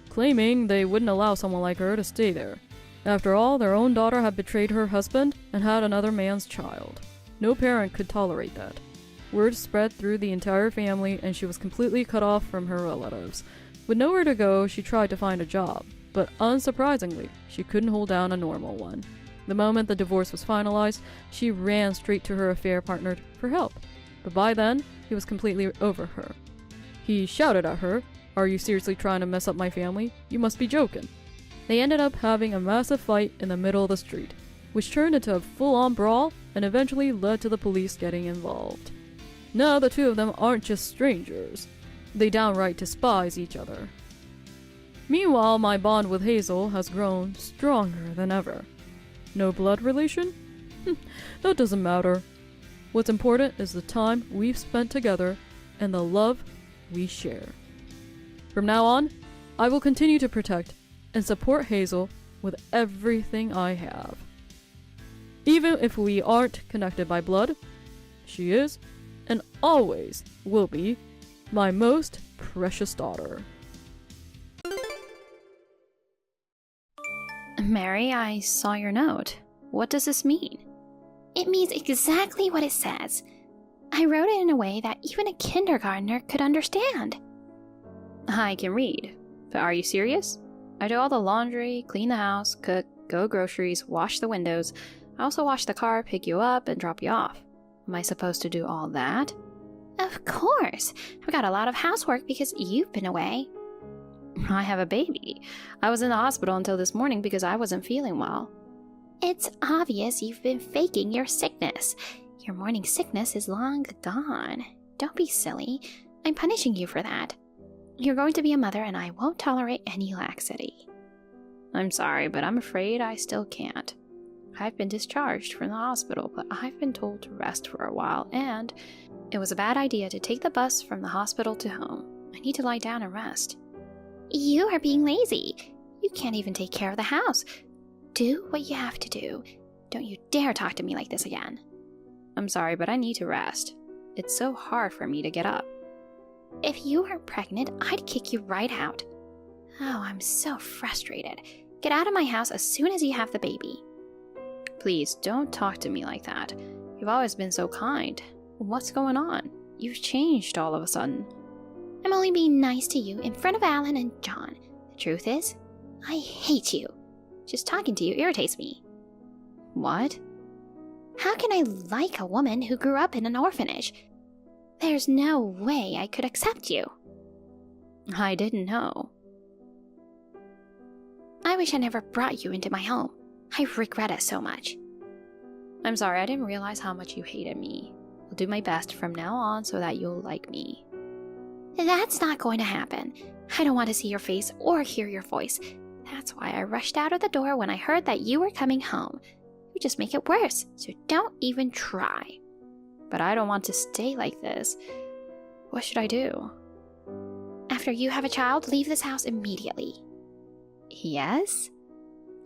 claiming they wouldn't allow someone like her to stay there. After all, their own daughter had betrayed her husband and had another man's child. No parent could tolerate that. Word spread through the entire family, and she was completely cut off from her relatives. With nowhere to go, she tried to find a job, but unsurprisingly, she couldn't hold down a normal one. The moment the divorce was finalized, she ran straight to her affair partner for help. But by then, he was completely over her. He shouted at her, "Are you seriously trying to mess up my family? You must be joking." They ended up having a massive fight in the middle of the street, which turned into a full-on brawl and eventually led to the police getting involved. Now the two of them aren't just strangers. They downright despise each other. Meanwhile, my bond with Hazel has grown stronger than ever. No blood relation? That doesn't matter. What's important is the time we've spent together and the love we share. From now on, I will continue to protect and support Hazel with everything I have. Even if we aren't connected by blood, she is, and always will be, my most precious daughter. Mary, I saw your note. What does this mean? It means exactly what it says. I wrote it in a way that even a kindergartner could understand. I can read. But are you serious? I do all the laundry, clean the house, cook, go groceries, wash the windows. I also wash the car, pick you up, and drop you off. Am I supposed to do all that? Of course. I've got a lot of housework because you've been away. I have a baby. I was in the hospital until this morning because I wasn't feeling well. It's obvious you've been faking your sickness. Your morning sickness is long gone. Don't be silly. I'm punishing you for that. You're going to be a mother and I won't tolerate any laxity. I'm sorry, but I'm afraid I still can't. I've been discharged from the hospital, but I've been told to rest for a while, and it was a bad idea to take the bus from the hospital to home. I need to lie down and rest. You are being lazy. You can't even take care of the house. Do what you have to do. Don't you dare talk to me like this again. I'm sorry, but I need to rest. It's so hard for me to get up. If you weren't pregnant, I'd kick you right out. Oh, I'm so frustrated. Get out of my house as soon as you have the baby. Please, don't talk to me like that. You've always been so kind. What's going on? You've changed all of a sudden. I'm only being nice to you in front of Alan and John. The truth is, I hate you. Just talking to you irritates me. What? How can I like a woman who grew up in an orphanage? There's no way I could accept you. I didn't know. I wish I never brought you into my home. I regret it so much. I'm sorry, I didn't realize how much you hated me. I'll do my best from now on so that you'll like me. That's not going to happen. I don't want to see your face or hear your voice. That's why I rushed out of the door when I heard that you were coming home. You just make it worse, so don't even try. But I don't want to stay like this. What should I do? After you have a child, leave this house immediately. Yes?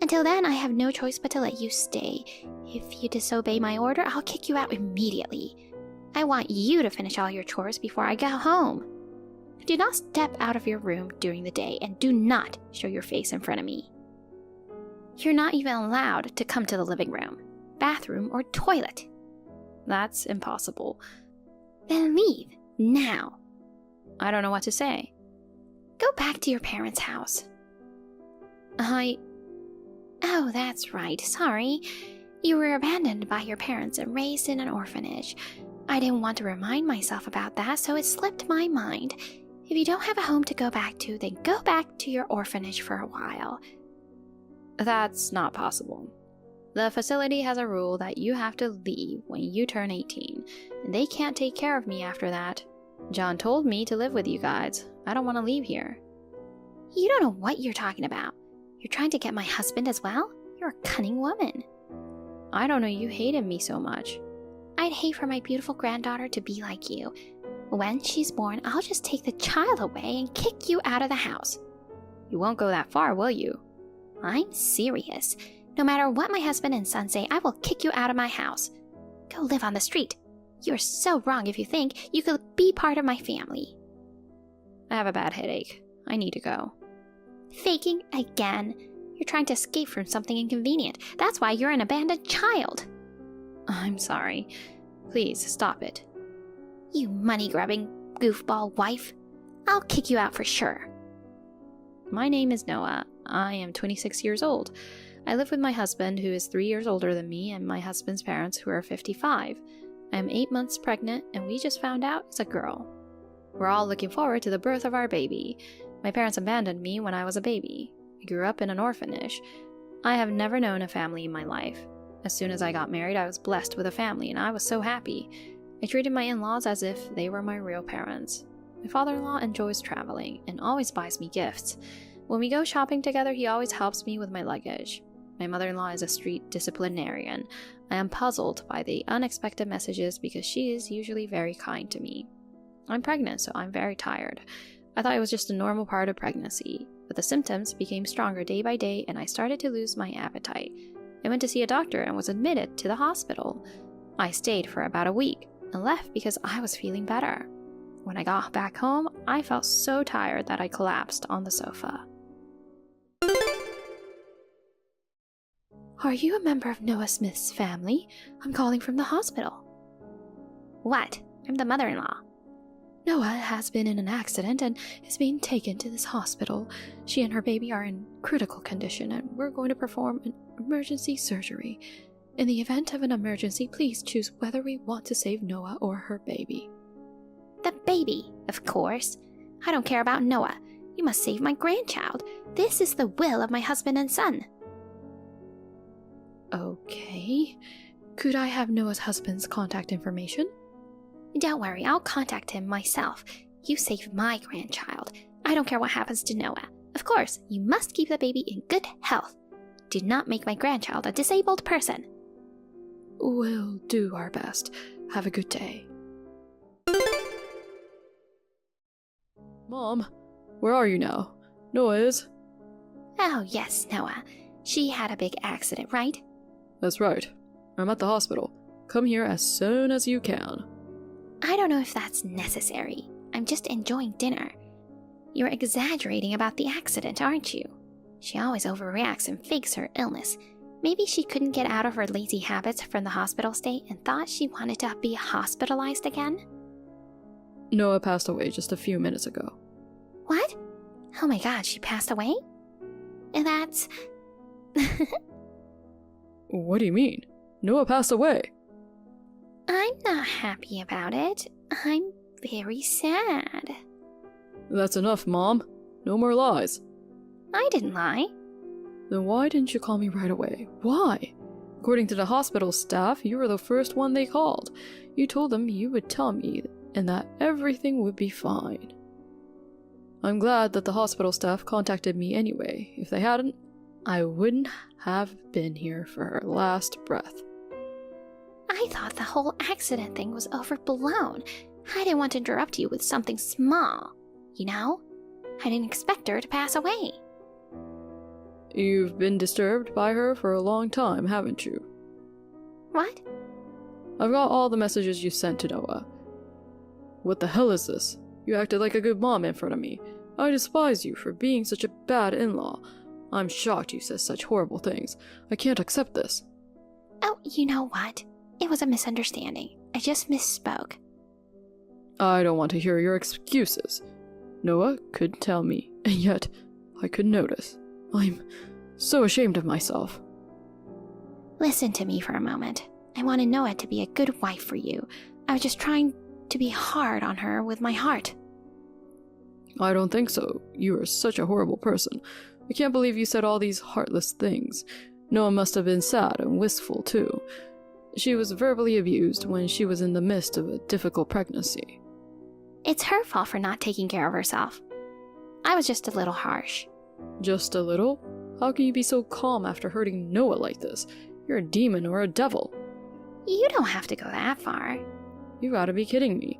Until then, I have no choice but to let you stay. If you disobey my order, I'll kick you out immediately. I want you to finish all your chores before I go home. Do not step out of your room during the day and do not show your face in front of me. You're not even allowed to come to the living room, bathroom, or toilet. That's impossible. Then leave, now. I don't know what to say. Go back to your parents' house. Oh, that's right, sorry. You were abandoned by your parents and raised in an orphanage. I didn't want to remind myself about that, so it slipped my mind. If you don't have a home to go back to, then go back to your orphanage for a while. That's not possible. The facility has a rule that you have to leave when you turn 18, and they can't take care of me after that. John told me to live with you guys. I don't want to leave here. You don't know what you're talking about. You're trying to get my husband as well? You're a cunning woman. I don't know you hated me so much. I'd hate for my beautiful granddaughter to be like you. When she's born, I'll just take the child away and kick you out of the house. You won't go that far, will you? I'm serious. No matter what my husband and son say, I will kick you out of my house. Go live on the street. You're so wrong if you think you could be part of my family. I have a bad headache. I need to go. Faking again. You're trying to escape from something inconvenient. That's why you're an abandoned child. I'm sorry. Please stop it. You money-grubbing goofball wife. I'll kick you out for sure. My name is Noah. I am 26 years old. I live with my husband, who is 3 years older than me, and my husband's parents, who are 55. I am 8 months pregnant, and we just found out it's a girl. We're all looking forward to the birth of our baby. My parents abandoned me when I was a baby. I grew up in an orphanage. I have never known a family in my life. As soon as I got married, I was blessed with a family, and I was so happy. I treated my in-laws as if they were my real parents. My father-in-law enjoys traveling and always buys me gifts. When we go shopping together, he always helps me with my luggage. My mother-in-law is a street disciplinarian. I am puzzled by the unexpected messages because she is usually very kind to me. I'm pregnant, so I'm very tired. I thought it was just a normal part of pregnancy, but the symptoms became stronger day by day and I started to lose my appetite. I went to see a doctor and was admitted to the hospital. I stayed for about a week and left because I was feeling better. When I got back home, I felt so tired that I collapsed on the sofa. Are you a member of Noah Smith's family? I'm calling from the hospital. What? I'm the mother-in-law. Noah has been in an accident and is being taken to this hospital. She and her baby are in critical condition and we're going to perform an emergency surgery. In the event of an emergency, please choose whether we want to save Noah or her baby. The baby, of course. I don't care about Noah. You must save my grandchild. This is the will of my husband and son. Okay. Could I have Noah's husband's contact information? Don't worry, I'll contact him myself. You save my grandchild. I don't care what happens to Noah. Of course, you must keep the baby in good health. Do not make my grandchild a disabled person. We'll do our best. Have a good day. Mom, where are you now? Noah is? Oh, yes, Noah. She had a big accident, right? That's right. I'm at the hospital. Come here as soon as you can. I don't know if that's necessary. I'm just enjoying dinner. You're exaggerating about the accident, aren't you? She always overreacts and fakes her illness. Maybe she couldn't get out of her lazy habits from the hospital stay and thought she wanted to be hospitalized again? Noah passed away just a few minutes ago. What? Oh my god, she passed away? That's... What do you mean? Noah passed away. I'm not happy about it. I'm very sad. That's enough, Mom. No more lies. I didn't lie. Then why didn't you call me right away? Why? According to the hospital staff, you were the first one they called. You told them you would tell me and that everything would be fine. I'm glad that the hospital staff contacted me anyway. If they hadn't, I wouldn't have been here for her last breath. I thought the whole accident thing was overblown. I didn't want to interrupt you with something small. You know? I didn't expect her to pass away. You've been disturbed by her for a long time, haven't you? What? I've got all the messages you sent to Noah. What the hell is this? You acted like a good mom in front of me. I despise you for being such a bad in-law. I'm shocked you said such horrible things. I can't accept this. Oh, you know what? It was a misunderstanding. I just misspoke. I don't want to hear your excuses. Noah could tell me, and yet I could notice. I'm so ashamed of myself. Listen to me for a moment. I wanted Noah to be a good wife for you. I was just trying to be hard on her with my heart. I don't think so. You are such a horrible person. I can't believe you said all these heartless things. Noah must have been sad and wistful, too. She was verbally abused when she was in the midst of a difficult pregnancy. It's her fault for not taking care of herself. I was just a little harsh. Just a little? How can you be so calm after hurting Noah like this? You're a demon or a devil. You don't have to go that far. You gotta be kidding me.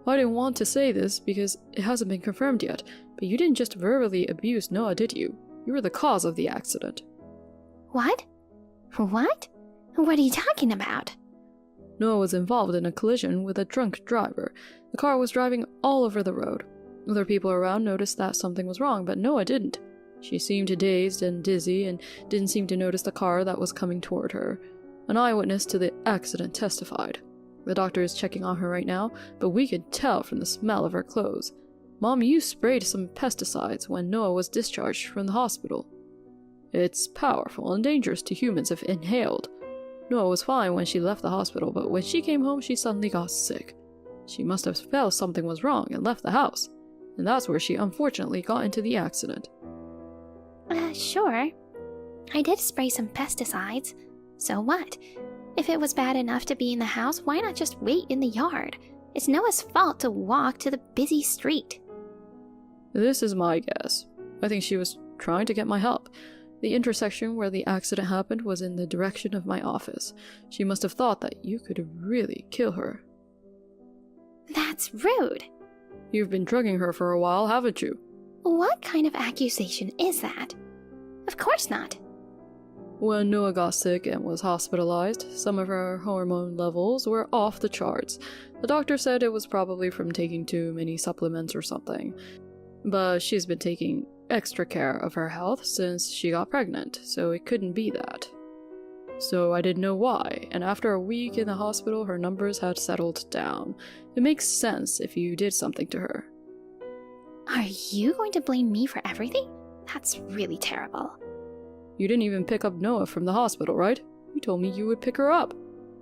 I didn't want to say this because it hasn't been confirmed yet, but you didn't just verbally abuse Noah, did you? You were the cause of the accident. What? What? What are you talking about? Noah was involved in a collision with a drunk driver. The car was driving all over the road. Other people around noticed that something was wrong, but Noah didn't. She seemed dazed and dizzy and didn't seem to notice the car that was coming toward her. An eyewitness to the accident testified. The doctor is checking on her right now, but we could tell from the smell of her clothes. Mom, you sprayed some pesticides when Noah was discharged from the hospital. It's powerful and dangerous to humans if inhaled. Noah was fine when she left the hospital, but when she came home, she suddenly got sick. She must have felt something was wrong and left the house, and that's where she unfortunately got into the accident. Sure. I did spray some pesticides. So what? If it was bad enough to be in the house, why not just wait in the yard? It's Noah's fault to walk to the busy street. This is my guess. I think she was trying to get my help. The intersection where the accident happened was in the direction of my office. She must have thought that you could really kill her. That's rude. You've been drugging her for a while, haven't you? What kind of accusation is that? Of course not. When Noah got sick and was hospitalized, some of her hormone levels were off the charts. The doctor said it was probably from taking too many supplements or something. But she's been taking extra care of her health since she got pregnant, so it couldn't be that. So I didn't know why, and after a week in the hospital, her numbers had settled down. It makes sense if you did something to her. Are you going to blame me for everything? That's really terrible. You didn't even pick up Noah from the hospital, right? You told me you would pick her up.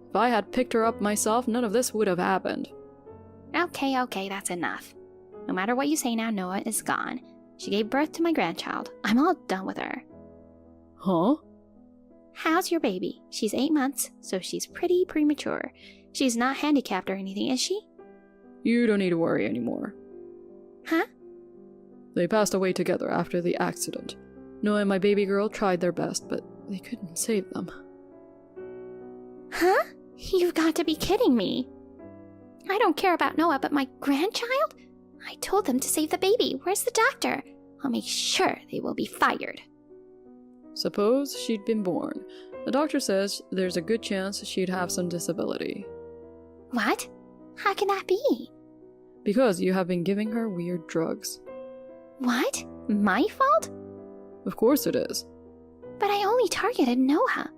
If I had picked her up myself, none of this would have happened. Okay, that's enough. No matter what you say now, Noah is gone. She gave birth to my grandchild. I'm all done with her. Huh? How's your baby? She's 8 months, so she's pretty premature. She's not handicapped or anything, is she? You don't need to worry anymore. Huh? They passed away together after the accident. Noah and my baby girl tried their best, but they couldn't save them. Huh? You've got to be kidding me. I don't care about Noah, but my grandchild? I told them to save the baby. Where's the doctor? I'll make sure they will be fired. Suppose she'd been born. The doctor says there's a good chance she'd have some disability. What? How can that be? Because you have been giving her weird drugs. What? My fault? Of course it is. But I only targeted Noah.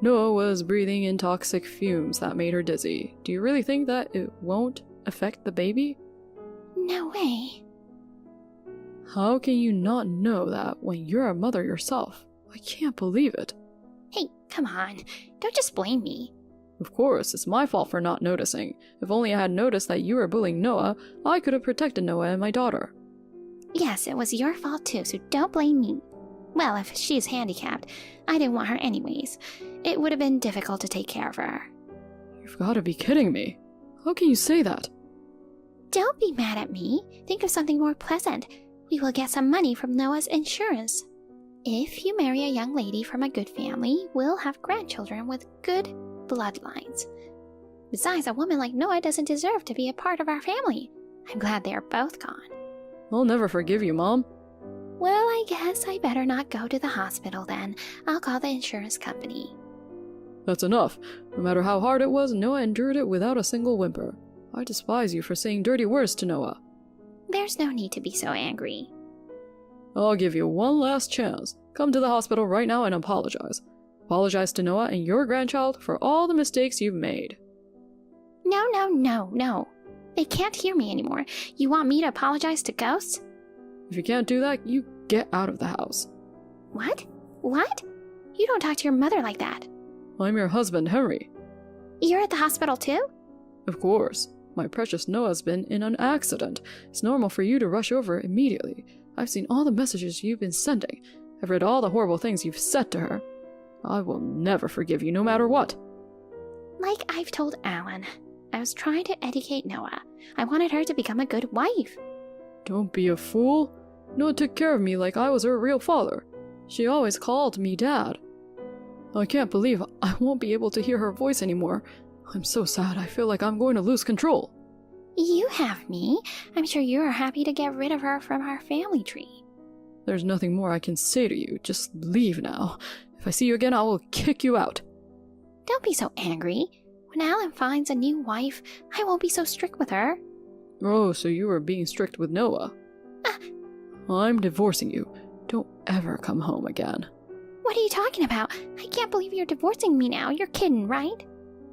Noah was breathing in toxic fumes that made her dizzy. Do you really think that it won't affect the baby? No way. How can you not know that when you're a mother yourself? I can't believe it. Hey, come on. Don't just blame me. Of course, it's my fault for not noticing. If only I had noticed that you were bullying Noah, I could have protected Noah and my daughter. Yes, it was your fault too, so don't blame me. Well, if she's handicapped, I didn't want her anyways. It would have been difficult to take care of her. You've got to be kidding me. How can you say that? Don't be mad at me. Think of something more pleasant. We will get some money from Noah's insurance. If you marry a young lady from a good family, we'll have grandchildren with good bloodlines. Besides, a woman like Noah doesn't deserve to be a part of our family. I'm glad they are both gone. I'll never forgive you, Mom. Well, I guess I better not go to the hospital then. I'll call the insurance company. That's enough. No matter how hard it was, Noah endured it without a single whimper. I despise you for saying dirty words to Noah. There's no need to be so angry. I'll give you one last chance. Come to the hospital right now and apologize. Apologize to Noah and your grandchild for all the mistakes you've made. No. They can't hear me anymore. You want me to apologize to ghosts? If you can't do that, you get out of the house. What? You don't talk to your mother like that. I'm your husband, Henry. You're at the hospital too? Of course. My precious Noah's been in an accident. It's normal for you to rush over immediately. I've seen all the messages you've been sending. I've read all the horrible things you've said to her. I will never forgive you, no matter what. Like I've told Alan, I was trying to educate Noah. I wanted her to become a good wife. Don't be a fool. Noah took care of me like I was her real father. She always called me Dad. I can't believe I won't be able to hear her voice anymore. I'm so sad, I feel like I'm going to lose control. You have me. I'm sure you're happy to get rid of her from our family tree. There's nothing more I can say to you. Just leave now. If I see you again, I will kick you out. Don't be so angry. When When Alan finds a new wife, I won't be so strict with her. Oh, so you were being strict with Noah. I'm divorcing you. Don't ever come home again. What are you talking about? I can't believe you're divorcing me now. You're kidding, right?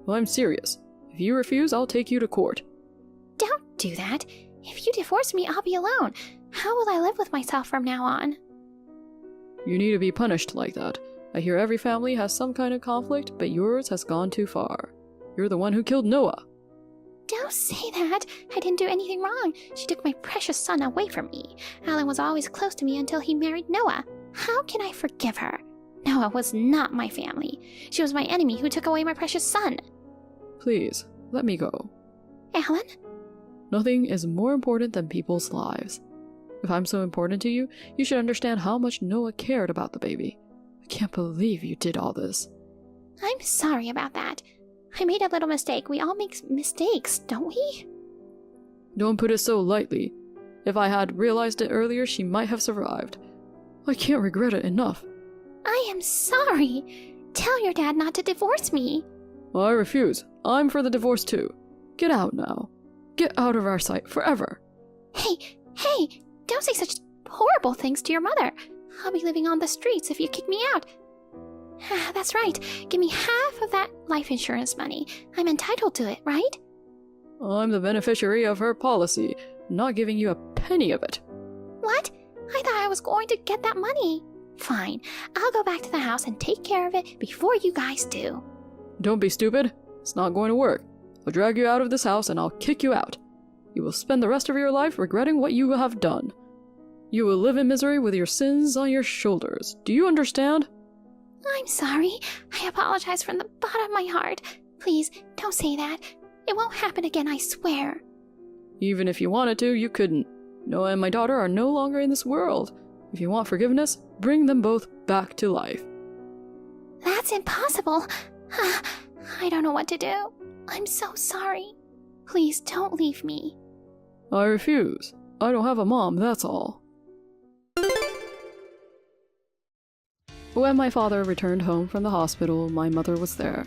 Well, I'm serious. If you refuse, I'll take you to court. Don't do that. If you divorce me, I'll be alone. How will I live with myself from now on? You need to be punished like that. I hear every family has some kind of conflict, but yours has gone too far. You're the one who killed Noah. Don't say that. I didn't do anything wrong. She took my precious son away from me. Alan was always close to me until he married Noah. How can I forgive her? Noah was not my family. She was my enemy who took away my precious son. Please, let me go. Alan? Nothing is more important than people's lives. If I'm so important to you, you should understand how much Noah cared about the baby. I can't believe you did all this. I'm sorry about that. I made a little mistake. We all make mistakes, don't we? Don't put it so lightly. If I had realized it earlier, she might have survived. I can't regret it enough. I am sorry. Tell your dad not to divorce me. I refuse. I'm for the divorce too. Get out now. Get out of our sight forever. Hey, don't say such horrible things to your mother. I'll be living on the streets if you kick me out. That's right. Give me half of that life insurance money. I'm entitled to it, right? I'm the beneficiary of her policy, not giving you a penny of it. What? I thought I was going to get that money. Fine. I'll go back to the house and take care of it before you guys do. Don't be stupid. It's not going to work. I'll drag you out of this house and I'll kick you out. You will spend the rest of your life regretting what you have done. You will live in misery with your sins on your shoulders. Do you understand? I'm sorry. I apologize from the bottom of my heart. Please, don't say that. It won't happen again, I swear. Even if you wanted to, you couldn't. Noah and my daughter are no longer in this world. If you want forgiveness, bring them both back to life. That's impossible. I don't know what to do. I'm so sorry. Please don't leave me. I refuse. I don't have a mom, that's all. When my father returned home from the hospital, my mother was there.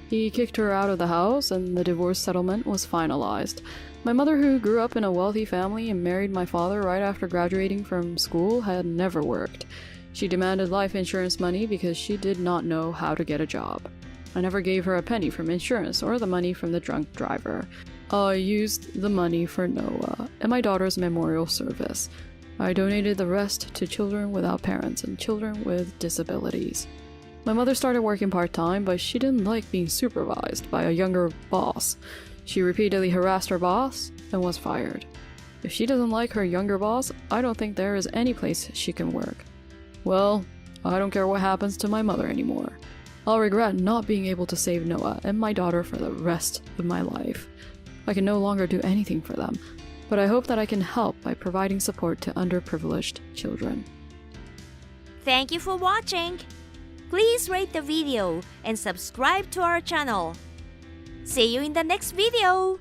He kicked her out of the house and the divorce settlement was finalized. My mother, who grew up in a wealthy family and married my father right after graduating from school, had never worked. She demanded life insurance money because she did not know how to get a job. I never gave her a penny from insurance or the money from the drunk driver. I used the money for Noah and my daughter's memorial service. I donated the rest to children without parents and children with disabilities. My mother started working part-time, but she didn't like being supervised by a younger boss. She repeatedly harassed her boss and was fired. If she doesn't like her younger boss, I don't think there is any place she can work. Well, I don't care what happens to my mother anymore. I'll regret not being able to save Noah and my daughter for the rest of my life. I can no longer do anything for them, but I hope that I can help by providing support to underprivileged children. Thank you for watching. Please rate the video and subscribe to our channel. See you in the next video.